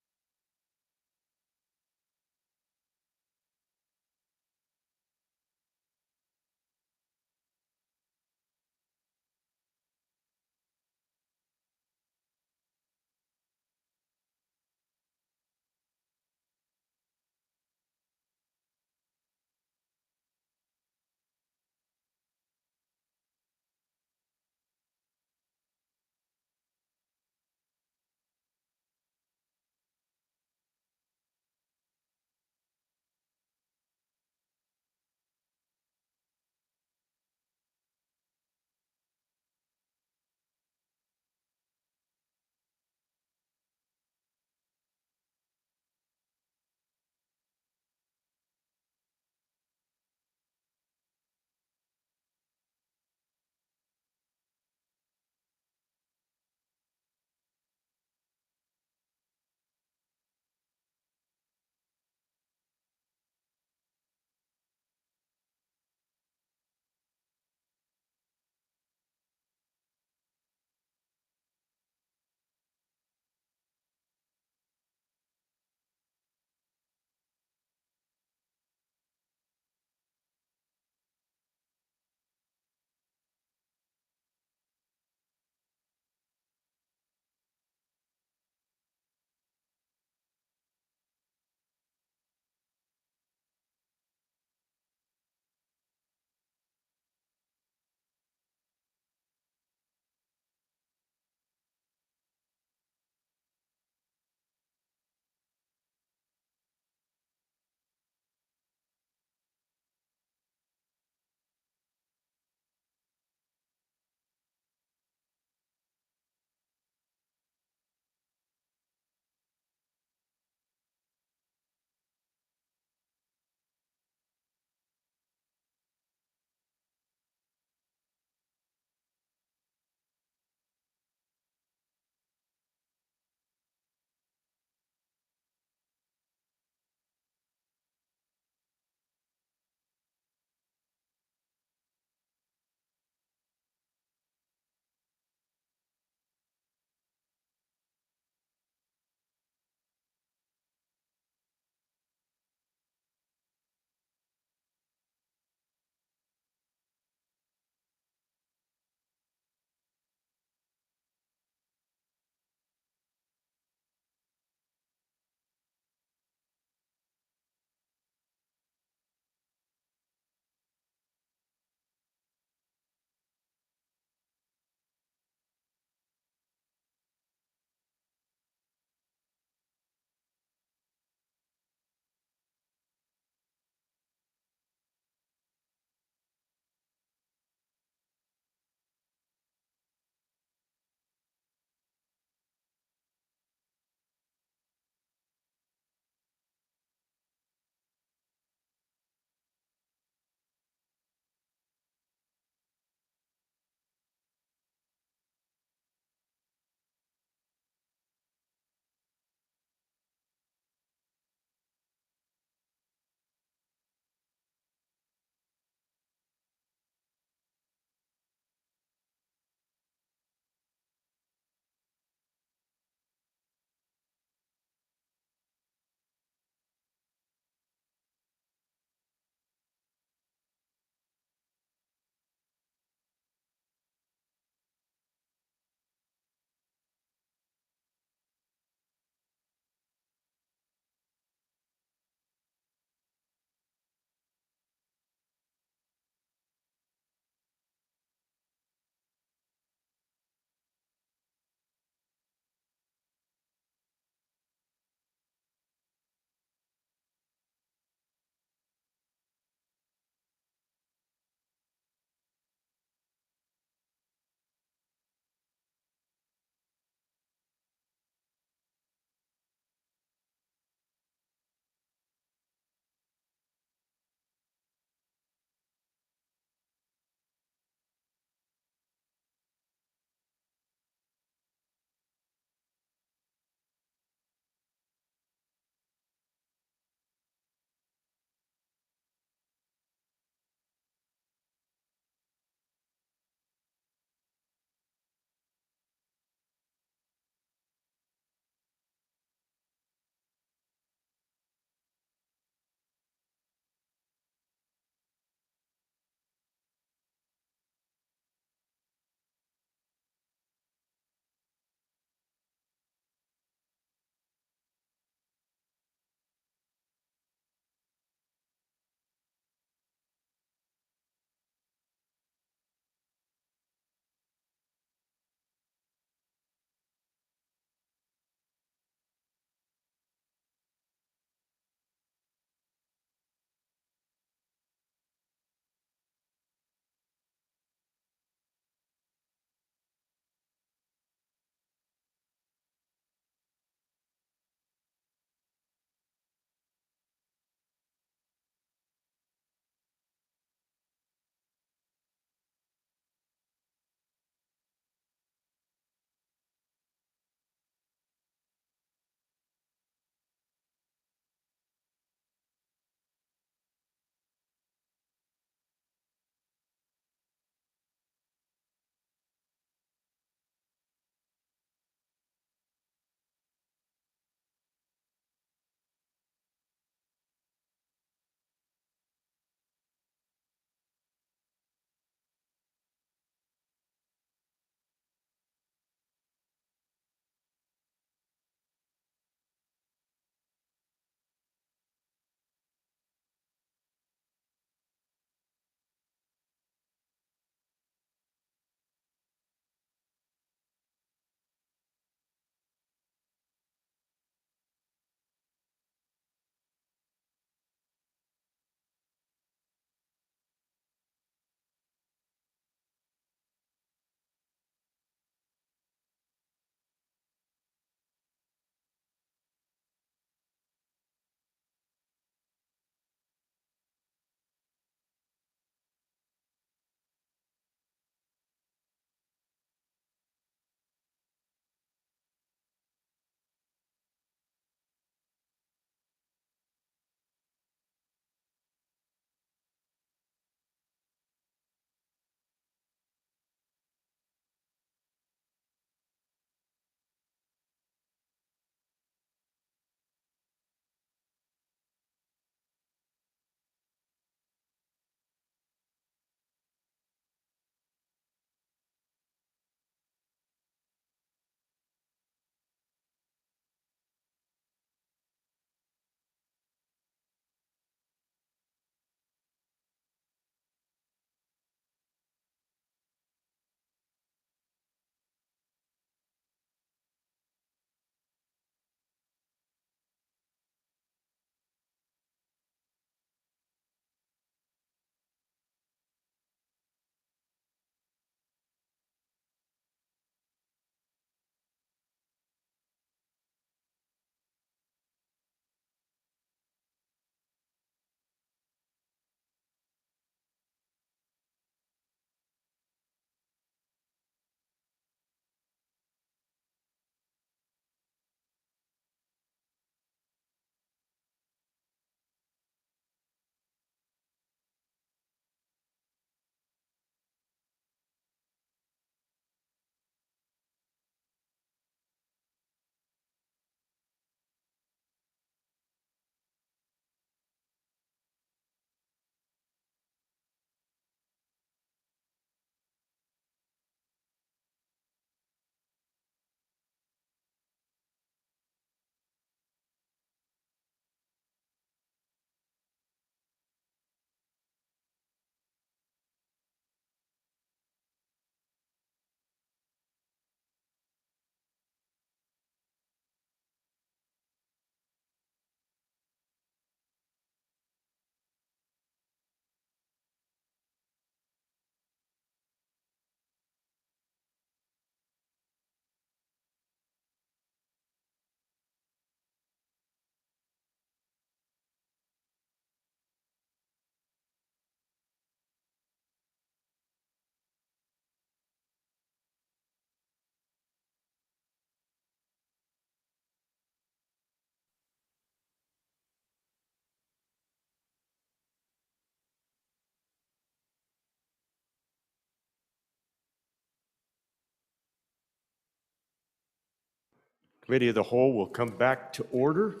[SPEAKER 8] Committee of the Whole will come back to order.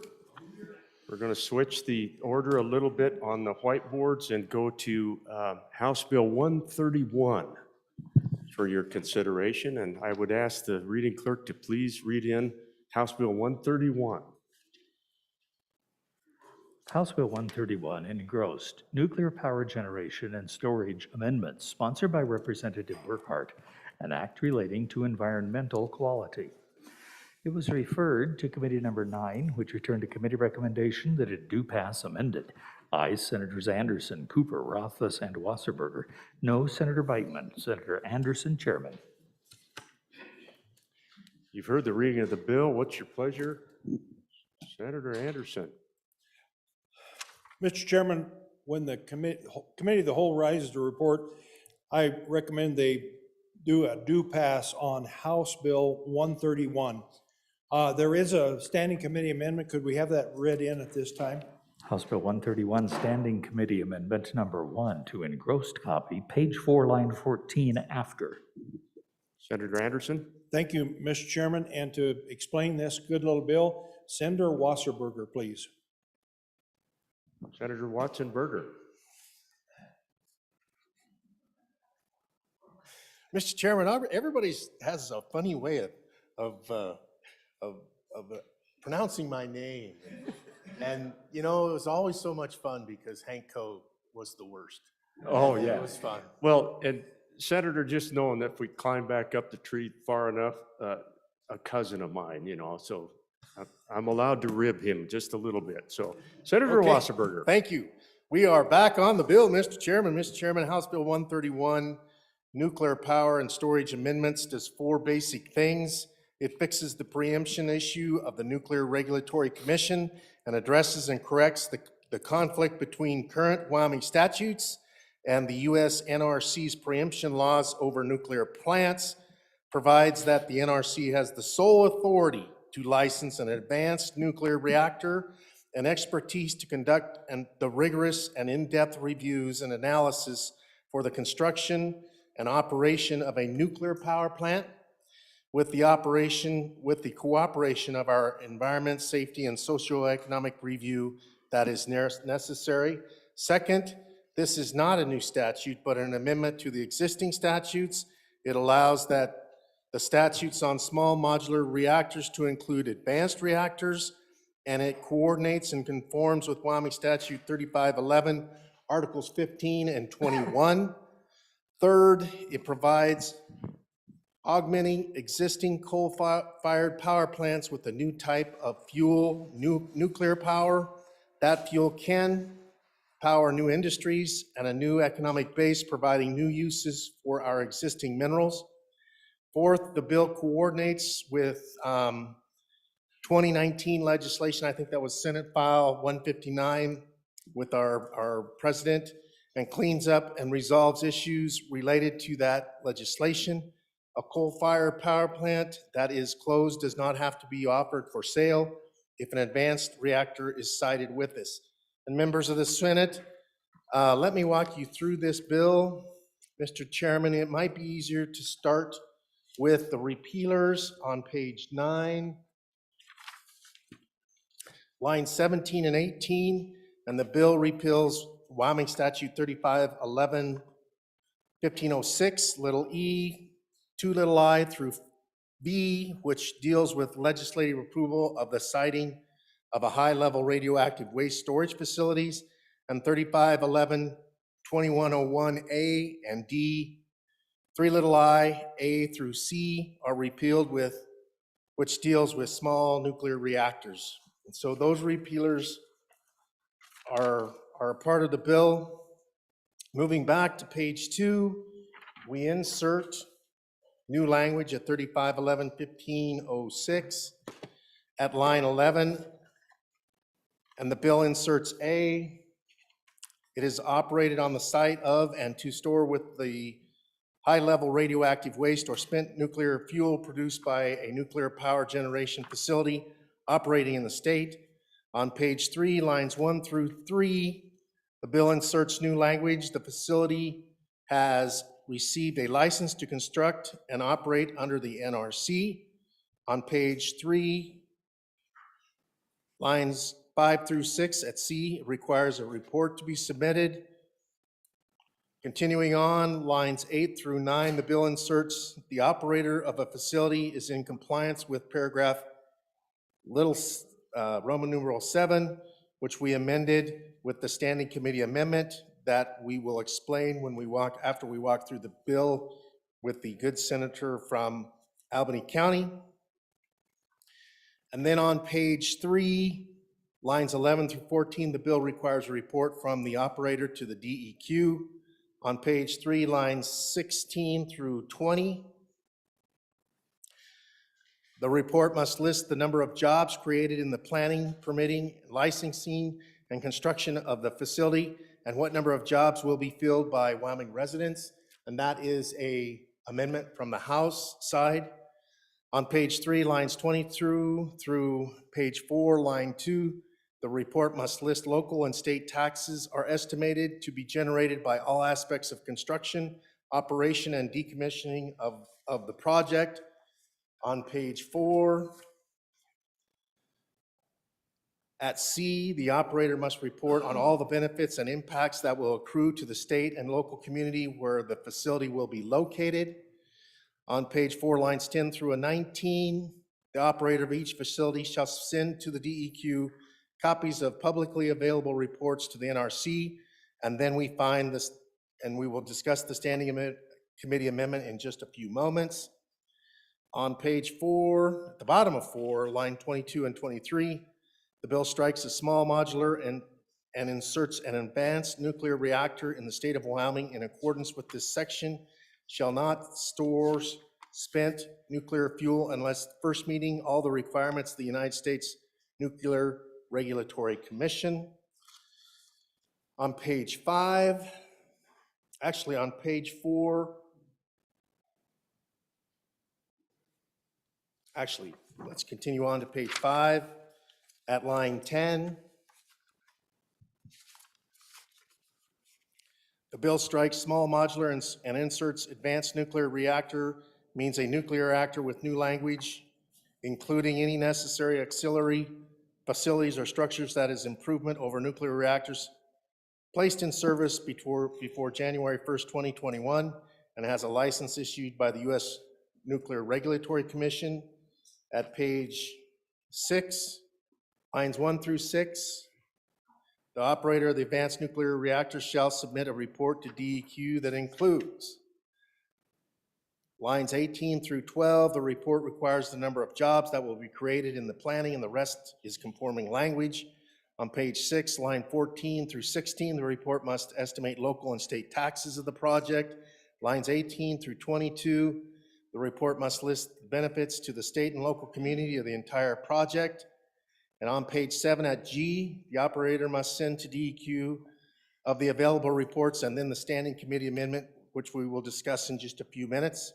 [SPEAKER 8] We're going to switch the order a little bit on the whiteboards and go to House Bill 131 for your consideration. And I would ask the reading clerk to please read in House Bill 131.
[SPEAKER 2] House Bill 131, engrossed, nuclear power generation and storage amendments, sponsored by Representative Burkhart, an act relating to environmental quality. It was referred to Committee Number 9, which returned a committee recommendation that it do pass amended. Ayes Senators Anderson, Cooper, Rothfuss, and Wasserberger. No Senator Beitman. Senator Anderson, Chairman.
[SPEAKER 8] You've heard the reading of the bill. What's your pleasure? Senator Anderson.
[SPEAKER 19] Mr. Chairman, when the Committee of the Whole rises to report, I recommend they do a due pass on House Bill 131. There is a standing committee amendment. Could we have that read in at this time?
[SPEAKER 2] House Bill 131, Standing Committee Amendment Number 1 to engrossed copy, page 4, line 14 after.
[SPEAKER 8] Senator Anderson.
[SPEAKER 19] Thank you, Mr. Chairman. And to explain this good little bill, Senator Wasserberger, please.
[SPEAKER 8] Senator Watson-Berger.
[SPEAKER 21] Mr. Chairman, everybody has a funny way of pronouncing my name. And, you know, it was always so much fun because Hank Coe was the worst.
[SPEAKER 8] Oh, yeah.
[SPEAKER 21] It was fun.
[SPEAKER 8] Well, and Senator, just knowing that if we climb back up the tree far enough, a cousin of mine, you know, so I'm allowed to rib him just a little bit. So Senator
[SPEAKER 21] Okay.
[SPEAKER 8] Wasserberger.
[SPEAKER 21] Thank you. We are back on the bill, Mr. Chairman. Mr. Chairman, House Bill 131, nuclear power and storage amendments, does 4 basic things. It fixes the preemption issue of the Nuclear Regulatory Commission and addresses and corrects the conflict between current Wyoming statutes and the U.S. NRC's preemption laws over nuclear plants, provides that the NRC has the sole authority to license an advanced nuclear reactor and expertise to conduct the rigorous and in-depth reviews and analysis for the construction and operation of a nuclear power plant with the cooperation of our environment, safety, and socioeconomic review that is necessary. Second, this is not a new statute, but an amendment to the existing statutes. It allows that the statutes on small modular reactors to include advanced reactors, and it coordinates and conforms with Wyoming Statute 3511, Articles 15 and 21. Third, it provides augmenting existing coal-fired power plants with a new type of fuel, nuclear power. That fuel can power new industries and a new economic base, providing new uses for our existing minerals. Fourth, the bill coordinates with 2019 legislation. I think that was Senate File 159 with our president, and cleans up and resolves issues related to that legislation. A coal-fired power plant that is closed does not have to be offered for sale if an advanced reactor is sited with us. And members of the Senate, let me walk you through this bill. Mr. Chairman, it might be easier to start with the repealers on page 9, lines 17 and 18, and the bill repeals Wyoming Statute 3511, 1506, little e, 2 little I through B, which deals with legislative approval of the siting of a high-level radioactive waste storage facilities, and 3511, 2101A and D, 3 little I, A through C are repealed which deals with small nuclear reactors. And so those repealers are a part of the bill. Moving back to page 2, we insert new language at 3511, 1506 at line 11, and the bill inserts A. It is operated on the site of and to store with the high-level radioactive waste or spent nuclear fuel produced by a nuclear power generation facility operating in the state. On page 3, lines 1 through 3, the bill inserts new language. The facility has received a license to construct and operate under the NRC. On page 3, lines 5 through 6 at C, it requires a report to be submitted. Continuing on, lines 8 through 9, the bill inserts, the operator of a facility is in compliance with paragraph Roman numeral 7, which we amended with the standing committee amendment that we will explain after we walk through the bill with the good senator from Albany County. And then on page 3, lines 11 through 14, the bill requires a report from the operator to the DEQ. On page 3, lines 16 through 20, the report must list the number of jobs created in the planning, permitting, licensing, and construction of the facility, and what number of jobs will be filled by Wyoming residents. And that is an amendment from the House side. On page 3, lines 20 through page 4, line 2, the report must list local and state taxes are estimated to be generated by all aspects of construction, operation, and decommissioning of the project. On page 4, at C, the operator must report on all the benefits and impacts that will accrue to the state and local community where the facility will be located. On page 4, lines 10 through 19, the operator of each facility shall send to the DEQ copies of publicly available reports to the NRC, and then we find this, and we will discuss the standing committee amendment in just a few moments. On page 4, at the bottom of 4, line 22 and 23, the bill strikes a small modular and inserts an advanced nuclear reactor in the state of Wyoming in accordance with this section shall not store spent nuclear fuel unless first meeting all the requirements of the United States Nuclear Regulatory Commission. On page 5, actually on page 4, actually, let's continue on to page 5 at line 10. The bill strikes small modular and inserts advanced nuclear reactor means a nuclear reactor with new language, including any necessary auxiliary facilities or structures that is improvement over nuclear reactors placed in service before January 1st, 2021, and has a license issued by the U.S. Nuclear Regulatory Commission. At page 6, lines 1 through 6, the operator of the advanced nuclear reactor shall submit a report to DEQ that includes lines 18 through 12, the report requires the number of jobs that will be created in the planning, and the rest is conforming language. On page 6, line 14 through 16, the report must estimate local and state taxes of the project. Lines 18 through 22, the report must list the benefits to the state and local community of the entire project. And on page 7 at G, the operator must send to DEQ of the available reports and then the standing committee amendment, which we will discuss in just a few minutes.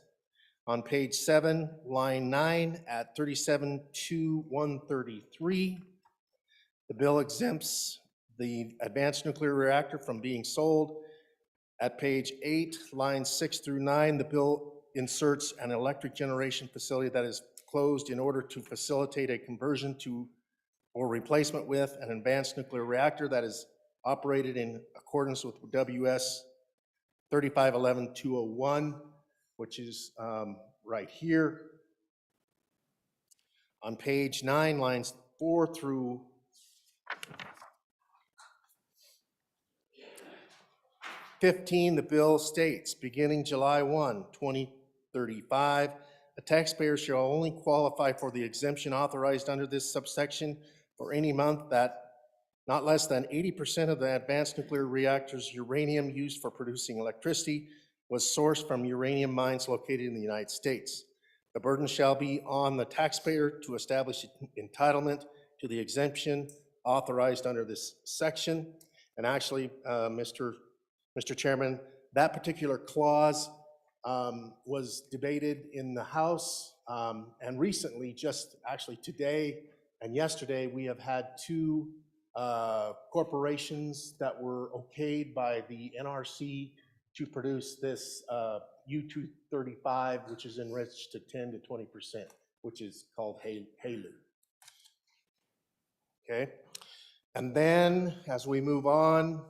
[SPEAKER 21] On page 7, line 9 at 37-133, the bill exempts the advanced nuclear reactor from being sold. At page 8, lines 6 through 9, the bill inserts an electric generation facility that is closed in order to facilitate a conversion to or replacement with an advanced nuclear reactor that is operated in accordance with WS 3511-201, which is right here. On page 9, lines 4 through 15, the bill states, beginning July 1, 2035, a taxpayer shall only qualify for the exemption authorized under this subsection for any month that not less than 80% of the advanced nuclear reactor's uranium used for producing electricity was sourced from uranium mines located in the United States. The burden shall be on the taxpayer to establish entitlement to the exemption authorized under this section. And actually, Mr. Chairman, that particular clause was debated in the House, and recently, just actually today and yesterday, we have had two corporations that were okayed by the NRC to produce this U-235, which is enriched to 10 to 20%. which is called HALU. Okay, and then as we move on,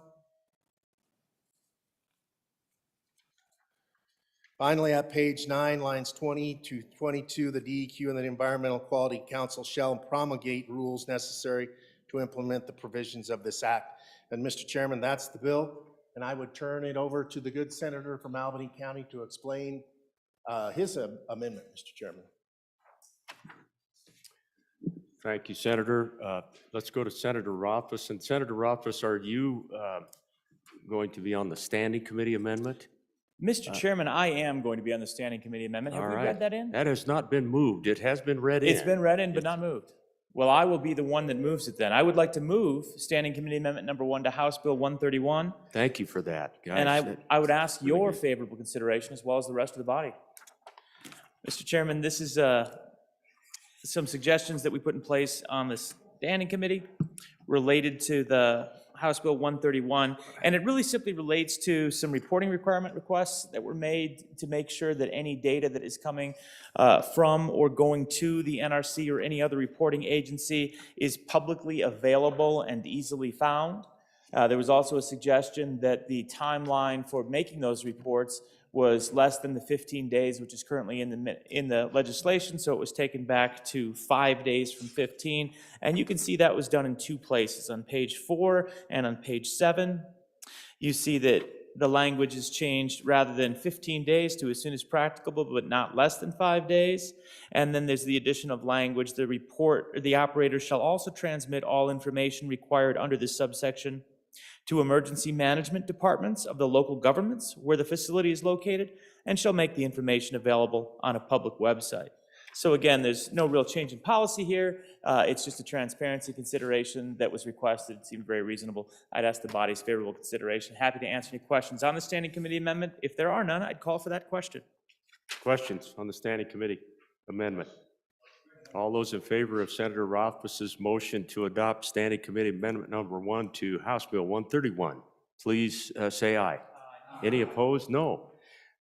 [SPEAKER 21] finally at page 9, lines 20 to 22, the DEQ and the Environmental Quality Council shall promulgate rules necessary to implement the provisions of this act. And Mr. Chairman, that's the bill, and I would turn it over to the good senator from Albany County to explain his amendment, Mr. Chairman.
[SPEAKER 8] Thank you, Senator. Let's go to Senator Rothfuss. And Senator Rothfuss, are you going to be on the standing committee amendment?
[SPEAKER 7] Mr. Chairman, I am going to be on the standing committee amendment. Have
[SPEAKER 8] All
[SPEAKER 7] we
[SPEAKER 8] right.
[SPEAKER 7] read that in?
[SPEAKER 8] That has not been moved. It has been read in.
[SPEAKER 7] It's been read in, but not moved. Well, I will be the one that moves it then. I would like to move standing committee amendment number 1 to House Bill 131.
[SPEAKER 8] Thank you for that, guys.
[SPEAKER 7] And I would ask your favorable consideration as well as the rest of the body. Mr. Chairman, this is some suggestions that we put in place on the standing committee related to the House Bill 131, and it really simply relates to some reporting requirement requests that were made to make sure that any data that is coming from or going to the NRC or any other reporting agency is publicly available and easily found. There was also a suggestion that the timeline for making those reports was less than the 15 days, which is currently in the legislation, so it was taken back to 5 days from 15. And you can see that was done in 2 places, on page 4 and on page 7. You see that the language is changed rather than 15 days to as soon as practicable, but not less than 5 days. And then there's the addition of language, the operator shall also transmit all information required under this subsection to emergency management departments of the local governments where the facility is located, and shall make the information available on a public website. So again, there's no real change in policy here. It's just a transparency consideration that was requested. It seemed very reasonable. I'd ask the body's favorable consideration. Happy to answer any questions on the standing committee amendment. If there are none, I'd call for that question.
[SPEAKER 8] Questions on the standing committee amendment? All those in favor of Senator Rothfuss's motion to adopt standing committee amendment number 1 to House Bill 131, please say aye. Any opposed? No.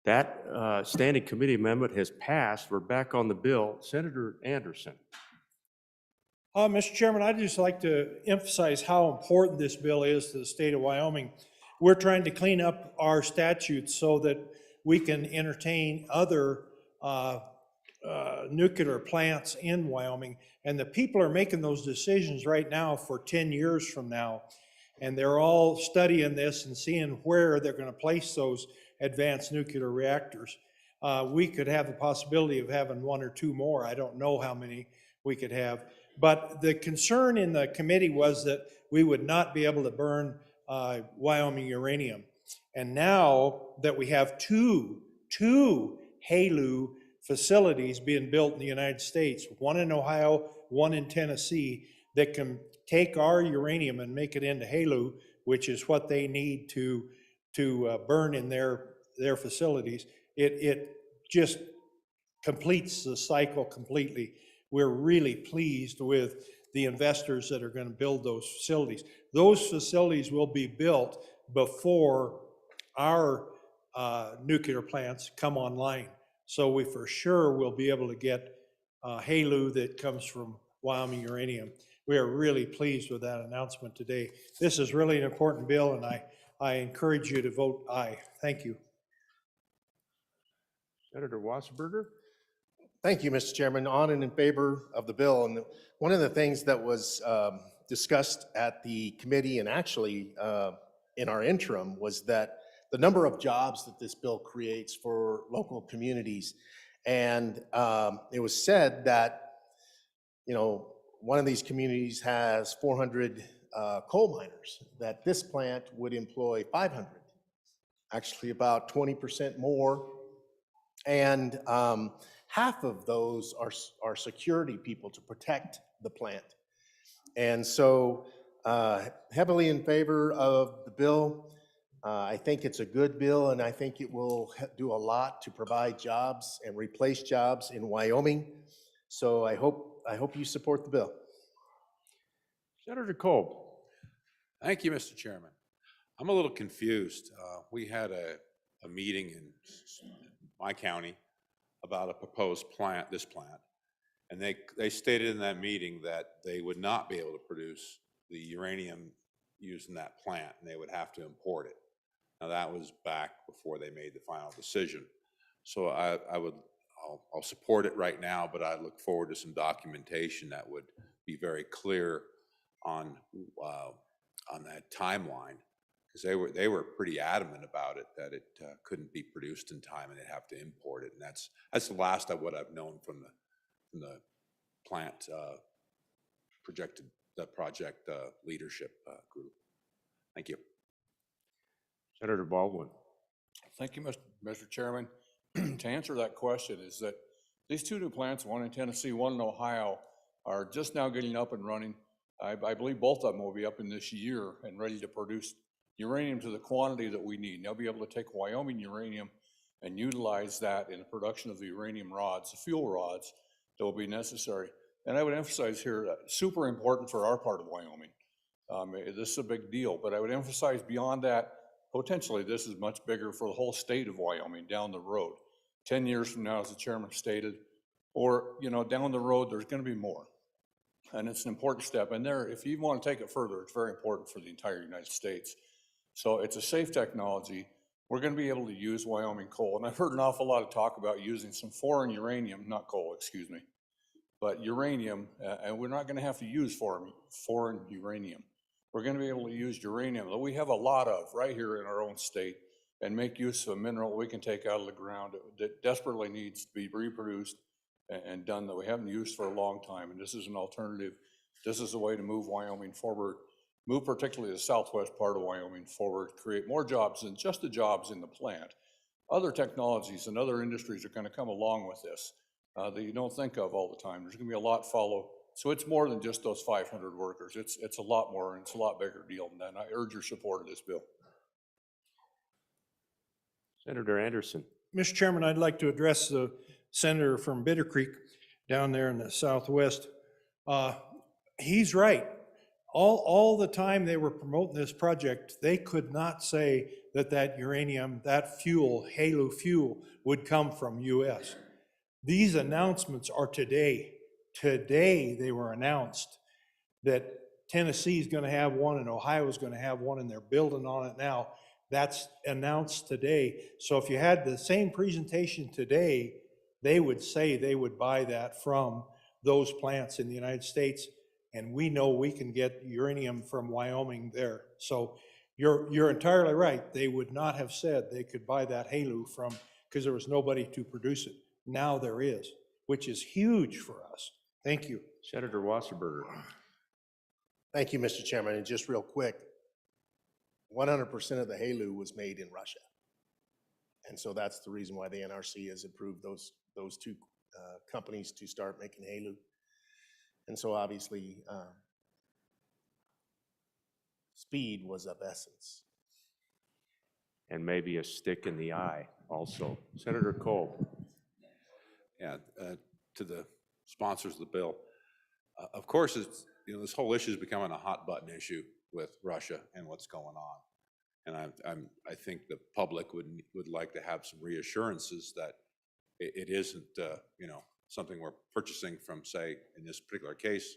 [SPEAKER 8] That standing committee amendment has passed. We're back on the bill. Senator Anderson.
[SPEAKER 19] Mr. Chairman, I'd just like to emphasize how important this bill is to the state of Wyoming. We're trying to clean up our statutes so that we can entertain other nuclear plants in Wyoming, and the people are making those decisions right now for 10 years from now, and they're all studying this and seeing where they're going to place those advanced nuclear reactors. We could have the possibility of having 1 or 2 more. I don't know how many we could have, but the concern in the committee was that we would not be able to burn Wyoming uranium. And now that we have two HALU facilities being built in the United States, 1 in Ohio, 1 in Tennessee, that can take our uranium and make it into HALU, which is what they need to burn in their facilities. It just completes the cycle completely. We're really pleased with the investors that are going to build those facilities. Those facilities will be built before our nuclear plants come online. So we for sure will be able to get HALU that comes from Wyoming uranium. We are really pleased with that announcement today. This is really an important bill, and I encourage you to vote aye. Thank you.
[SPEAKER 8] Senator Wasserberger.
[SPEAKER 21] Thank you, Mr. Chairman. On and in favor of the bill. And one of the things that was discussed at the committee and actually in our interim was that the number of jobs that this bill creates for local communities. And it was said that, one of these communities has 400 coal miners, that this plant would employ 500, actually about 20% more. And half of those are security people to protect the plant. And so heavily in favor of the bill. I think it's a good bill, and I think it will do a lot to provide jobs and replace jobs in Wyoming. So I hope you support the bill.
[SPEAKER 8] Senator Kolb.
[SPEAKER 12] Thank you, Mr. Chairman. I'm a little confused. We had a meeting in my county about a proposed plant, this plant, And they stated in that meeting that they would not be able to produce the uranium used in that plant, and they would have to import it. Now, that was back before they made the final decision. So I'll support it right now, but I look forward to some documentation that would be very clear on that timeline, because they were pretty adamant about it, that it couldn't be produced in time and they'd have to import it. And that's the last of what I've known from the plant project leadership group. Thank you.
[SPEAKER 8] Senator Baldwin.
[SPEAKER 13] Thank you, Mr. Chairman. To answer that question is that these two new plants, one in Tennessee, one in Ohio, are just now getting up and running. I believe both of them will be up in this year and ready to produce uranium to the quantity that we need. And they'll be able to take Wyoming uranium and utilize that in the production of the uranium rods, the fuel rods that will be necessary. And I would emphasize here, super important for our part of Wyoming. This is a big deal, but I would emphasize beyond that, potentially this is much bigger for the whole state of Wyoming down the road. 10 years from now, as the chairman stated, or down the road, there's going to be more. And it's an important step. And there, if you want to take it further, it's very important for the entire United States. So it's a safe technology. We're going to be able to use Wyoming coal. And I've heard an awful lot of talk about using some foreign uranium, not coal, excuse me, but uranium, and we're not going to have to use foreign uranium. We're going to be able to use uranium that we have a lot of right here in our own state and make use of a mineral we can take out of the ground that desperately needs to be reproduced and done that we haven't used for a long time. And this is an alternative. This is a way to move Wyoming forward, move particularly the southwest part of Wyoming forward, create more jobs than just the jobs in the plant. Other technologies and other industries are going to come along with this that you don't think of all the time. There's going to be a lot follow. So it's more than just those 500 workers. It's a lot more, and it's a lot bigger deal than that. I urge your support of this bill.
[SPEAKER 8] Senator Anderson.
[SPEAKER 19] Mr. Chairman, I'd like to address the senator from Bitter Creek down there in the southwest. He's right. All the time they were promoting this project, they could not say that uranium, that fuel, HALEU fuel, would come from U.S. These announcements are today. Today they were announced that Tennessee is going to have one and Ohio is going to have one, and they're building on it now. That's announced today. So if you had the same presentation today, they would say they would buy that from those plants in the United States. And we know we can get uranium from Wyoming there. So you're entirely right. They would not have said they could buy that HALEU from, because there was nobody to produce it. Now there is, which is huge for us. Thank you.
[SPEAKER 8] Senator Wasserberger.
[SPEAKER 21] Thank you, Mr. Chairman. And just real quick, 100% of the HALEU was made in Russia. And so that's the reason why the NRC has approved those two companies to start making HALEU. And so obviously, speed was of essence.
[SPEAKER 8] And maybe a stick in the eye also. Senator Cole.
[SPEAKER 12] Yeah, to the sponsors of the bill, of course, it's, this whole issue is becoming a hot button issue with Russia and what's going on. And I think the public would like to have some reassurances that it isn't, something we're purchasing from, say, in this particular case,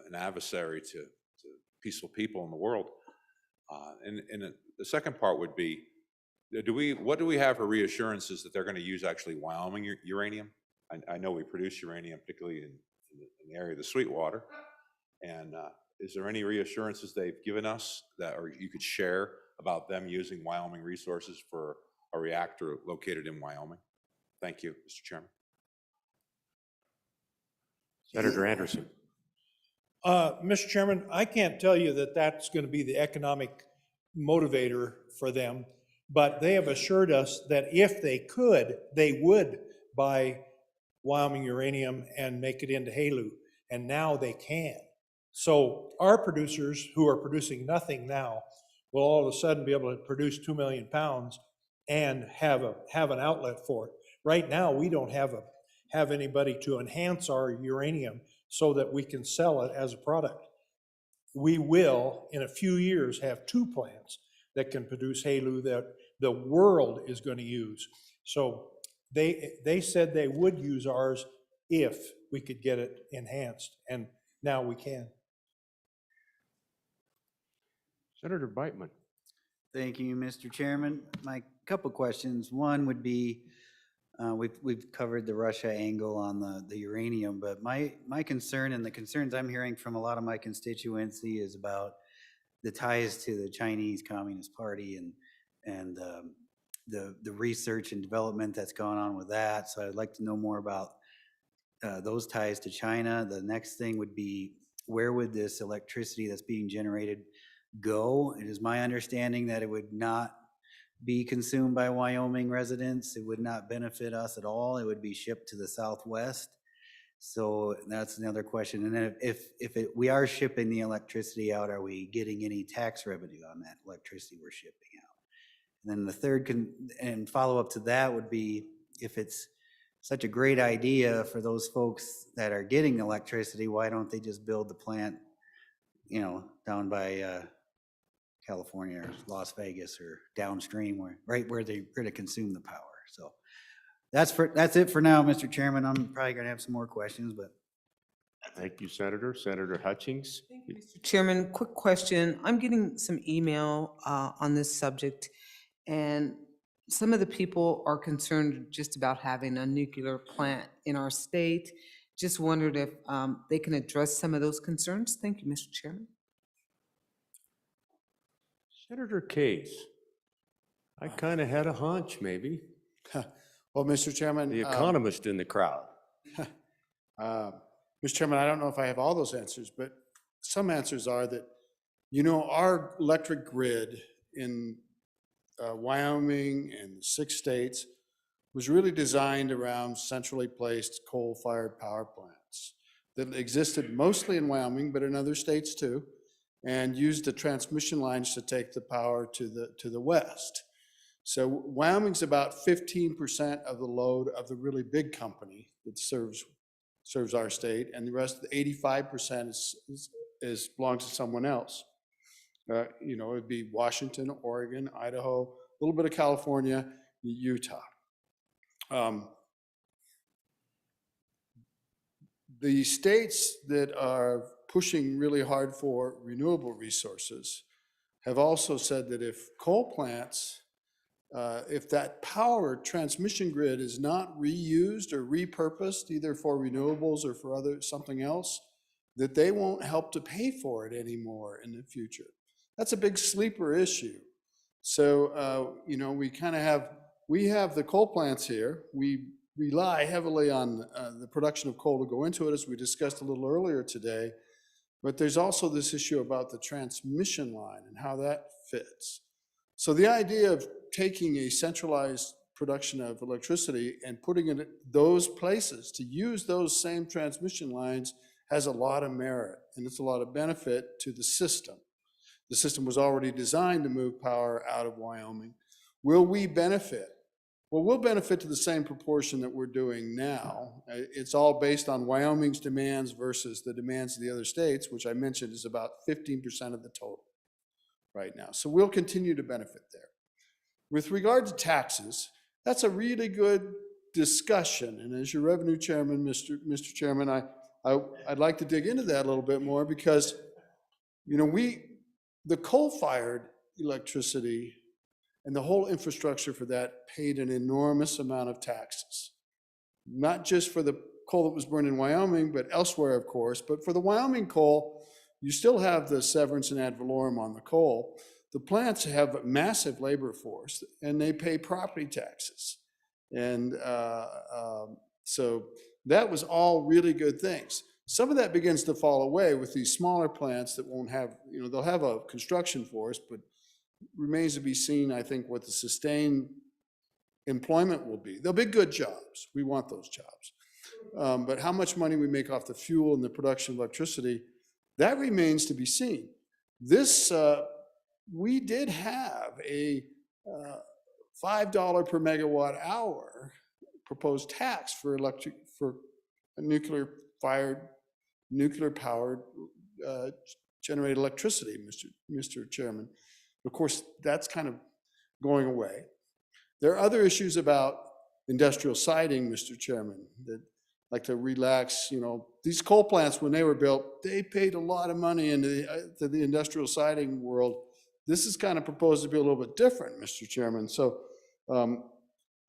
[SPEAKER 12] an adversary to peaceful people in the world. And the second part would be, what do we have for reassurances that they're going to use actually Wyoming uranium? I know we produce uranium, particularly in the area of the Sweetwater. And is there any reassurances they've given us that, or you could share about them using Wyoming resources for a reactor located in Wyoming? Thank you, Mr. Chairman.
[SPEAKER 8] Senator Anderson.
[SPEAKER 19] Mr. Chairman, I can't tell you that that's going to be the economic motivator for them, but they have assured us that if they could, they would buy Wyoming uranium and make it into HALEU, and now they can. So our producers, who are producing nothing now, will all of a sudden be able to produce 2 million pounds and have an outlet for it. Right now, we don't have anybody to enhance our uranium so that we can sell it as a product. We will, in a few years, have 2 plants that can produce HALEU that the world is going to use. So they said they would use ours if we could get it enhanced, and now we can.
[SPEAKER 8] Senator Beitman.
[SPEAKER 22] Thank you, Mr. Chairman. My couple questions. One would be, we've covered the Russia angle on the uranium, but my concern and the concerns I'm hearing from a lot of my constituency is about the ties to the Chinese Communist Party and the research and development that's gone on with that. So I'd like to know more about those ties to China. The next thing would be, where would this electricity that's being generated go? It is my understanding that it would not be consumed by Wyoming residents. It would not benefit us at all. It would be shipped to the Southwest. So that's another question. And then if we are shipping the electricity out, are we getting any tax revenue on that electricity we're shipping out? And then the third and follow up to that would be, if it's such a great idea for those folks that are getting electricity, why don't they just build the plant, down by California or Las Vegas or downstream, right where they're going to consume the power? So that's it for now, Mr. Chairman. I'm probably going to have some more questions, but.
[SPEAKER 8] Thank you, Senator. Senator Hutchings.
[SPEAKER 20] Mr. Chairman, quick question. I'm getting some email on this subject, and some of the people are concerned just about having a nuclear plant in our state. Just wondered if they can address some of those concerns. Thank you, Mr. Chairman.
[SPEAKER 8] Senator Case. I kind of had a hunch, maybe.
[SPEAKER 4] Well, Mr. Chairman.
[SPEAKER 8] The economist in the crowd.
[SPEAKER 4] Mr. Chairman, I don't know if I have all those answers, but some answers are that, our electric grid in Wyoming and the 6 states was really designed around centrally placed coal-fired power plants that existed mostly in Wyoming, but in other states too, and used the transmission lines to take the power to the west. So Wyoming's about 15% of the load of the really big company that serves our state, and the rest, the 85% is belongs to someone else. It'd be Washington, Oregon, Idaho, a little bit of California, Utah. The states that are pushing really hard for renewable resources have also said that if coal plants, if that power transmission grid is not reused or repurposed, either for renewables or for something else, that they won't help to pay for it anymore in the future. That's a big sleeper issue. So, we have the coal plants here. We rely heavily on the production of coal to go into it, as we discussed a little earlier today. But there's also this issue about the transmission line and how that fits. So the idea of taking a centralized production of electricity and putting it at those places to use those same transmission lines has a lot of merit, and it's a lot of benefit to the system. The system was already designed to move power out of Wyoming. Will we benefit? Well, we'll benefit to the same proportion that we're doing now. It's all based on Wyoming's demands versus the demands of the other states, which I mentioned is about 15% of the total right now. So we'll continue to benefit there. With regard to taxes, that's a really good discussion. And as your revenue chairman, Mr. Chairman, I'd like to dig into that a little bit more, because the coal-fired electricity and the whole infrastructure for that paid an enormous amount of taxes, not just for the coal that was burned in Wyoming, but elsewhere, of course. But for the Wyoming coal, you still have the severance and ad valorem on the coal. The plants have a massive labor force, and they pay property taxes. And so that was all really good things. Some of that begins to fall away with these smaller plants that won't have, they'll have a construction force, but remains to be seen, I think, what the sustained employment will be. They'll be good jobs. We want those jobs. But how much money we make off the fuel and the production of electricity, that remains to be seen. This, we did have a $5 per megawatt hour proposed tax for nuclear-powered generated electricity, Mr. Chairman. Of course, that's kind of going away. There are other issues about industrial siting, Mr. Chairman, that like to relax, these coal plants, when they were built, they paid a lot of money into to the industrial siding world. This is kind of proposed to be a little bit different, Mr. Chairman. So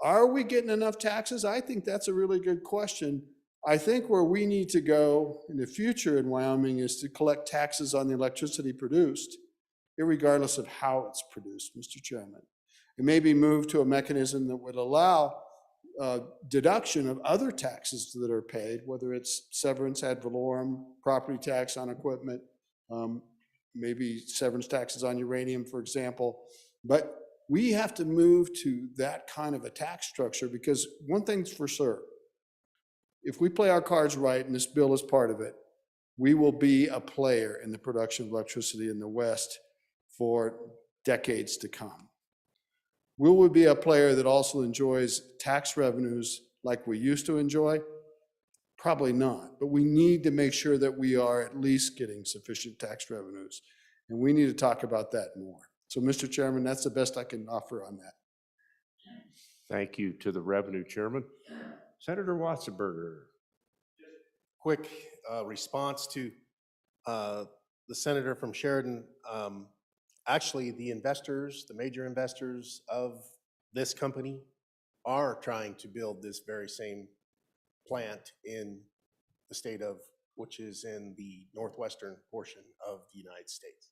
[SPEAKER 4] are we getting enough taxes? I think that's a really good question. I think where we need to go in the future in Wyoming is to collect taxes on the electricity produced, irregardless of how it's produced, Mr. Chairman. And maybe move to a mechanism that would allow deduction of other taxes that are paid, whether it's severance ad valorem, property tax on equipment, maybe severance taxes on uranium, for example. But we have to move to that kind of a tax structure, because one thing's for sure, if we play our cards right, and this bill is part of it, we will be a player in the production of electricity in the West for decades to come. Will we be a player that also enjoys tax revenues like we used to enjoy? Probably not, but we need to make sure that we are at least getting sufficient tax revenues. And we need to talk about that more. So, Mr. Chairman, that's the best I can offer on that.
[SPEAKER 8] Thank you to the Revenue Chairman. Senator Watsenberger.
[SPEAKER 21] Quick response to the senator from Sheridan. Actually, the investors, the major investors of this company are trying to build this very same plant in the state of, which is in the northwestern portion of the United States,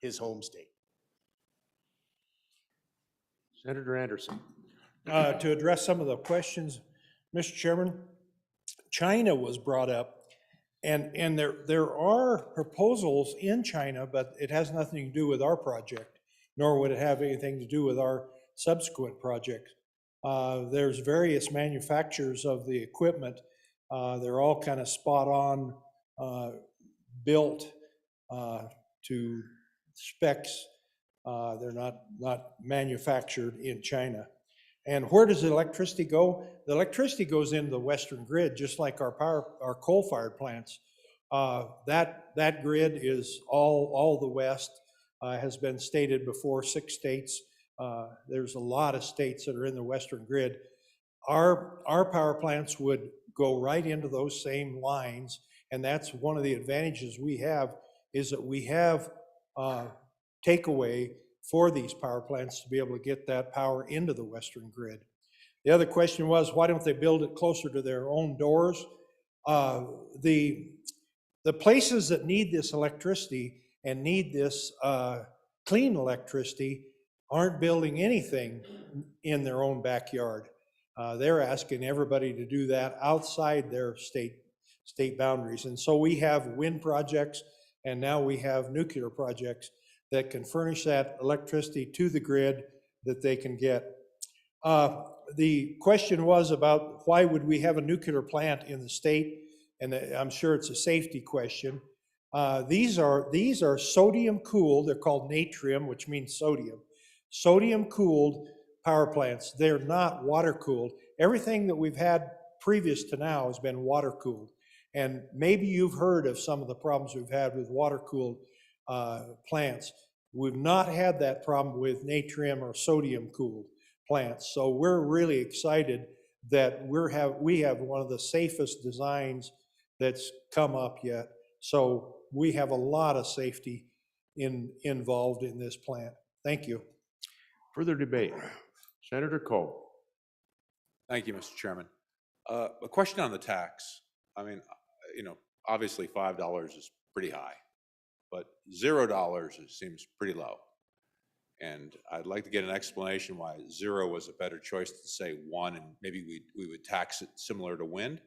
[SPEAKER 21] his home state.
[SPEAKER 8] Senator Anderson.
[SPEAKER 19] To address some of the questions, Mr. Chairman, China was brought up, and there are proposals in China, but it has nothing to do with our project, nor would it have anything to do with our subsequent projects. There's various manufacturers of the equipment. They're all kind of spot on built to specs. They're not manufactured in China. And where does the electricity go? The electricity goes into the Western grid, just like our coal-fired plants. That grid is all the West, has been stated before, 6 states. There's a lot of states that are in the Western grid. Our power plants would go right into those same lines, and that's one of the advantages we have, is that we have takeaway for these power plants to be able to get that power into the Western grid. The other question was, why don't they build it closer to their own doors? The places that need this electricity and need this clean electricity aren't building anything in their own backyard. They're asking everybody to do that outside their state boundaries. And so we have wind projects, and now we have nuclear projects that can furnish that electricity to the grid that they can get. The question was about why would we have a nuclear plant in the state, and I'm sure it's a safety question. These are sodium cooled. They're called natrium, which means sodium. Sodium cooled power plants. They're not water cooled. Everything that we've had previous to now has been water cooled. And maybe you've heard of some of the problems we've had with water cooled plants. We've not had that problem with natrium or sodium cooled plants. So we're really excited that we have one of the safest designs that's come up yet. So we have a lot of safety involved in this plant. Thank you.
[SPEAKER 8] Further debate. Senator Cole.
[SPEAKER 12] Thank you, Mr. Chairman. A question on the tax. I mean, obviously $5 is pretty high, but $0 seems pretty low. And I'd like to get an explanation why 0 was a better choice to say 1, and maybe we would tax it similar to wind.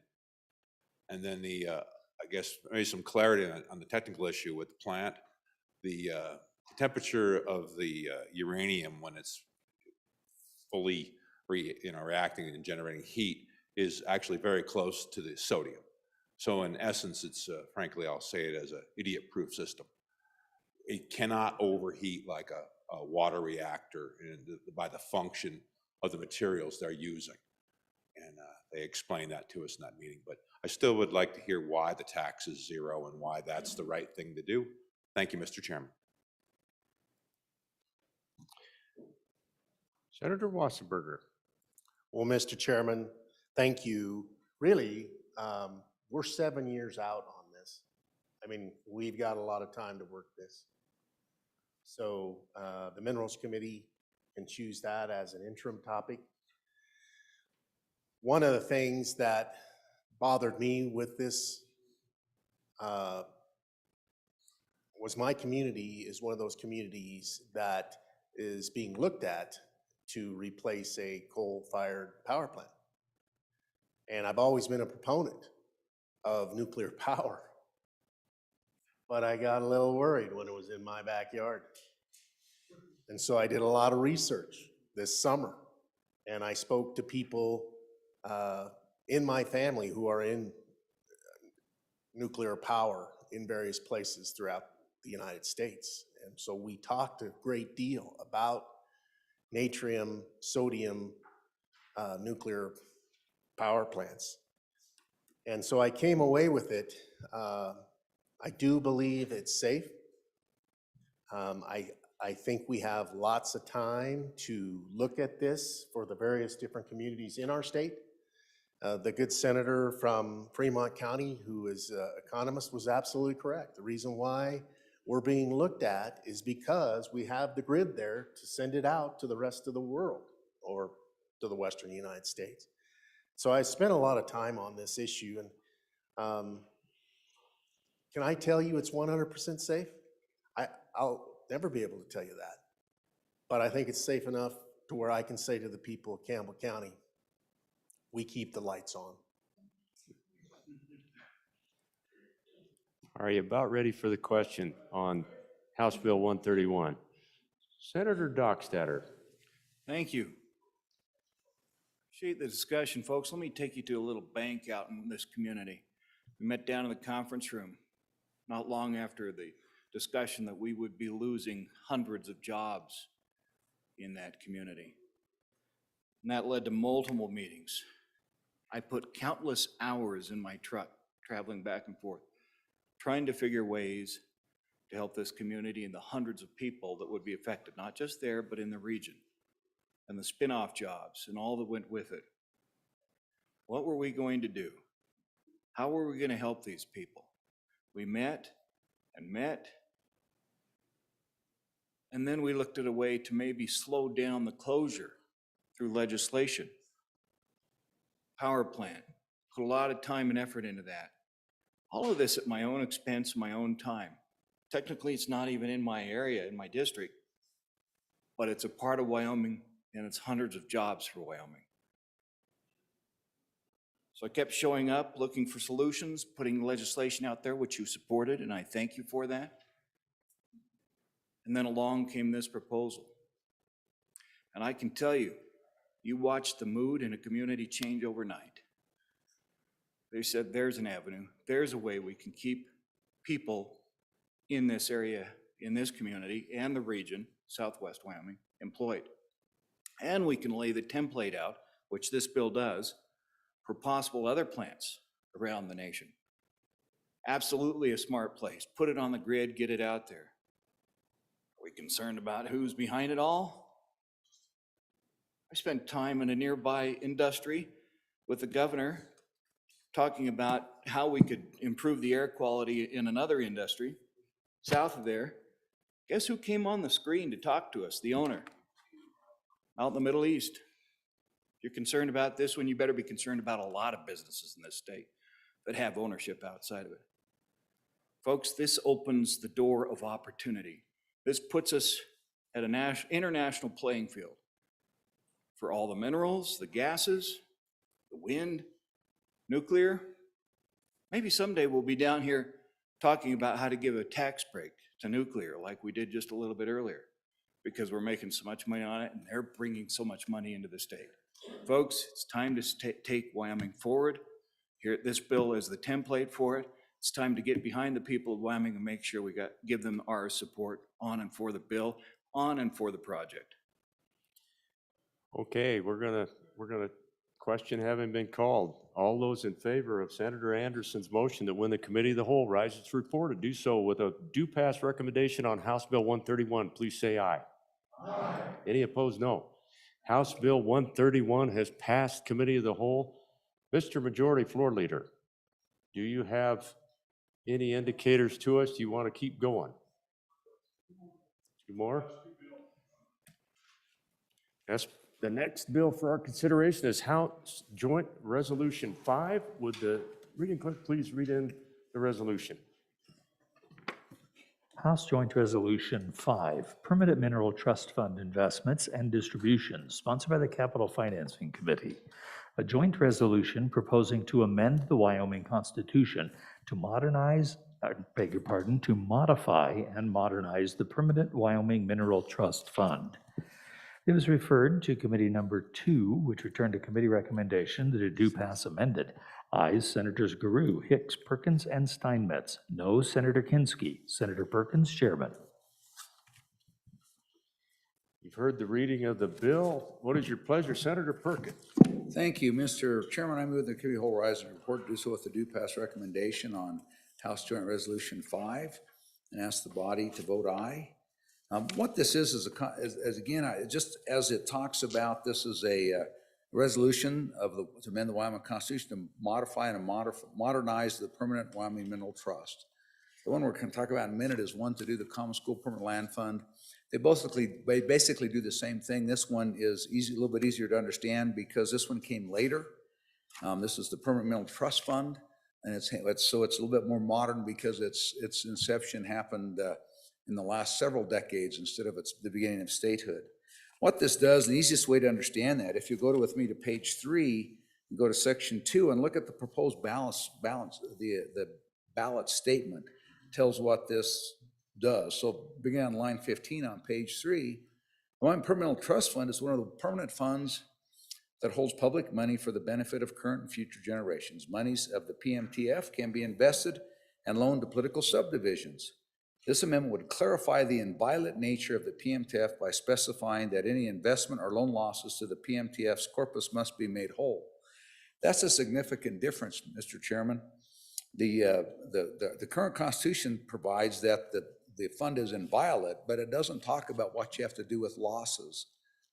[SPEAKER 12] And then I guess maybe some clarity on the technical issue with the plant. The temperature of the uranium when it's fully reacting and generating heat is actually very close to the sodium. So in essence, it's frankly, I'll say it as an idiot-proof system. It cannot overheat like a water reactor by the function of the materials they're using. And they explained that to us in that meeting. But I still would like to hear why the tax is 0 and why that's the right thing to do. Thank you, Mr. Chairman.
[SPEAKER 8] Senator Wassenberger.
[SPEAKER 21] Well, Mr. Chairman, thank you. Really, we're 7 years out on this. I mean, we've got a lot of time to work this. So the Minerals Committee can choose that as an interim topic. One of the things that bothered me with this was my community is one of those communities that is being looked at to replace a coal-fired power plant. And I've always been a proponent of nuclear power, but I got a little worried when it was in my backyard. And so I did a lot of research this summer, and I spoke to people in my family who are in nuclear power in various places throughout the United States. And so we talked a great deal about natrium, sodium, nuclear power plants. And so I came away with it. I do believe it's safe. I think we have lots of time to look at this for the various different communities in our state. The good senator from Fremont County, who is an economist, was absolutely correct. The reason why we're being looked at is because we have the grid there to send it out to the rest of the world or to the Western United States. So I spent a lot of time on this issue, and can I tell you it's 100% safe? I'll never be able to tell you that, but I think it's safe enough to where I can say to the people of Campbell County, we keep the lights on.
[SPEAKER 8] Are you about ready for the question on House Bill 131? Senator Dockstader.
[SPEAKER 1] Thank you. Appreciate the discussion, folks. Let me take you to a little bank out in this community. We met down in the conference room not long after the discussion that we would be losing hundreds of jobs in that community. And that led to multiple meetings. I put countless hours in my truck traveling back and forth, trying to figure ways to help this community and the hundreds of people that would be affected, not just there, but in the region, and the spin-off jobs and all that went with it. What were we going to do? How were we going to help these people? We met, and then we looked at a way to maybe slow down the closure through legislation. Power plant, put a lot of time and effort into that. All of this at my own expense, my own time. Technically, it's not even in my area, in my district, but it's a part of Wyoming, and it's hundreds of jobs for Wyoming. So I kept showing up, looking for solutions, putting legislation out there, which you supported, and I thank you for that. And then along came this proposal. And I can tell you, you watched the mood in a community change overnight. They said, there's an avenue, there's a way we can keep people in this area, in this community and the region, Southwest Wyoming, employed. And we can lay the template out, which this bill does, for possible other plants around the nation. Absolutely a smart place. Put it on the grid, get it out there. Are we concerned about who's behind it all? I spent time in a nearby industry with the governor talking about how we could improve the air quality in another industry south of there. Guess who came on the screen to talk to us? The owner out in the Middle East. If you're concerned about this one, you better be concerned about a lot of businesses in this state that have ownership outside of it. Folks, this opens the door of opportunity. This puts us at an international playing field for all the minerals, the gases, the wind, nuclear. Maybe someday we'll be down here talking about how to give a tax break to nuclear like we did just a little bit earlier, because we're making so much money on it and they're bringing so much money into the state. Folks, it's time to take Wyoming forward. Here, this bill is the template for it. It's time to get behind the people of Wyoming and make sure we give them our support on and for the bill, on and for the project.
[SPEAKER 8] Okay, we're gonna question having been called. All those in favor of Senator Anderson's motion that when the committee of the whole rises to report to do so with a do pass recommendation on House Bill 131, please say aye. Aye. Any opposed, no. House Bill 131 has passed committee of the whole. Mr. Majority Floor Leader. Do you have any indicators to us? Do you want to keep going? 2 more? That's the next bill for our consideration is House Joint Resolution 5. Would the reading clerk please read in the resolution?
[SPEAKER 2] House Joint Resolution 5, Permanent Mineral Trust Fund Investments and Distributions, sponsored by the Capital Financing Committee. A joint resolution proposing to amend the Wyoming Constitution to to modify and modernize the Permanent Wyoming Mineral Trust Fund. It was referred to Committee Number 2, which returned a committee recommendation that it do pass amended. Ayes, Senators Guru, Hicks, Perkins, and Steinmetz. No, Senator Kinski. Senator Perkins, Chairman.
[SPEAKER 8] You've heard the reading of the bill. What is your pleasure, Senator Perkins?
[SPEAKER 9] Thank you, Mr. Chairman. I move the Committee Whole Rise report do so with the due pass recommendation on House Joint Resolution 5 and ask the body to vote aye. What this is again, just as it talks about, this is a resolution to amend the Wyoming Constitution to modify and modernize the Permanent Wyoming Mineral Trust. The one we're going to talk about in a minute is one to do the Common School Permanent Land Fund. They basically do the same thing. This one is a little bit easier to understand because this one came later. This is the Permanent Mineral Trust Fund, and it's a little bit more modern because its inception happened in the last several decades instead of the beginning of statehood. What this does, the easiest way to understand that, if you go with me to page 3, and go to section 2 and look at the proposed balance, the ballot statement tells what this does. So beginning on line 15 on page 3, the Wyoming Permanent Trust Fund is one of the permanent funds that holds public money for the benefit of current and future generations. Monies of the PMTF can be invested and loaned to political subdivisions. This amendment would clarify the inviolate nature of the PMTF by specifying that any investment or loan losses to the PMTF's corpus must be made whole. That's a significant difference, Mr. Chairman. The current Constitution provides that the fund is inviolate, but it doesn't talk about what you have to do with losses.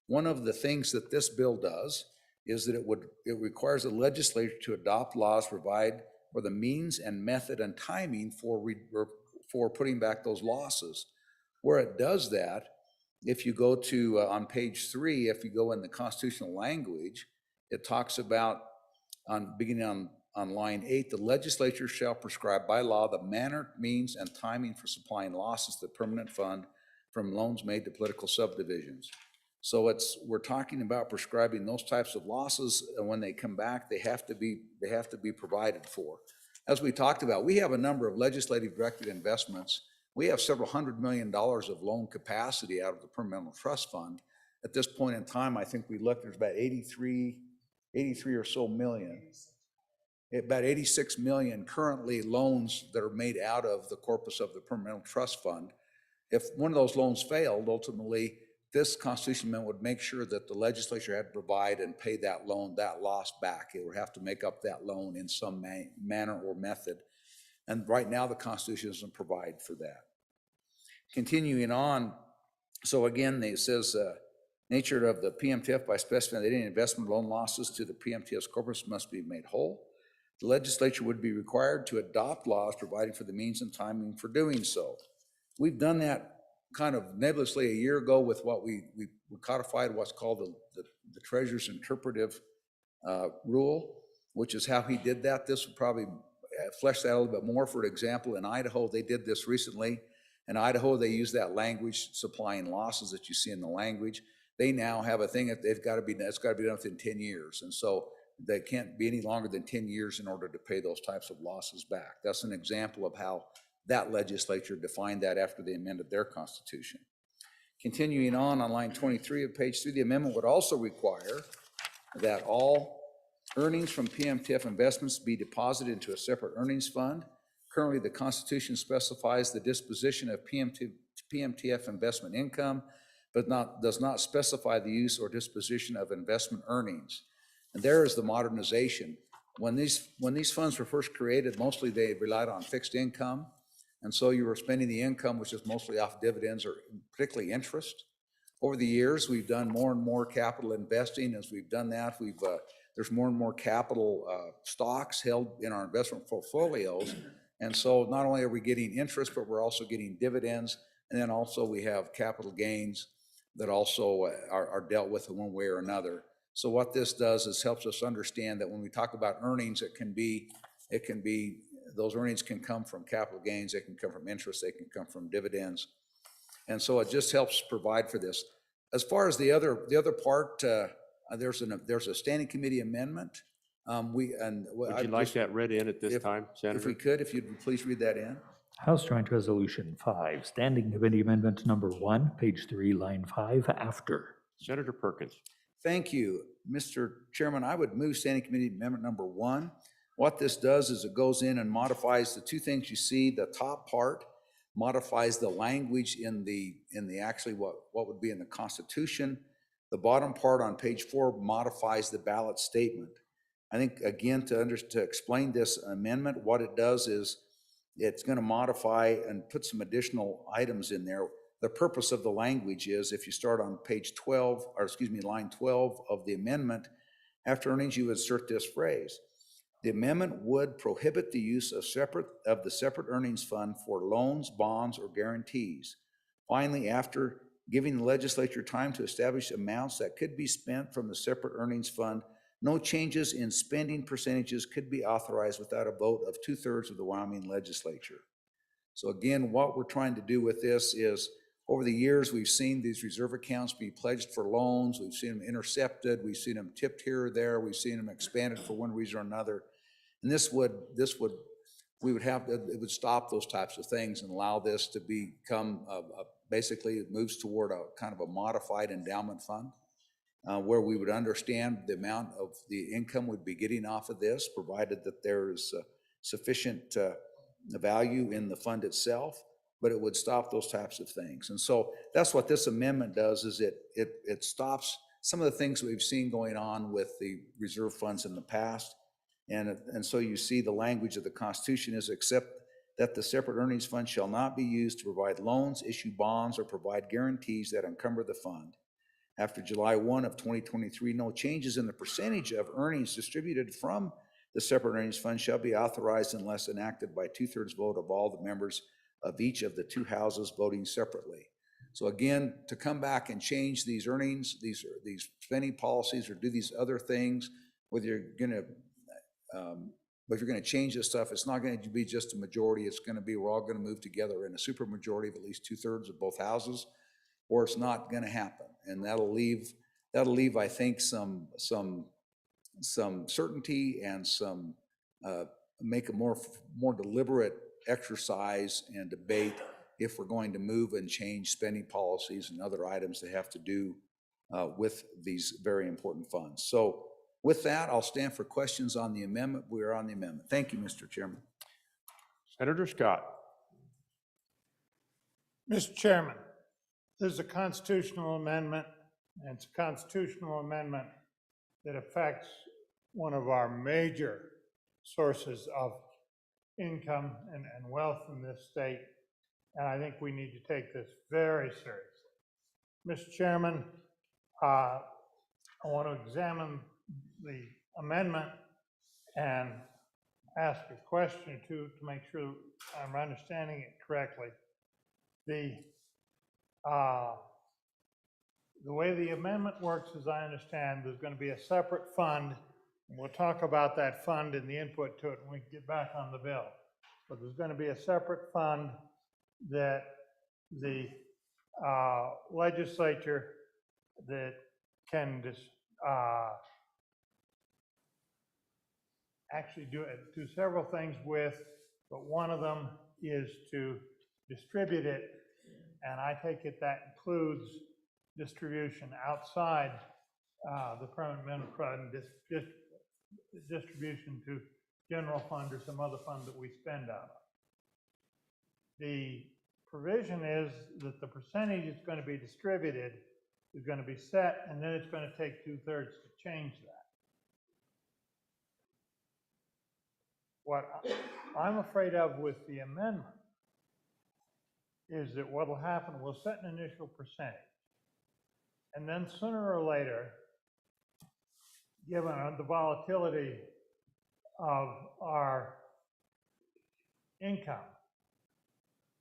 [SPEAKER 9] One of the things that this bill does is that it requires the legislature to adopt laws provide for the means and method and timing for putting back those losses. Where it does that, if you go to, on page 3, if you go in the constitutional language, it talks about, beginning on line 8, the legislature shall prescribe by law the manner, means, and timing for supplying losses to the permanent fund from loans made to political subdivisions. So we're talking about prescribing those types of losses, and when they come back, they have to be provided for. As we talked about, we have a number of legislative directed investments. We have several $100 million of loan capacity out of the Permanent Trust Fund. At this point in time, I think we looked, there's about 83 or so million, about 86 million currently loans that are made out of the corpus of the Permanent Trust Fund. If one of those loans failed, ultimately, this Constitution amendment would make sure that the legislature had to provide and pay that loan, that loss back. It would have to make up that loan in some manner or method. And right now, the Constitution doesn't provide for that. Continuing on, so again, it says, nature of the PMTF by specifying that any investment loan losses to the PMTF's corpus must be made whole. The legislature would be required to adopt laws providing for the means and timing for doing so. We've done that kind of nebulously a year ago with what we codified what's called the Treasurer's interpretive rule, which is how he did that. This would probably flesh that a little bit more. For example, in Idaho, they did this recently. In Idaho, they use that language, supplying losses that you see in the language. They now have a thing that it's got to be done within 10 years. And so they can't be any longer than 10 years in order to pay those types of losses back. That's an example of how that legislature defined that after they amended their Constitution. Continuing on line 23 of page 3, the amendment would also require that all earnings from PMTF investments be deposited into a separate earnings fund. Currently, the Constitution specifies the disposition of PMTF investment income, but does not specify the use or disposition of investment earnings. And there is the modernization. When these funds were first created, mostly they relied on fixed income. And so you were spending the income, which is mostly off dividends or particularly interest. over the years, we've done more and more capital investing. As we've done that, there's more and more capital stocks held in our investment portfolios. And so not only are we getting interest, but we're also getting dividends. And then also we have capital gains that also are dealt with in one way or another. So what this does is helps us understand that when we talk about earnings, those earnings can come from capital gains, they can come from interest, they can come from dividends. And so it just helps provide for this. As far as the other part, there's a standing committee amendment.
[SPEAKER 8] Would you like that read in at this time, Senator?
[SPEAKER 9] If we could, if you'd please read that in.
[SPEAKER 2] House Joint Resolution 5, Standing Committee Amendment Number 1, page 3, line 5, after.
[SPEAKER 8] Senator Perkins.
[SPEAKER 9] Thank you, Mr. Chairman. I would move Standing Committee Amendment Number 1. What this does is it goes in and modifies the two things you see. The top part modifies the language in the actually what would be in the Constitution. The bottom part on page 4 modifies the ballot statement. I think, again, to explain this amendment, what it does is it's going to modify and put some additional items in there. The purpose of the language is, if you start on page 12, or excuse me, line 12 of the amendment, after earnings, you insert this phrase. The amendment would prohibit the use of the separate earnings fund for loans, bonds, or guarantees. Finally, after giving the legislature time to establish amounts that could be spent from the separate earnings fund, no changes in spending percentages could be authorized without a vote of 2/3 of the Wyoming legislature. So again, what we're trying to do with this is, over the years, we've seen these reserve accounts be pledged for loans. We've seen them intercepted. We've seen them tipped here or there. We've seen them expanded for one reason or another. And it would stop those types of things and allow this to become, basically it moves toward a kind of a modified endowment fund, where we would understand the amount of the income we'd be getting off of this, provided that there is sufficient value in the fund itself, but it would stop those types of things. And so that's what this amendment does, is it stops some of the things we've seen going on with the reserve funds in the past. And so you see the language of the Constitution is, except that the separate earnings fund shall not be used to provide loans, issue bonds, or provide guarantees that encumber the fund. After July 1 of 2023, no changes in the percentage of earnings distributed from the separate earnings fund shall be authorized unless enacted by 2/3 vote of all the members of each of the two houses voting separately. So again, to come back and change these earnings, these spending policies, or do these other things, whether you're going to but if you're going to change this stuff, it's not going to be just a majority. It's going to be, we're all going to move together in a supermajority of at least 2/3 of both houses, or it's not going to happen. And that'll leave, I think, some certainty and make a more deliberate exercise and debate if we're going to move and change spending policies and other items that have to do with these very important funds. So with that, I'll stand for questions on the amendment. We are on the amendment. Thank you, Mr. Chairman.
[SPEAKER 8] Senator Scott.
[SPEAKER 3] Mr. Chairman, there's a constitutional amendment, and it's a constitutional amendment that affects one of our major sources of income and wealth in this state, and I think we need to take this very seriously. Mr. Chairman, I want to examine the amendment and ask a question or two to make sure I'm understanding it correctly. The way the amendment works, as I understand, there's going to be a separate fund, and we'll talk about that fund and the input to it when we get back on the bill. But there's going to be a separate fund that the legislature that can actually do several things with, but one of them is to distribute it, and I take it that includes distribution outside the permanent minimum fund, distribution to general fund or some other fund that we spend out of. The provision is that the percentage that's going to be distributed is going to be set, and then it's going to take 2/3 to change that. What I'm afraid of with the amendment is that what will happen, we'll set an initial percentage. And then sooner or later, given the volatility of our income,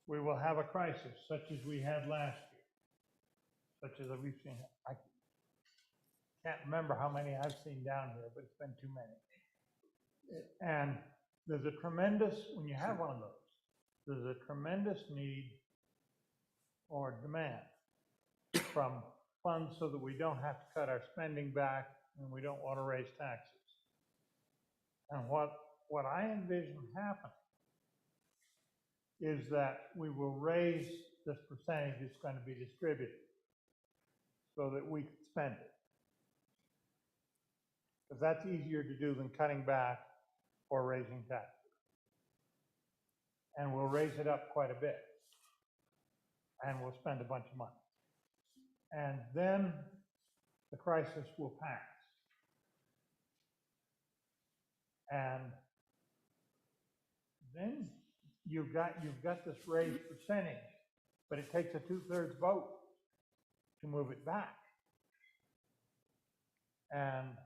[SPEAKER 3] we will have a crisis such as we had last year, such as we've seen. I can't remember how many I've seen down here, but it's been too many. And there's a tremendous, when you have one of those, there's a tremendous need or demand from funds so that we don't have to cut our spending back and we don't want to raise taxes. And what I envision happening is that we will raise this percentage that's going to be distributed so that we can spend it. Because that's easier to do than cutting back or raising taxes. And we'll raise it up quite a bit. And we'll spend a bunch of money. And then the crisis will pass. And then you've got this raised percentage, but it takes a 2/3 vote to move it back. And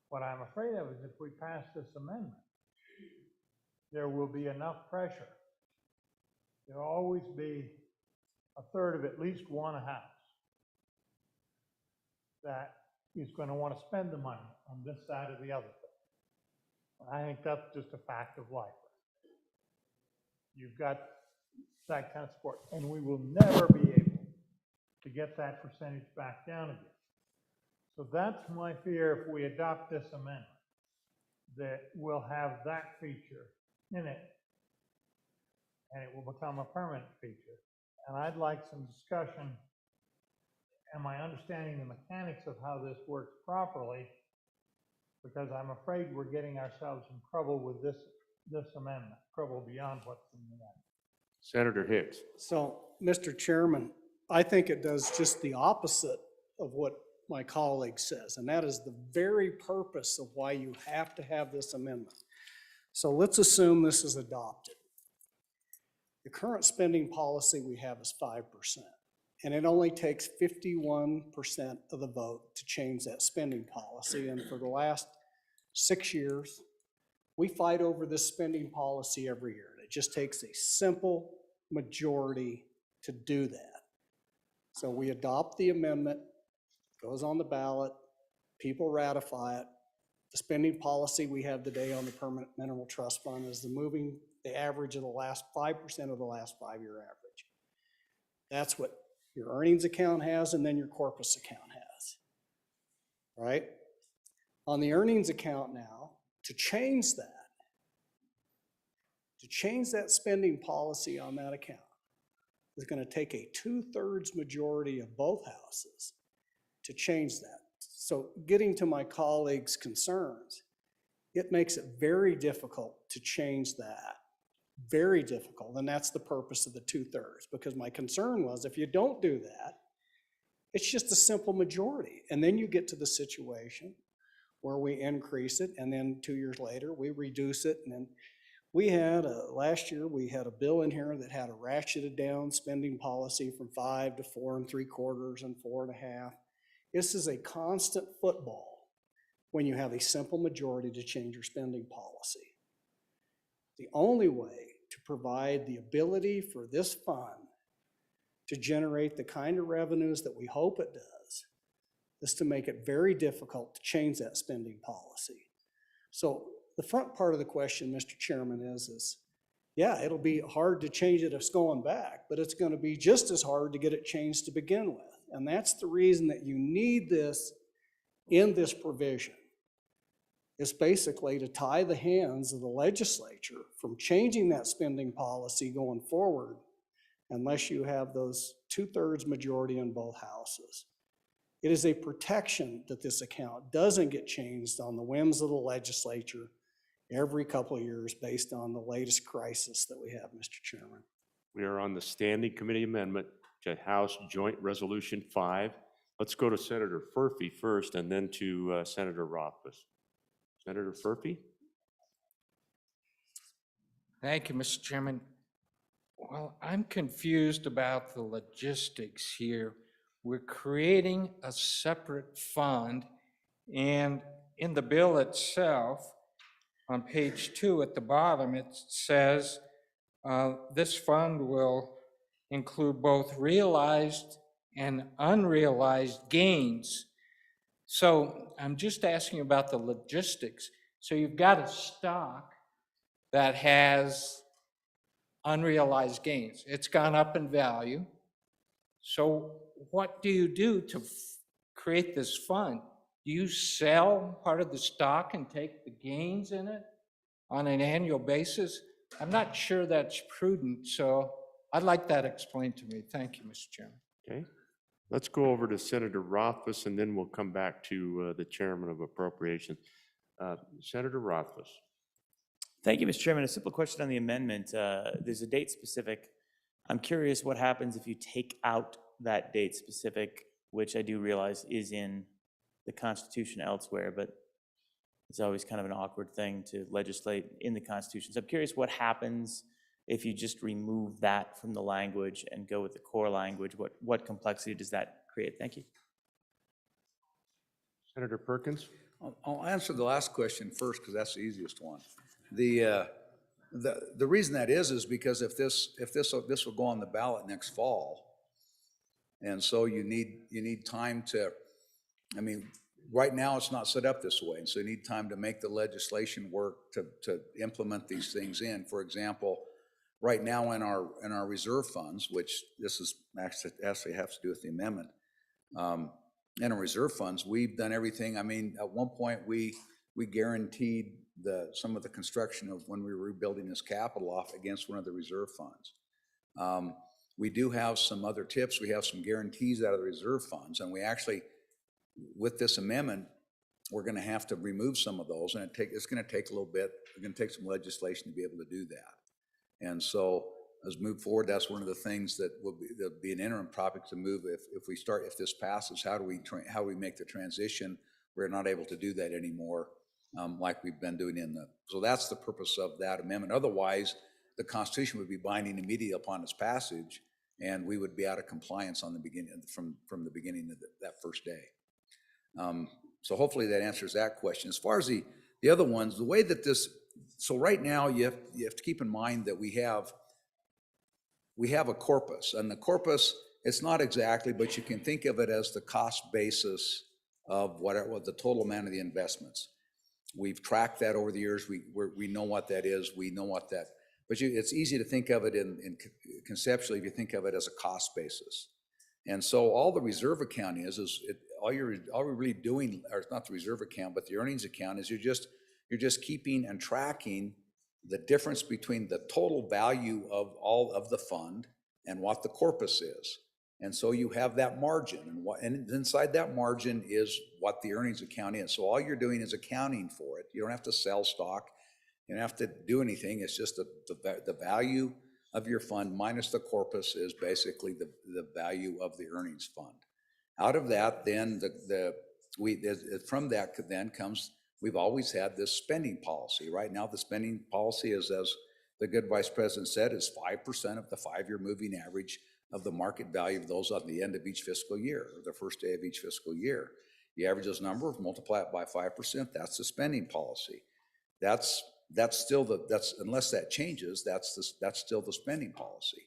[SPEAKER 3] what I'm afraid of is if we pass this amendment, there will be enough pressure. There'll always be a third of at least one house that is going to want to spend the money on this side or the other thing. I think that's just a fact of life. You've got that kind of support, and we will never be able to get that percentage back down again. So that's my fear if we adopt this amendment, that we'll have that feature in it, and it will become a permanent feature. And I'd like some discussion. Am I understanding the mechanics of how this works properly? Because I'm afraid we're getting ourselves in trouble with this amendment, trouble beyond what's in the amendment.
[SPEAKER 8] Senator Hicks.
[SPEAKER 14] So, Mr. Chairman, I think it does just the opposite of what my colleague says, and that is the very purpose of why you have to have this amendment. So let's assume this is adopted. The current spending policy we have is 5%, and it only takes 51% of the vote to change that spending policy. And for the last 6 years, we fight over this spending policy every year. It just takes a simple majority to do that. So we adopt the amendment, goes on the ballot, people ratify it. The spending policy we have today on the permanent mineral trust fund is the average of the last 5% of the last 5-year average. That's what your earnings account has, and then your corpus account has, right? On the earnings account now, to change that spending policy on that account is going to take a 2/3 majority of both houses to change that. So getting to my colleague's concerns, it makes it very difficult to change that. Very difficult, and that's the purpose of the 2/3, because my concern was if you don't do that, it's just a simple majority. And then you get to the situation where we increase it, and then 2 years later, we reduce it. And then we had, last year, we had a bill in here that had a ratcheted down spending policy from 5 to 4 3/4 and 4.5. This is a constant football when you have a simple majority to change your spending policy. The only way to provide the ability for this fund to generate the kind of revenues that we hope it does is to make it very difficult to change that spending policy. So the front part of the question, Mr. Chairman, is yeah, it'll be hard to change it if it's going back, but it's going to be just as hard to get it changed to begin with. And that's the reason that you need this in this provision. It's basically to tie the hands of the legislature from changing that spending policy going forward unless you have those 2/3 majority in both houses. It is a protection that this account doesn't get changed on the whims of the legislature every couple of years based on the latest crisis that we have, Mr. Chairman.
[SPEAKER 8] We are on the Standing Committee Amendment to House Joint Resolution 5. Let's go to Senator Furphy first and then to Senator Rothfuss. Senator Furphy?
[SPEAKER 17] Thank you, Mr. Chairman. Well, I'm confused about the logistics here.
[SPEAKER 16] we're creating a separate fund. And in the bill itself, on page 2 at the bottom, it says this fund will include both realized and unrealized gains. So I'm just asking about the logistics. So you've got a stock that has unrealized gains. It's gone up in value. So what do you do to create this fund? Do you sell part of the stock and take the gains in it on an annual basis? I'm not sure that's prudent, so I'd like that explained to me. Thank you, Mr. Chairman.
[SPEAKER 8] Okay, let's go over to Senator Rothfuss, and then we'll come back to the Chairman of Appropriations. Senator Rothfuss.
[SPEAKER 7] Thank you, Mr. Chairman. A simple question on the amendment. There's a date specific. I'm curious what happens if you take out that date specific, which I do realize is in the Constitution elsewhere, but it's always kind of an awkward thing to legislate in the Constitution. So I'm curious what happens if you just remove that from the language and go with the core language. What complexity does that create? Thank you.
[SPEAKER 8] Senator Perkins.
[SPEAKER 9] I'll answer the last question first because that's the easiest one. The reason that is because if this will go on the ballot next fall, and so you need time to, I mean, right now it's not set up this way, and so you need time to make the legislation work to implement these things in. For example, right now in our reserve funds, which this is actually has to do with the amendment, in our reserve funds, we've done everything. I mean, at one point we guaranteed some of the construction of when we were rebuilding this capital off against one of the reserve funds. We do have some other tips. We have some guarantees out of the reserve funds, and we actually, with this amendment, we're going to have to remove some of those, and it's going to take a little bit. We're going to take some legislation to be able to do that. And so, as we move forward, that's one of the things that will be an interim topic to move. If this passes, how do we make the transition? We're not able to do that anymore, like we've been doing so that's the purpose of that amendment. Otherwise, the Constitution would be binding immediately upon its passage, and we would be out of compliance on the beginning from the beginning of that first day. So hopefully that answers that question. As far as the other ones, the way that so right now you have to keep in mind that we have a corpus, and the corpus, it's not exactly, but you can think of it as the cost basis of what the total amount of the investments. We've tracked that over the years. We know what that is. We know what that, but it's easy to think of it in conceptually if you think of it as a cost basis. And so all the reserve account all you're really doing, or it's not the reserve account, but the earnings account, is you're just keeping and tracking the difference between the total value of all of the fund and what the corpus is. And so you have that margin, and inside that margin is what the earnings account is. So all you're doing is accounting for it. You don't have to sell stock. You don't have to do anything. It's just the value of your fund minus the corpus is basically the value of the earnings fund. Out of that, then from that then comes, we've always had this spending policy. Right now, the spending policy is, as the good Vice President said, is 5% of the 5-year moving average of the market value of those at the end of each fiscal year, or the first day of each fiscal year. You average those numbers, multiply it by 5%, that's the spending policy. That's still unless that changes, that's still the spending policy.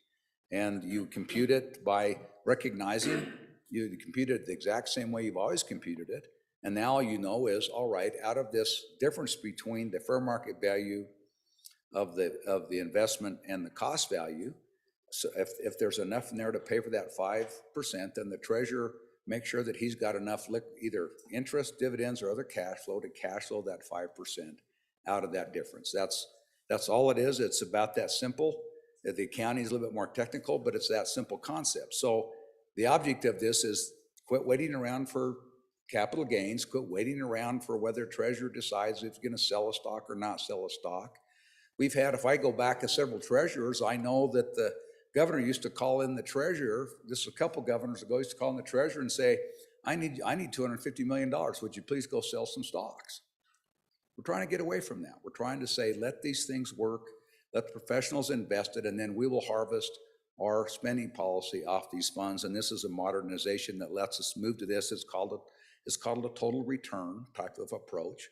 [SPEAKER 9] And you compute it by recognizing, you compute it the exact same way you've always computed it. And now you know is, all right, out of this difference between the fair market value of the investment and the cost value, so if there's enough in there to pay for that 5%, then the treasurer makes sure that he's got enough either interest, dividends, or other cash flow to cash flow that 5% out of that difference. That's all it is. It's about that simple. The accounting is a little bit more technical, but it's that simple concept. So the object of this is quit waiting around for capital gains, quit waiting around for whether treasurer decides if it's going to sell a stock or not sell a stock. If I go back to several treasurers, I know that the governor used to call in the treasurer, just a couple governors ago, used to call in the treasurer and say, I need $250 million. Would you please go sell some stocks? We're trying to get away from that. We're trying to say, let these things work, let the professionals invest it, and then we will harvest our spending policy off these funds, and this is a modernization that lets us move to this. It's called a total return type of approach.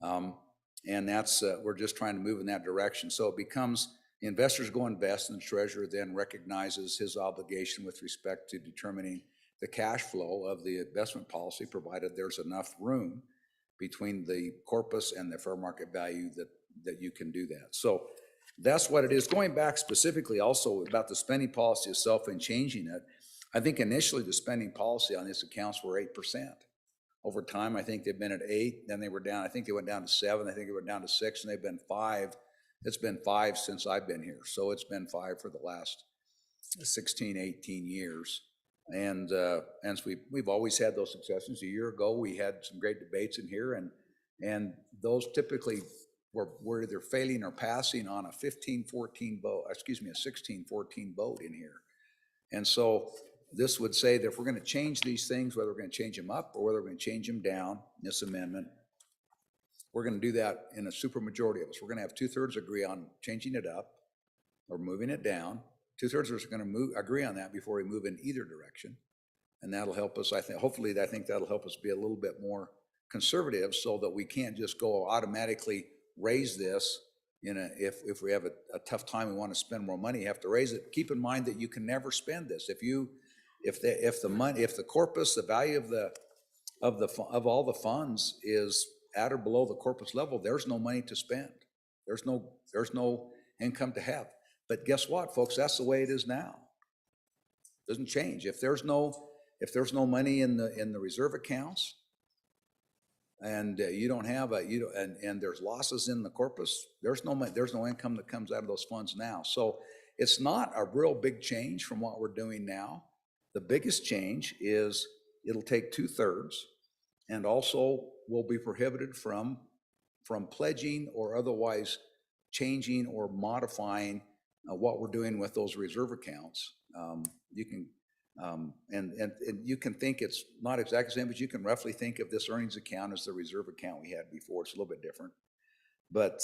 [SPEAKER 9] And that's, we're just trying to move in that direction. So it becomes, the investors go invest, and the treasurer then recognizes his obligation with respect to determining the cash flow of the investment policy, provided there's enough room between the corpus and the fair market value that you can do that. So that's what it is. Going back specifically also about the spending policy itself and changing it, I think initially the spending policy on these accounts were 8%. Over time, I think they've been at 8, then they were down, I think they went down to 7, I think they were down to 6, and they've been 5. It's been 5 since I've been here. So it's been 5 for the last 16, 18 years. And we've always had those successes. A year ago, we had some great debates in here, and those typically were either failing or passing on a 15-14 vote, excuse me, a 16-14 vote in here. And so this would say that if we're going to change these things, whether we're going to change them up or whether we're going to change them down, this amendment, we're going to do that in a supermajority of us. We're going to have 2/3 agree on changing it up or moving it down. 2/3 of us are going to agree on that before we move in either direction. And that'll help us, I think, hopefully, I think that'll help us be a little bit more conservative so that we can't just go automatically raise this if we have a tough time, we want to spend more money, you have to raise it. Keep in mind that you can never spend this. If the corpus, the value of all the funds is at or below the corpus level, there's no money to spend. There's no income to have. But guess what, folks? That's the way it is now. It doesn't change. If there's no money in the reserve accounts, and you don't have and there's losses in the corpus, there's no income that comes out of those funds now. So it's not a real big change from what we're doing now. The biggest change is it'll take 2/3, and also will be prohibited from pledging or otherwise changing or modifying what we're doing with those reserve accounts. You can and you can think it's not exactly the same, but you can roughly think of this earnings account as the reserve account we had before. It's a little bit different, but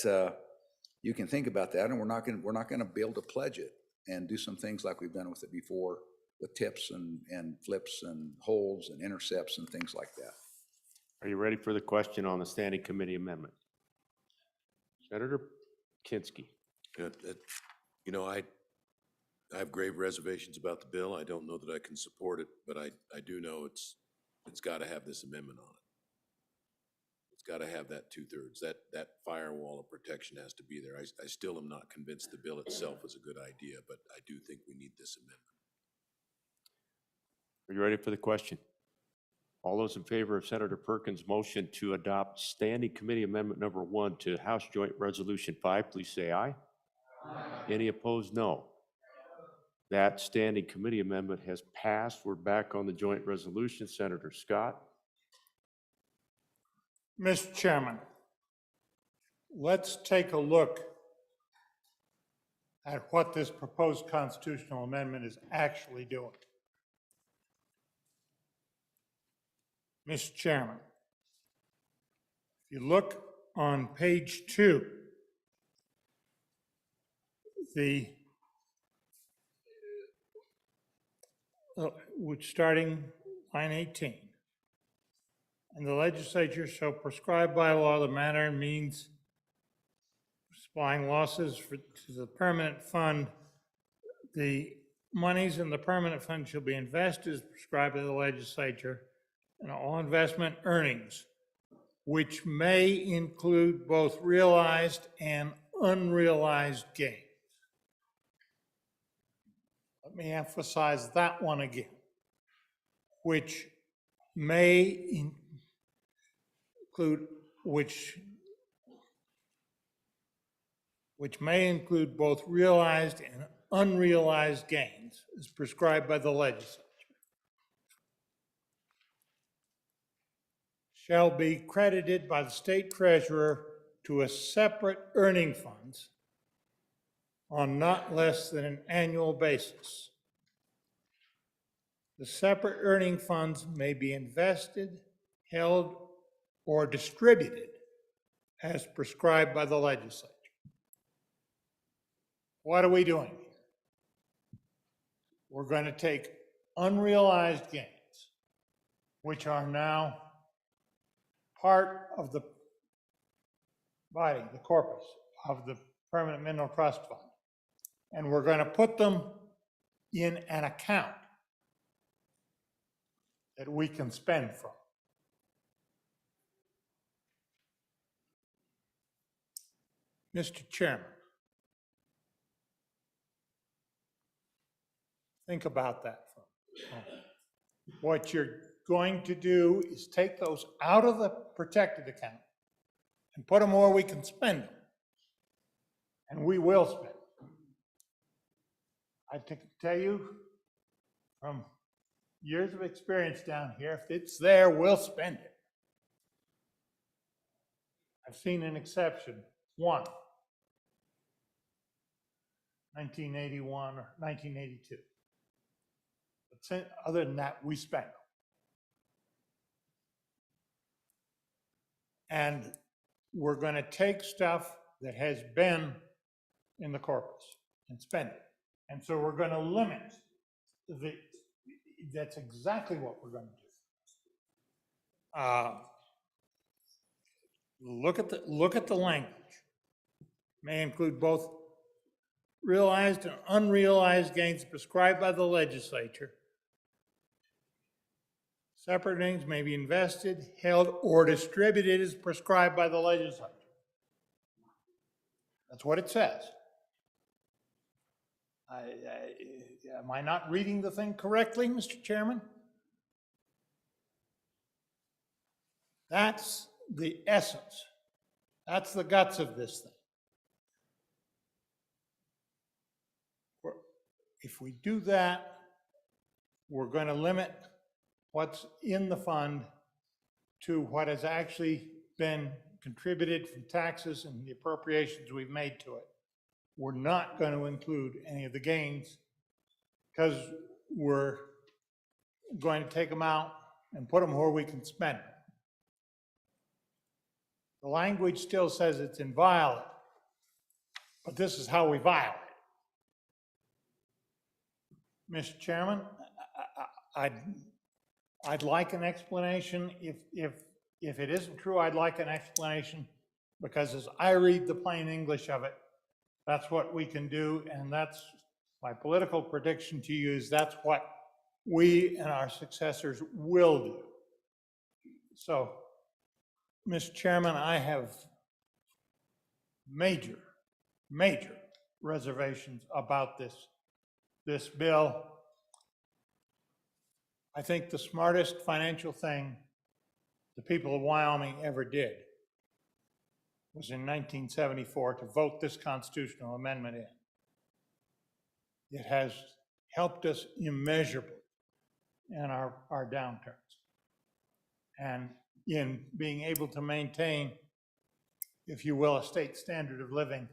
[SPEAKER 9] you can think about that, and we're not going to be able to pledge it and do some things like we've done with it before, with tips and flips and holds and intercepts and things like that.
[SPEAKER 8] Are you ready for the question on the standing committee amendment? Senator Kinski.
[SPEAKER 10] You know, I have grave reservations about the bill. I don't know that I can support it, but I do know it's got to have this amendment on it. It's got to have that 2/3. That firewall of protection has to be there. I still am not convinced the bill itself is a good idea, but I do think we need this amendment.
[SPEAKER 8] Are you ready for the question? All those in favor of Senator Perkins' motion to adopt Standing Committee Amendment Number 1 to House Joint Resolution 5, please say aye. Aye. Any opposed, no. That Standing Committee Amendment has passed. We're back on the joint resolution. Senator Scott.
[SPEAKER 3] Mr. Chairman, let's take a look at what this proposed constitutional amendment is actually doing. Mr. Chairman, if you look on page 2, starting line 18, and the legislature shall prescribe by law the manner and means of supplying losses to the permanent fund. The monies in the permanent fund shall be invested as prescribed by the legislature, and all investment earnings, which may include both realized and unrealized gains. Let me emphasize that one again, which may include both realized and unrealized gains as prescribed by the legislature, shall be credited by the state treasurer to a separate earning funds on not less than an annual basis. The separate earning funds may be invested, held, or distributed as prescribed by the legislature. What are we doing here? we're going to take unrealized gains, which are now part of the body, the corpus of the Permanent Mineral Trust Fund, and we're going to put them in an account that we can spend from. Mr. Chairman, think about that for a moment. What you're going to do is take those out of the protected account and put them where we can spend them. And we will spend them. I can tell you from years of experience down here, if it's there, we'll spend it. I've seen an exception, one, 1981 or 1982. But other than that, we spend them. And we're going to take stuff that has been in the corpus and spend it. And so we're going to limit that's exactly what we're going to do. Look at the language. May include both realized and unrealized gains prescribed by the legislature. Separate earnings may be invested, held, or distributed as prescribed by the legislature. That's what it says. Am I not reading the thing correctly, Mr. Chairman? That's the essence. That's the guts of this thing. If we do that, we're going to limit what's in the fund to what has actually been contributed from taxes and the appropriations we've made to it. We're not going to include any of the gains because we're going to take them out and put them where we can spend them. The language still says it's inviolate, but this is how we violate it. Mr. Chairman, I'd like an explanation. If it isn't true, I'd like an explanation, because as I read the plain English of it, that's what we can do, and that's my political prediction to you, is that's what we and our successors will do. So, Mr. Chairman, I have major reservations about this bill. I think the smartest financial thing the people of Wyoming ever did was in 1974 to vote this constitutional amendment in. It has helped us immeasurably in our downturns and in being able to maintain, if you will, a state standard of living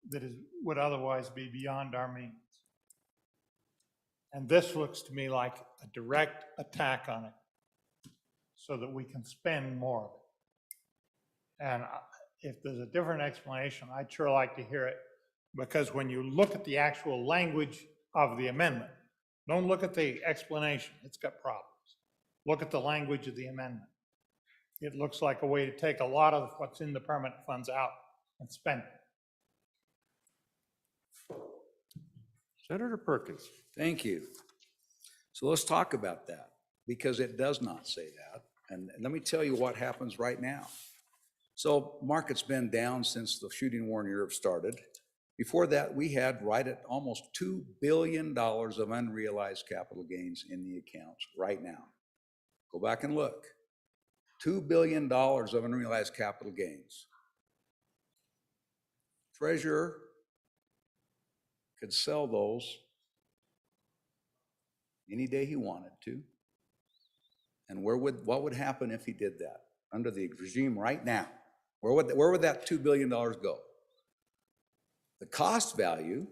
[SPEAKER 3] that would otherwise be beyond our means. And this looks to me like a direct attack on it so that we can spend more of it. And if there's a different explanation, I'd sure like to hear it, because when you look at the actual language of the amendment, don't look at the explanation, it's got problems. Look at the language of the amendment. It looks like a way to take a lot of what's in the permanent funds out and spend it.
[SPEAKER 8] Senator Perkins.
[SPEAKER 9] Thank you. So let's talk about that, because it does not say that. And let me tell you what happens right now. So market's been down since the shooting war in Europe started. Before that, we had right at almost $2 billion of unrealized capital gains in the accounts right now. Go back and look. $2 billion of unrealized capital gains. Treasurer could sell those any day he wanted to. And what would happen if he did that under the regime right now? Where would that $2 billion go? The cost value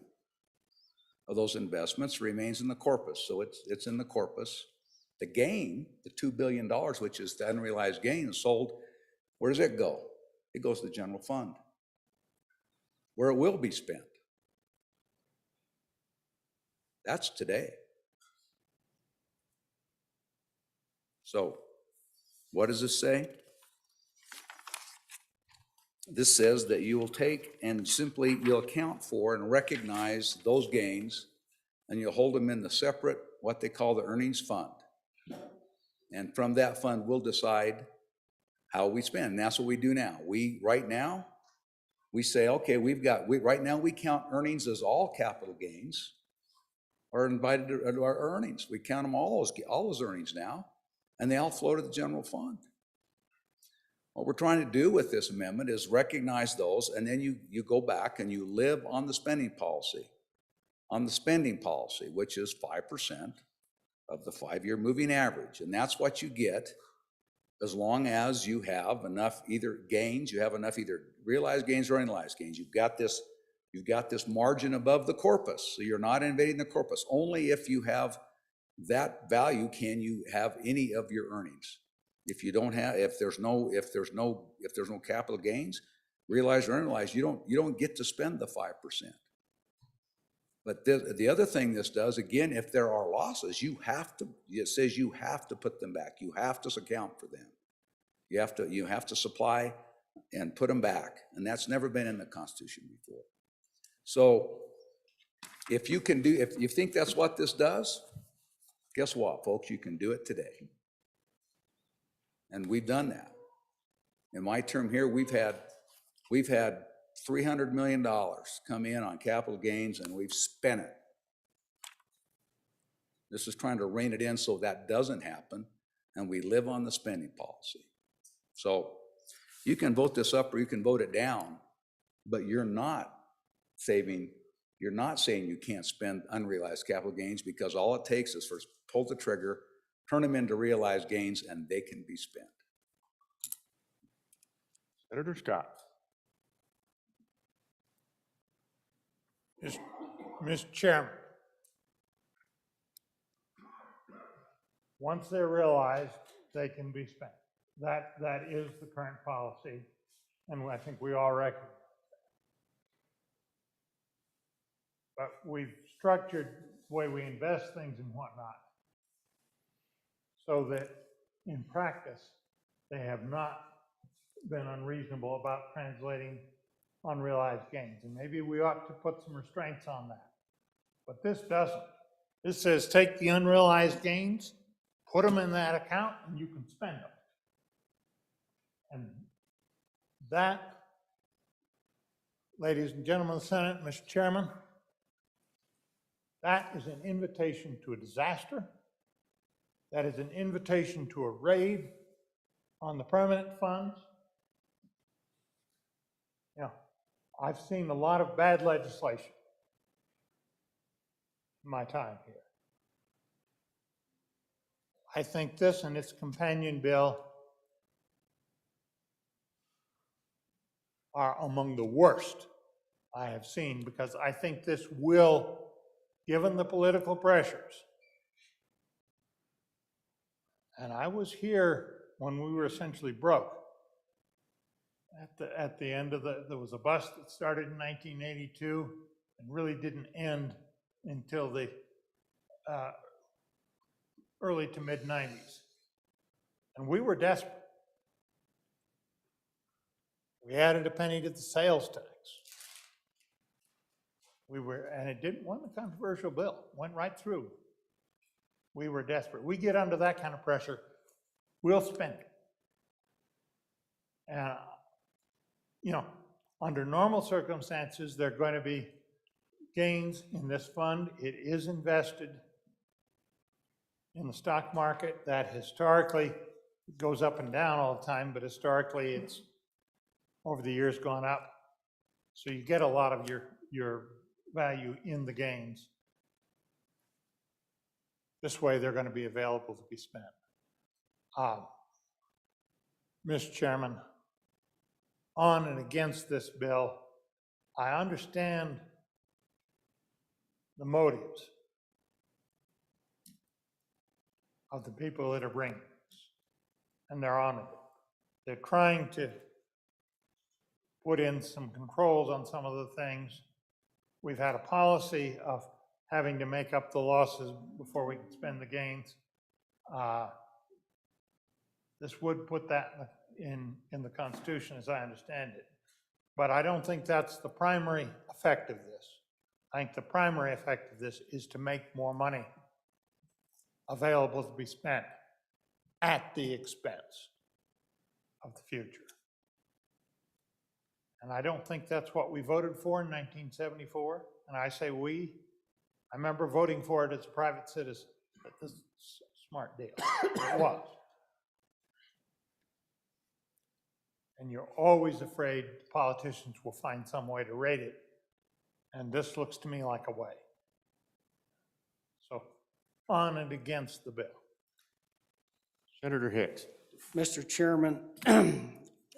[SPEAKER 9] of those investments remains in the corpus, so it's in the corpus. The gain, the $2 billion, which is the unrealized gain sold, where does it go? It goes to the general fund, where it will be spent. That's today. So what does this say? This says that you will take and simply you'll account for and recognize those gains, and you'll hold them in the separate, what they call the earnings fund. And from that fund, we'll decide how we spend. And that's what we do now. Right now, we say, okay, right now we count earnings as all capital gains are invited to our earnings. We count them all those earnings now, and they all flow to the general fund. What we're trying to do with this amendment is recognize those, and then you go back and you live on the spending policy, which is 5% of the 5-year moving average. And that's what you get as long as you have enough either gains, you have enough either realized gains or unrealized gains. You've got this margin above the corpus, so you're not invading the corpus. Only if you have that value can you have any of your earnings. If you don't have, if there's no capital gains, realized or unrealized, you don't get to spend the 5%. But the other thing this does, again, if there are losses, it says you have to put them back. You have to account for them. You have to supply and put them back. And that's never been in the Constitution before. So if you think that's what this does, guess what, folks? You can do it today. And we've done that. In my term here, we've had $300 million come in on capital gains, and we've spent it. This is trying to rein it in so that doesn't happen, and we live on the spending policy. So you can vote this up or you can vote it down, but you're not saying you can't spend unrealized capital gains, because all it takes is for pull the trigger, turn them into realized gains, and they can be spent.
[SPEAKER 8] Senator Scott.
[SPEAKER 3] Mr. Chairman, once they're realized, they can be spent. That is the current policy, and I think we all recognize that. But we've structured the way we invest things and whatnot so that in practice, they have not been unreasonable about translating unrealized gains. And maybe we ought to put some restraints on that. But this doesn't. This says take the unrealized gains, put them in that account, and you can spend them. And that, ladies and gentlemen of the Senate, Mr. Chairman, that is an invitation to a disaster. That is an invitation to a raid on the permanent funds. You know, I've seen a lot of bad legislation in my time here. I think this and its companion bill are among the worst I have seen, because I think this will, given the political pressures, and I was here when we were essentially broke. At the end of there was a bust that started in 1982 and really didn't end until the early to mid 90s. And we were desperate. We added a penny to the sales tax. And it wasn't a controversial bill, went right through. We were desperate. We get under that kind of pressure, we'll spend it. And, you know, under normal circumstances, there are going to be gains in this fund. It is invested in the stock market that historically goes up and down all the time, but historically it's over the years gone up. So you get a lot of your value in the gains. This way they're going to be available to be spent. Mr. Chairman, on and against this bill, I understand the motives of the people that are bringing this, and they're on it. They're trying to put in some controls on some of the things. We've had a policy of having to make up the losses before we can spend the gains. This would put that in the Constitution, as I understand it. But I don't think that's the primary effect of this. I think the primary effect of this is to make more money available to be spent at the expense of the future. And I don't think that's what we voted for in 1974. And I say we. I remember voting for it as a private citizen, but this is a smart deal. It was. And you're always afraid politicians will find some way to rate it. And this looks to me like a way. So on and against the bill.
[SPEAKER 8] Senator Hicks.
[SPEAKER 14] Mr. Chairman,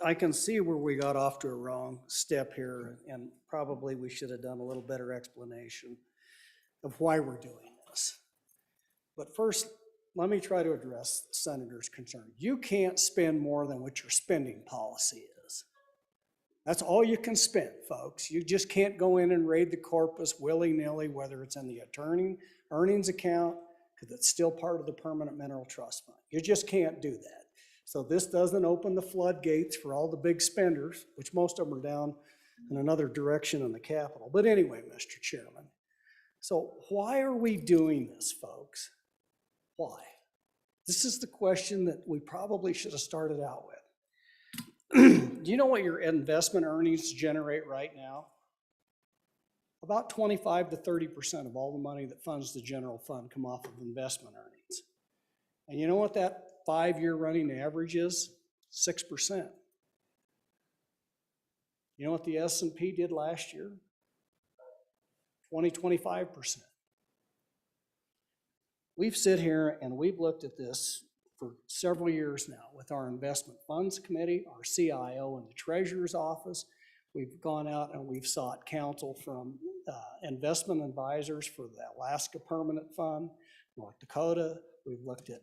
[SPEAKER 14] I can see where we got off to a wrong step here, and probably we should have done a little better explanation of why we're doing this. But first, let me try to address the senator's concern. You can't spend more than what your spending policy is. That's all you can spend, folks. You just can't go in and raid the corpus willy-nilly, whether it's in the earnings account, because it's still part of the permanent mineral trust fund. You just can't do that. So this doesn't open the floodgates for all the big spenders, which most of them are down in another direction in the Capitol. But anyway, Mr. Chairman, so why are we doing this, folks? Why? This is the question that we probably should have started out with. Do you know what your investment earnings generate right now? About 25 to 30% of all the money that funds the general fund come off of investment earnings. And you know what that 5-year running average is? 6%. You know what the S&P did last year? 25%. We've sit here and we've looked at this for several years now with our investment funds committee, our CIO, and the treasurer's office. We've gone out and we've sought counsel from investment advisors for the Alaska Permanent Fund, North Dakota. We've looked at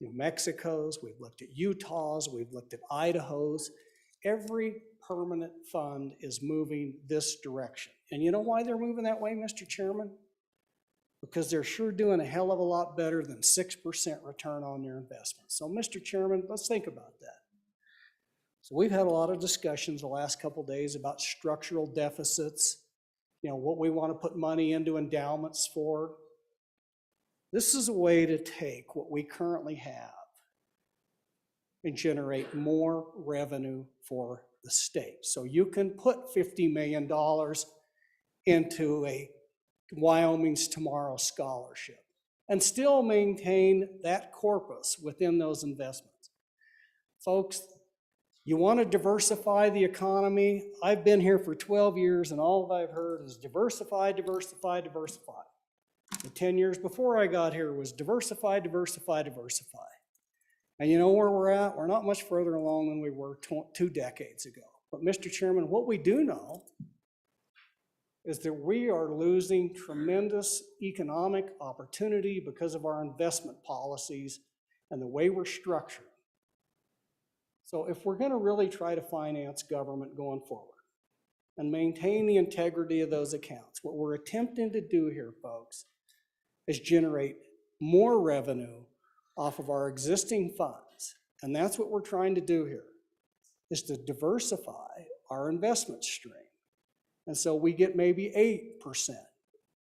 [SPEAKER 14] New Mexico's, we've looked at Utah's, we've looked at Idaho's. Every permanent fund is moving this direction. And you know why they're moving that way, Mr. Chairman? Because they're sure doing a hell of a lot better than 6% return on their investment. So, Mr. Chairman, let's think about that. So we've had a lot of discussions the last couple of days about structural deficits, you know, what we want to put money into endowments for. This is a way to take what we currently have and generate more revenue for the state. So you can put $50 million into a Wyoming's Tomorrow Scholarship and still maintain that corpus within those investments. Folks, you want to diversify the economy? I've been here for 12 years and all I've heard is diversify, diversify, diversify. The 10 years before I got here was diversify, diversify, diversify. And you know where we're at? We're not much further along than we were 2 decades ago. But Mr. Chairman, what we do know is that we are losing tremendous economic opportunity because of our investment policies and the way we're structured. So if we're going to really try to finance government going forward and maintain the integrity of those accounts, what we're attempting to do here, folks, is generate more revenue off of our existing funds. And that's what we're trying to do here, is to diversify our investment stream. And so we get maybe 8%,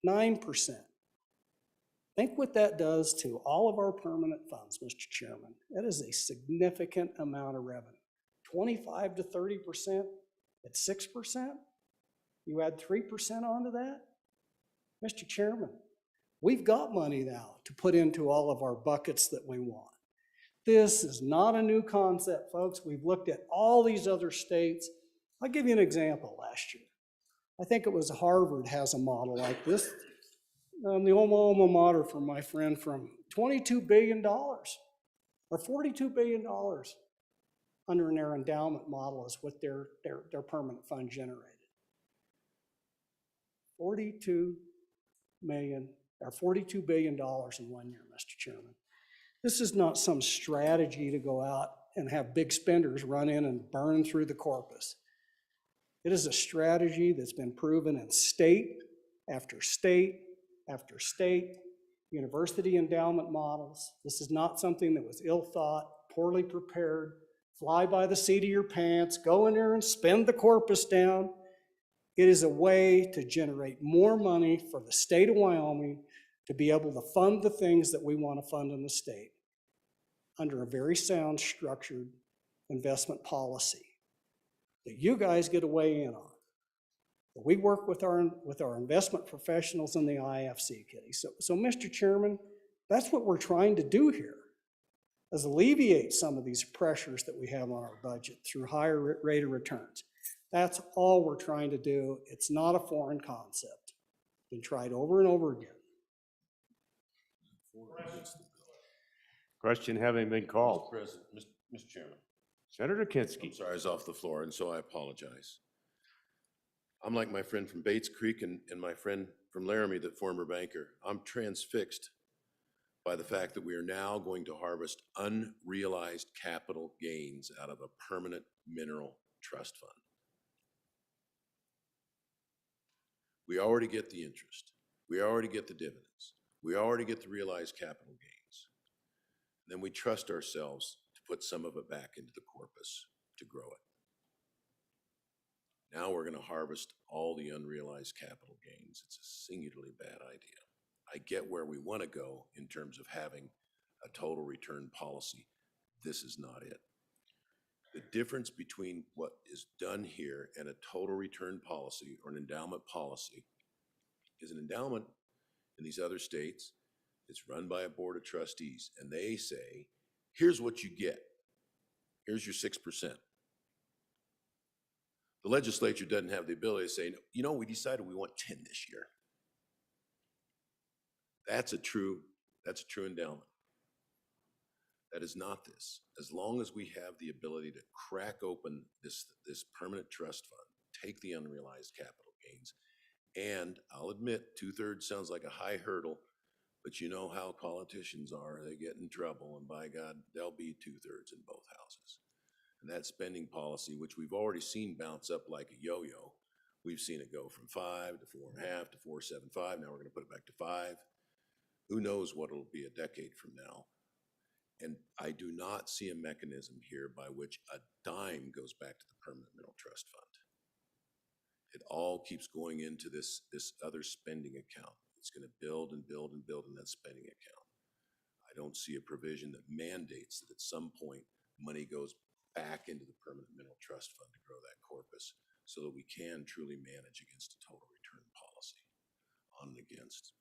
[SPEAKER 14] 9%. Think what that does to all of our permanent funds, Mr. Chairman. That is a significant amount of revenue. 25 to 30% at 6%? You add 3% onto that? Mr. Chairman, we've got money now to put into all of our buckets that we want. This is not a new concept, folks. We've looked at all these other states. I'll give you an example last year. I think it was Harvard has a model like this. The alma mater for my friend from $22 billion or $42 billion under their endowment model is what their permanent fund generated. $42 billion in 1 year, Mr. Chairman. This is not some strategy to go out and have big spenders run in and burn through the corpus. It is a strategy that's been proven in state after state after state, university endowment models. This is not something that was ill thought, poorly prepared, fly by the seat of your pants, go in there and spend the corpus down. It is a way to generate more money for the state of Wyoming to be able to fund the things that we want to fund in the state under a very sound, structured investment policy that you guys get to weigh in on. We work with our investment professionals in the IFC, Kitty. So Mr. Chairman, that's what we're trying to do here, is alleviate some of these pressures that we have on our budget through higher rate of returns. That's all we're trying to do. It's not a foreign concept. It's been tried over and over again.
[SPEAKER 8] Question having been called.
[SPEAKER 10] President, Mr. Chairman.
[SPEAKER 8] Senator Kinski.
[SPEAKER 10] I'm sorry, I was off the floor, and so I apologize. I'm like my friend from Bates Creek and my friend from Laramie, the former banker. I'm transfixed by the fact that we are now going to harvest unrealized capital gains out of a permanent mineral trust fund. We already get the interest. We already get the dividends. We already get the realized capital gains. Then we trust ourselves to put some of it back into the corpus to grow it. Now we're going to harvest all the unrealized capital gains. It's a singularly bad idea. I get where we want to go in terms of having a total return policy. This is not it. The difference between what is done here and a total return policy or an endowment policy is an endowment in these other states. It's run by a board of trustees, and they say, here's what you get. Here's your 6%. The legislature doesn't have the ability to say, you know, we decided we want 10 this year. That's a true endowment. That is not this. As long as we have the ability to crack open this permanent trust fund, take the unrealized capital gains, and I'll admit 2/3 sounds like a high hurdle, but you know how politicians are. They get in trouble, and by God, there'll be 2/3 in both houses. And that spending policy, which we've already seen bounce up like a yo-yo, we've seen it go from 5 to 4.5 to 4.75. Now we're going to put it back to 5. Who knows what it'll be a decade from now? And I do not see a mechanism here by which a dime goes back to the permanent mineral trust fund. It all keeps going into this other spending account. It's going to build and build and build in that spending account. I don't see a provision that mandates that at some point money goes back into the permanent mineral trust fund to grow that corpus so that we can truly manage against a total return policy on and against.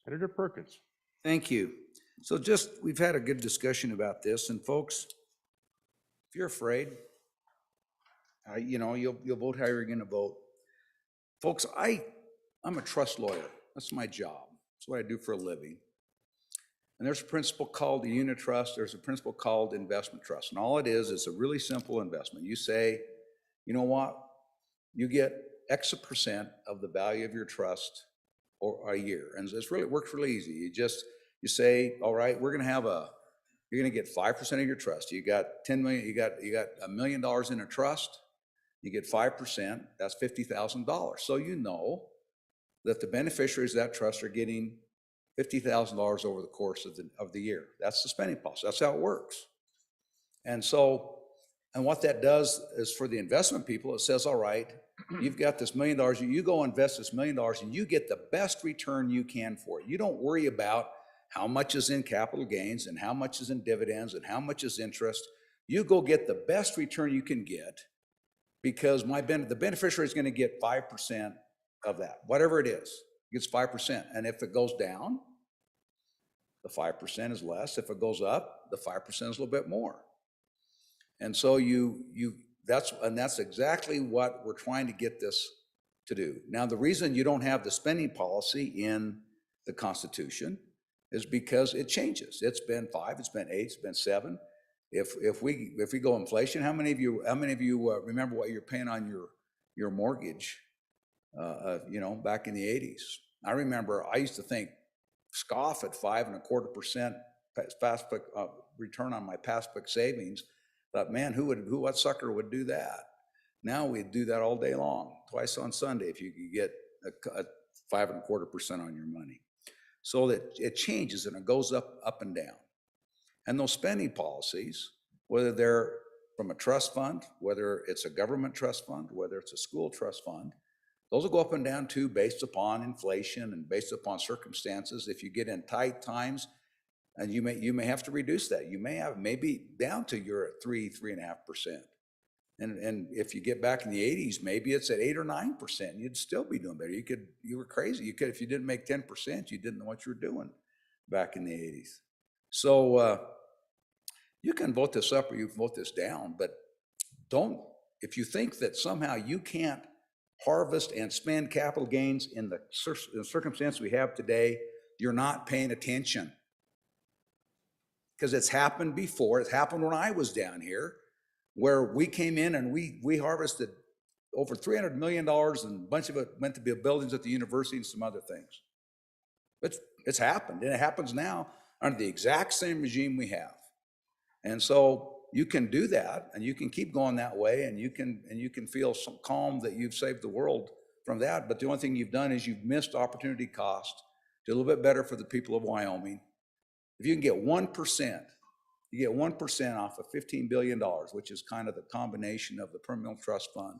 [SPEAKER 8] Senator Perkins.
[SPEAKER 17] Thank you. So we've had a good discussion about this, and folks, if you're afraid, you'll vote how you're going to vote. Folks, I'm a trust lawyer. That's my job. That's what I do for a living. And there's a principle called the unit trust. There's a principle called investment trust. And all it is a really simple investment. You say, you know what? You get X percent of the value of your trust or a year. And it works really easy. You say, all right, you're going to get 5% of your trust. You got 10 million, you got $1 million in a trust. You get 5%, that's $50,000. So you know that the beneficiaries of that trust are getting $50,000 over the course of the year. That's the spending policy. That's how it works. And what that does is for the investment people, it says, all right, you've got this $1 million, you go invest this $1 million and you get the best return you can for it. You don't worry about how much is in capital gains and how much is in dividends and how much is interest. You go get the best return you can get because the beneficiary is going to get 5% of that, whatever it is, gets 5%. And if it goes down, the 5% is less. If it goes up, the 5% is a little bit more. And so that's exactly what we're trying to get this to do. Now, the reason you don't have the spending policy in the Constitution is because it changes. It's been 5, it's been 8, it's been 7. If we go inflation, how many of you remember what you're paying on your mortgage? Back in the 80s. I remember I used to scoff at 5.25% return on my passbook savings. But man, what sucker would do that? Now we'd do that all day long, twice on Sunday, if you could get a 5.25% on your money. So that it changes and it goes up and down. And those spending policies, whether they're from a trust fund, whether it's a government trust fund, whether it's a school trust fund, those will go up and down too based upon inflation and based upon circumstances. If you get in tight times, and you may have to reduce that. You may have maybe down to you're at 3.5%. And if you get back in the 80s, maybe it's at 8 or 9%. You'd still be doing better. You were crazy. You could, if you didn't make 10%, you didn't know what you were doing back in the 80s. So you can vote this up or you can vote this down, but don't, if you think that somehow you can't harvest and spend capital gains in the circumstance we have today, you're not paying attention. Because it's happened before. It happened when I was down here, where we came in and we harvested over $300 million, and a bunch of it went to build buildings at the university and some other things. It's happened, and it happens now under the exact same regime we have. And so you can do that, and you can keep going that way, and you can feel some calm that you've saved the world from that. But the only thing you've done is you've missed opportunity cost. Do a little bit better for the people of Wyoming. If you can get 1%, you get 1% off of $15 billion, which is kind of the combination of the Permanent Trust Fund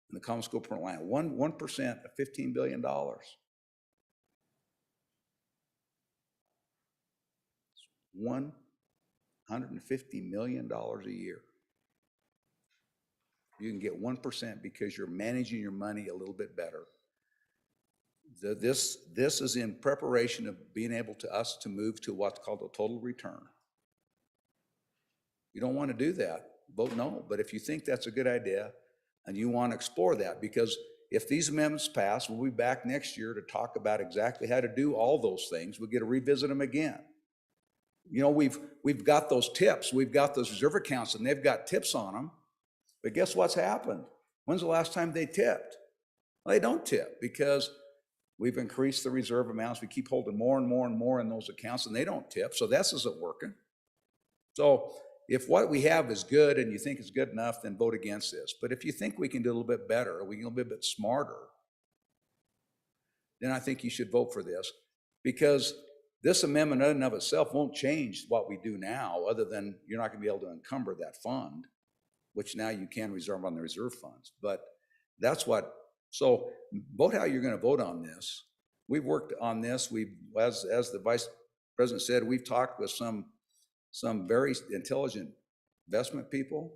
[SPEAKER 17] and the Common School Permanent Land. 1% of $15 billion. $150 million a year. You can get 1% because you're managing your money a little bit better. This is in preparation of being able us to move to what's called a total return. You don't want to do that, vote no. But if you think that's a good idea and you want to explore that, because if these amendments pass, we'll be back next year to talk about exactly how to do all those things. We'll get to revisit them again. You know, we've got those tips, we've got those reserve accounts, and they've got tips on them. But guess what's happened? When's the last time they tipped? Well, they don't tip because we've increased the reserve amounts. We keep holding more and more and more in those accounts, and they don't tip. So this isn't working. So if what we have is good and you think it's good enough, then vote against this. But if you think we can do a little bit better, or we can do a little bit smarter, then I think you should vote for this, because this amendment in and of itself won't change what we do now, other than you're not going to be able to encumber that fund, which now you can reserve on the reserve funds. But that's what, so vote how you're going to vote on this. We've worked on this. As the Vice President said, we've talked with some very intelligent investment people,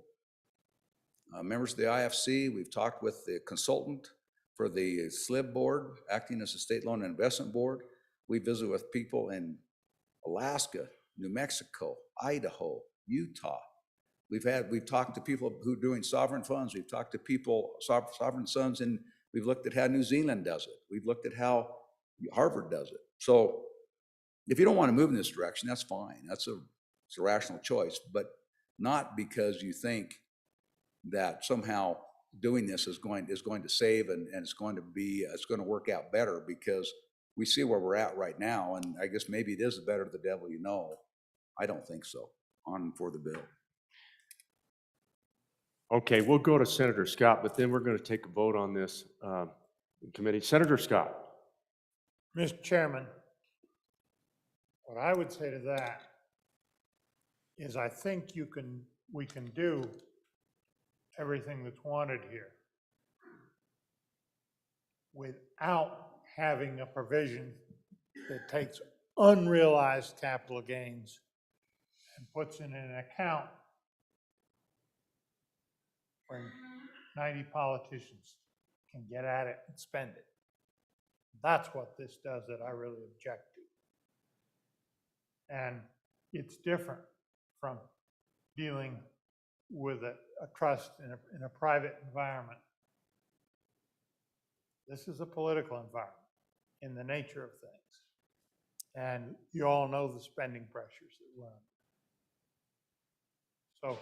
[SPEAKER 17] members of the IFC. We've talked with the consultant for the SLIB board, acting as a state loan and investment board. We visit with people in Alaska, New Mexico, Idaho, Utah. We've talked to people who are doing sovereign funds. We've talked to people, sovereign funds, and we've looked at how New Zealand does it. We've looked at how Harvard does it. So if you don't want to move in this direction, that's fine. It's a rational choice, but not because you think that somehow doing this is going to save and it's going to work out better, because we see where we're at right now, and I guess maybe it is the better of the devil you know. I don't think so. On for the bill.
[SPEAKER 8] Okay, we'll go to Senator Scott, but then we're going to take a vote on this in committee. Senator Scott.
[SPEAKER 3] Mr. Chairman, what I would say to that is I think we can do everything that's wanted here without having a provision that takes unrealized capital gains and puts it in an account where 90 politicians can get at it and spend it. That's what this does that I really object to. And it's different from dealing with a trust in a private environment. This is a political environment in the nature of things. And you all know the spending pressures that we're under. So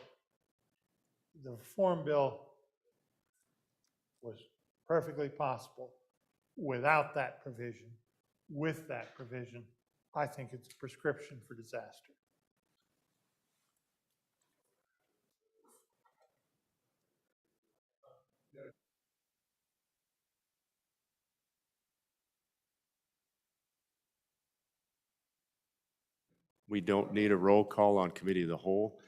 [SPEAKER 3] the Reform Bill was perfectly possible without that provision. With that provision, I think it's a prescription for disaster.
[SPEAKER 8] We don't need a roll call on committee of the whole.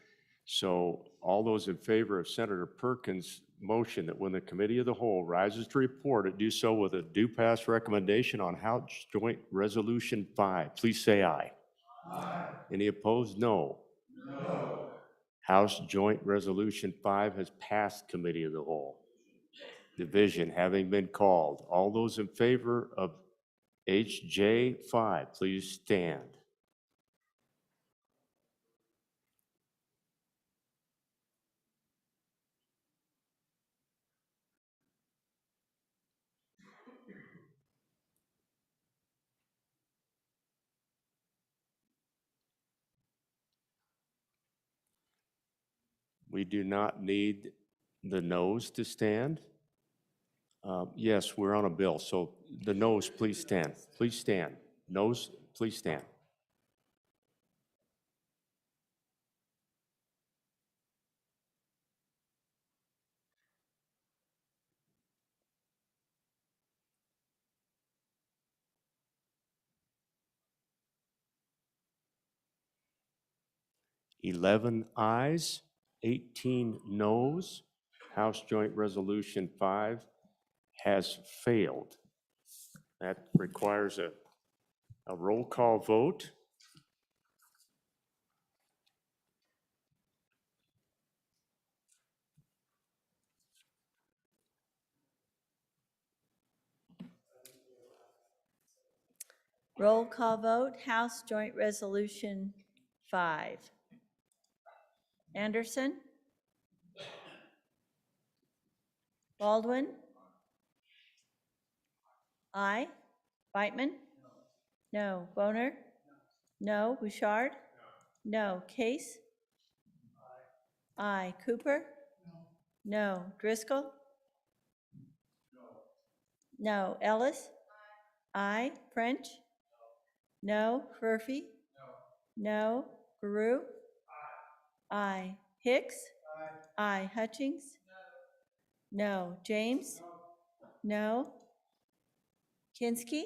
[SPEAKER 8] So all those in favor of Senator Perkins' motion that when the committee of the whole rises to report, it do so with a due pass recommendation on House Joint Resolution 5, please say aye. Aye. Any opposed? No. No. House Joint Resolution 5 has passed committee of the whole. Division having been called. All those in favor of HJ 5, please stand. We do not need the noes to stand. Yes, we're on a bill, so the noes, please stand. Please stand. Noes, please stand. (11 ayes, 18 noes. House Joint Resolution 5 has failed. That requires a roll call vote.
[SPEAKER 11] Roll call vote, House Joint Resolution 5. Anderson? Baldwin? Aye. Beitman? No. Boner? No. Bouchard? No. Case? Aye. Cooper? No. Driscoll? No. Ellis? Aye. French? No. Murphy? No. Baru? Aye. Hicks? Aye. Hutchings? No. James? No. Kinsky?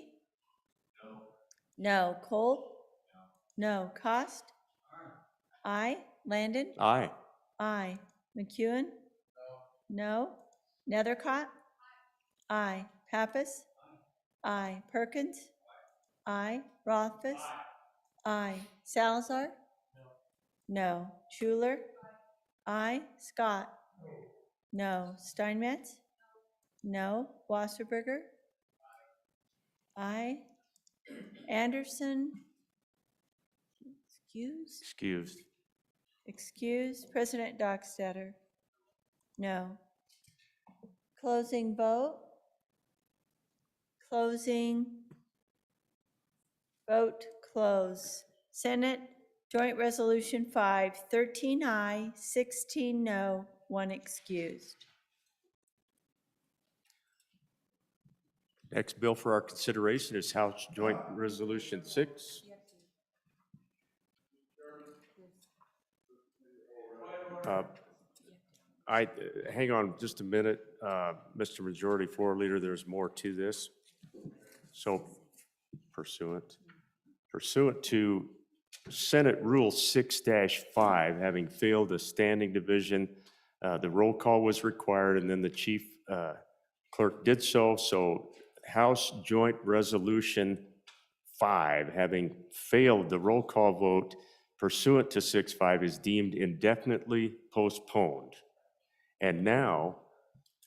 [SPEAKER 11] No. Cole? No. Cost? Aye. Landon?
[SPEAKER 8] Aye.
[SPEAKER 11] Aye. McEwen? No. Nethercott? Aye. Pappas? Aye. Perkins? Aye. Rothfuss? Aye. Salazar? No. Schuler? Aye. Scott? No. Steinmetz? No. Wasserberger? Aye. Anderson? Excused?
[SPEAKER 8] Excused.
[SPEAKER 11] Excused. President Dockstader? No. Closing vote? Closing. Vote close. Senate Joint Resolution 5, 13 aye, 16 no, 1 excused.
[SPEAKER 8] Next bill for our consideration is House Joint Resolution 6. Hang on just a minute, Mr. Majority Floor Leader, there's more to this. So pursuant to Senate Rule 6-5, having failed a standing division, the roll call was required and then the chief clerk did so. So House Joint Resolution 5, having failed the roll call vote pursuant to 6-5, is deemed indefinitely postponed. And now,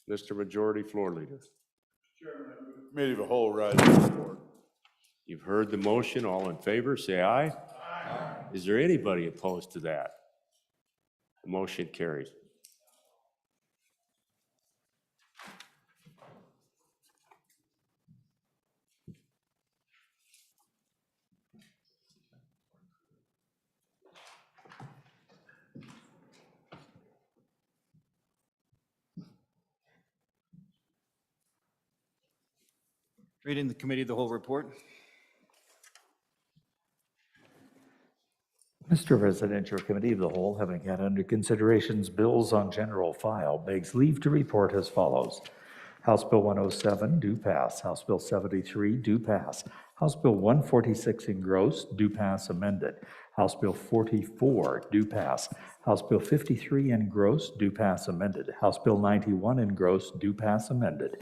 [SPEAKER 8] Mr. Majority Floor Leader.
[SPEAKER 13] Committee of the whole rise to report.
[SPEAKER 8] You've heard the motion. All in favor, say aye. Aye. Is there anybody opposed to that? The motion carries.
[SPEAKER 18] Reading the committee of the whole report.
[SPEAKER 2] Mr. President, your committee of the whole, having had under considerations bills on general file, begs leave to report as follows. House Bill 107, do pass. House Bill 73, do pass. House Bill 146 engrossed, do pass amended. House Bill 44, do pass. House Bill 53 engrossed, do pass amended. House Bill 91 engrossed, do pass amended.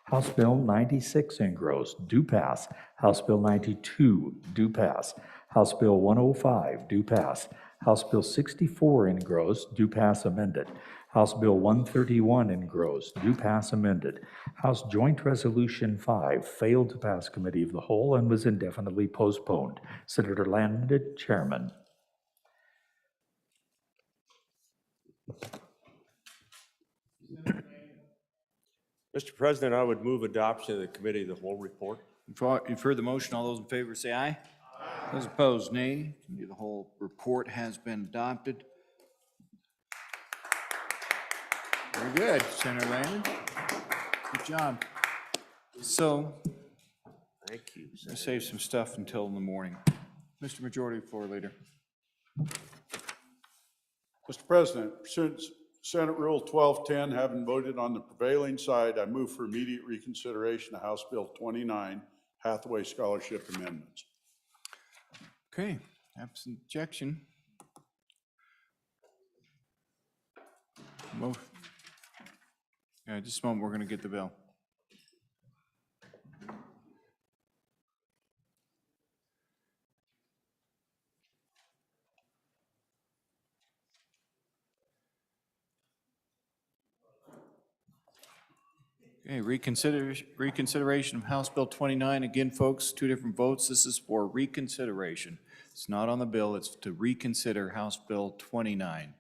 [SPEAKER 2] House Bill 96 engrossed, do pass. House Bill 92, do pass. House Bill 105, do pass. House Bill 64 engrossed, do pass amended. House Bill 131 engrossed, do pass amended. House Joint Resolution 5 failed to pass Committee of the Whole and was indefinitely postponed. Senator Landon, Chairman.
[SPEAKER 8] Mr. President, I would move adoption of the Committee of the Whole report.
[SPEAKER 1] You've heard the motion. All those in favor say aye. Those opposed, nay. Committee of the whole report has been adopted. Very good, Senator Landon. Good job. So,
[SPEAKER 8] Thank you.
[SPEAKER 1] we'll save some stuff until in the morning. Mr. Majority Floor Leader.
[SPEAKER 6] Mr. President, pursuant to Senate Rule 1210, having voted on the prevailing side, I move for immediate reconsideration of House Bill 29, Hathaway Scholarship Amendments.
[SPEAKER 1] Okay, absent objection. Move. Yeah, just a moment, we're going to get the bill. Okay, reconsideration of House Bill 29. Again, folks, two different votes. This is for reconsideration. It's not on the bill, it's to reconsider House Bill 29.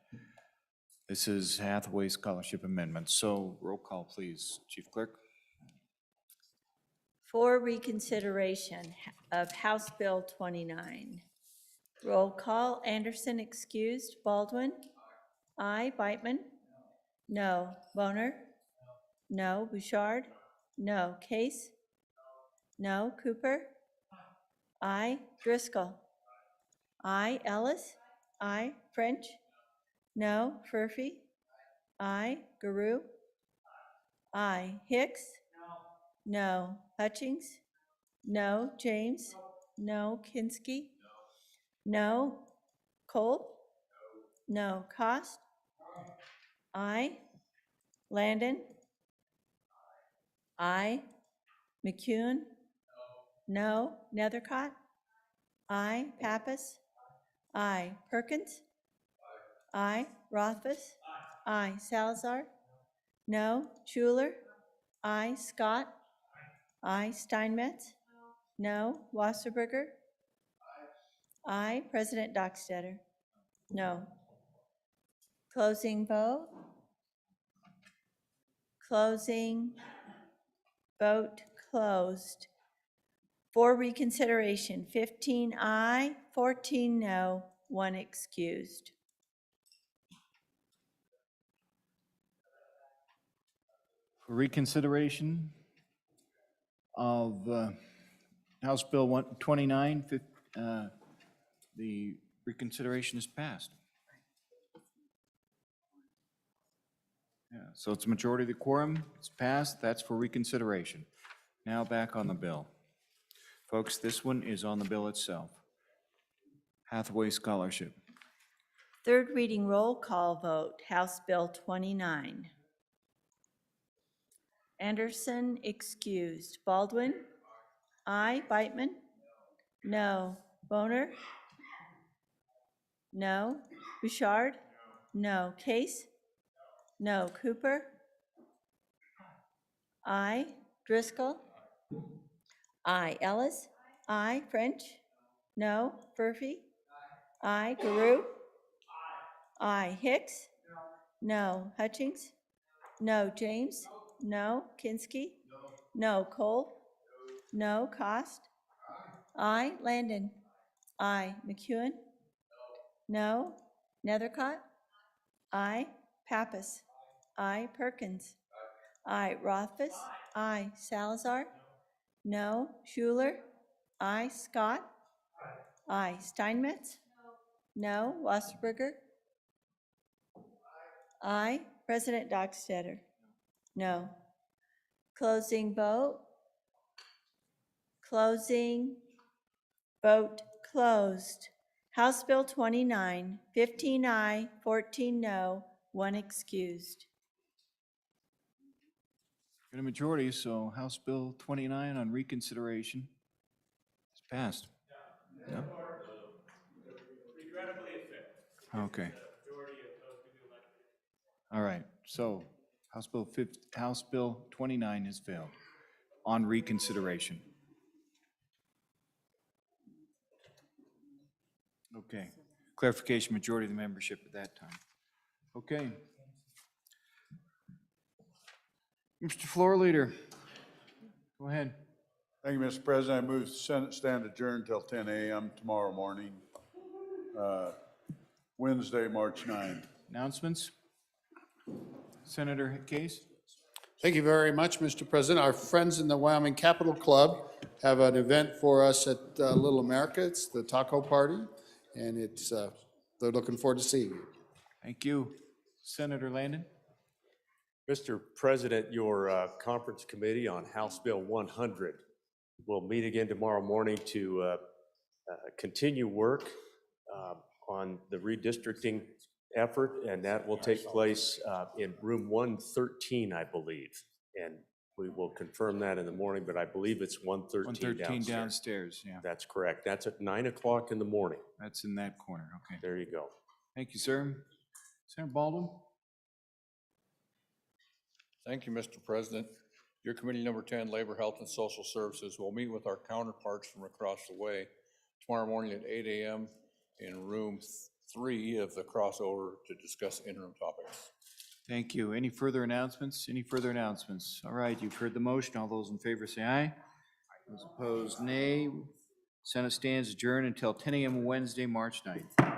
[SPEAKER 1] This is Hathaway Scholarship Amendment. So roll call, please, Chief Clerk.
[SPEAKER 11] For reconsideration of House Bill 29. Roll call, Anderson excused, Baldwin? Aye. Beitman? No. Boner? No. Bouchard? No. Case? No. Cooper? Aye. Driscoll? Aye. Ellis? Aye. French? No. Furphy? Aye. Garou? Aye. Hicks? No. Hutchings? No. James? No. Kinski? No. Cole? No. Cost? Aye. Landon? Aye. McCune? No. Nethercott? Aye. Pappas? Aye. Perkins? Aye. Rothfuss? Aye. Salazar? No. Schuler? Aye. Scott? Aye. Steinmetz? No. Wasserberger? Aye. President Dockstetter? No. Closing vote? Closing. Vote closed. For reconsideration, 15 aye, 14 no, 1 excused.
[SPEAKER 1] For reconsideration of House Bill 29, the reconsideration is passed. Yeah, so it's a majority of the quorum. It's passed. That's for reconsideration. Now back on the bill. Folks, this one is on the bill itself. Hathaway Scholarship.
[SPEAKER 11] Third reading roll call vote, House Bill 29. Anderson excused. Baldwin? Aye. Beitman? No. Boner? No. Bouchard? No. Case? No. Cooper? Aye. Driscoll? Aye. Ellis? Aye. French? No. Furphy? Aye. Garou? Aye. Hicks? No. Hutchings? No. James? No. Kinski? No. Cole? No. Cost? Aye. Landon? Aye. McEwen? No. Nethercott? Aye. Pappas? Aye. Perkins? Aye. Rothfuss? Aye. Salazar? No. Schuler? Aye. Scott? Aye. Steinmetz? No. Wasserberger? Aye. President Dockstetter? No. Closing vote? Closing. Vote closed. House Bill 29, 15 aye, 14 no, 1 excused.
[SPEAKER 1] Got a majority, so House Bill 29 on reconsideration is passed. No?
[SPEAKER 7] Regrettably, it failed.
[SPEAKER 1] Okay. All right, so House Bill 29 has failed on reconsideration. Okay, clarification, majority of the membership at that time. Okay. Mr. Floor Leader, go ahead.
[SPEAKER 6] Thank you, Mr. President. I move the Senate stand adjourned until 10 a.m. tomorrow morning, Wednesday, March 9.
[SPEAKER 1] Announcements? Senator Case?
[SPEAKER 4] Thank you very much, Mr. President. Our friends in the Wyoming Capital Club have an event for us at Little America. It's the taco party, and they're looking forward to seeing you.
[SPEAKER 1] Thank you. Senator Landon?
[SPEAKER 8] Mr. President, your conference committee on House Bill 100 will meet again tomorrow morning to continue work on the redistricting effort, and that will take place in room 113, I believe. And we will confirm that in the morning, but I believe it's 113 downstairs.
[SPEAKER 1] Downstairs, yeah.
[SPEAKER 8] That's correct. That's at 9 o'clock in the morning.
[SPEAKER 1] That's in that corner, okay.
[SPEAKER 8] There you go.
[SPEAKER 1] Thank you, sir. Senator Baldwin?
[SPEAKER 13] Thank you, Mr. President. Your committee number 10, Labor, Health, and Social Services, will meet with our counterparts from across the way tomorrow morning at 8 a.m. in room 3 of the crossover to discuss interim topics.
[SPEAKER 1] Thank you. Any further announcements? Any further announcements? All right, you've heard the motion. All those in favor say aye. Those opposed, nay. Senate stands adjourned until 10 a.m. Wednesday, March 9th.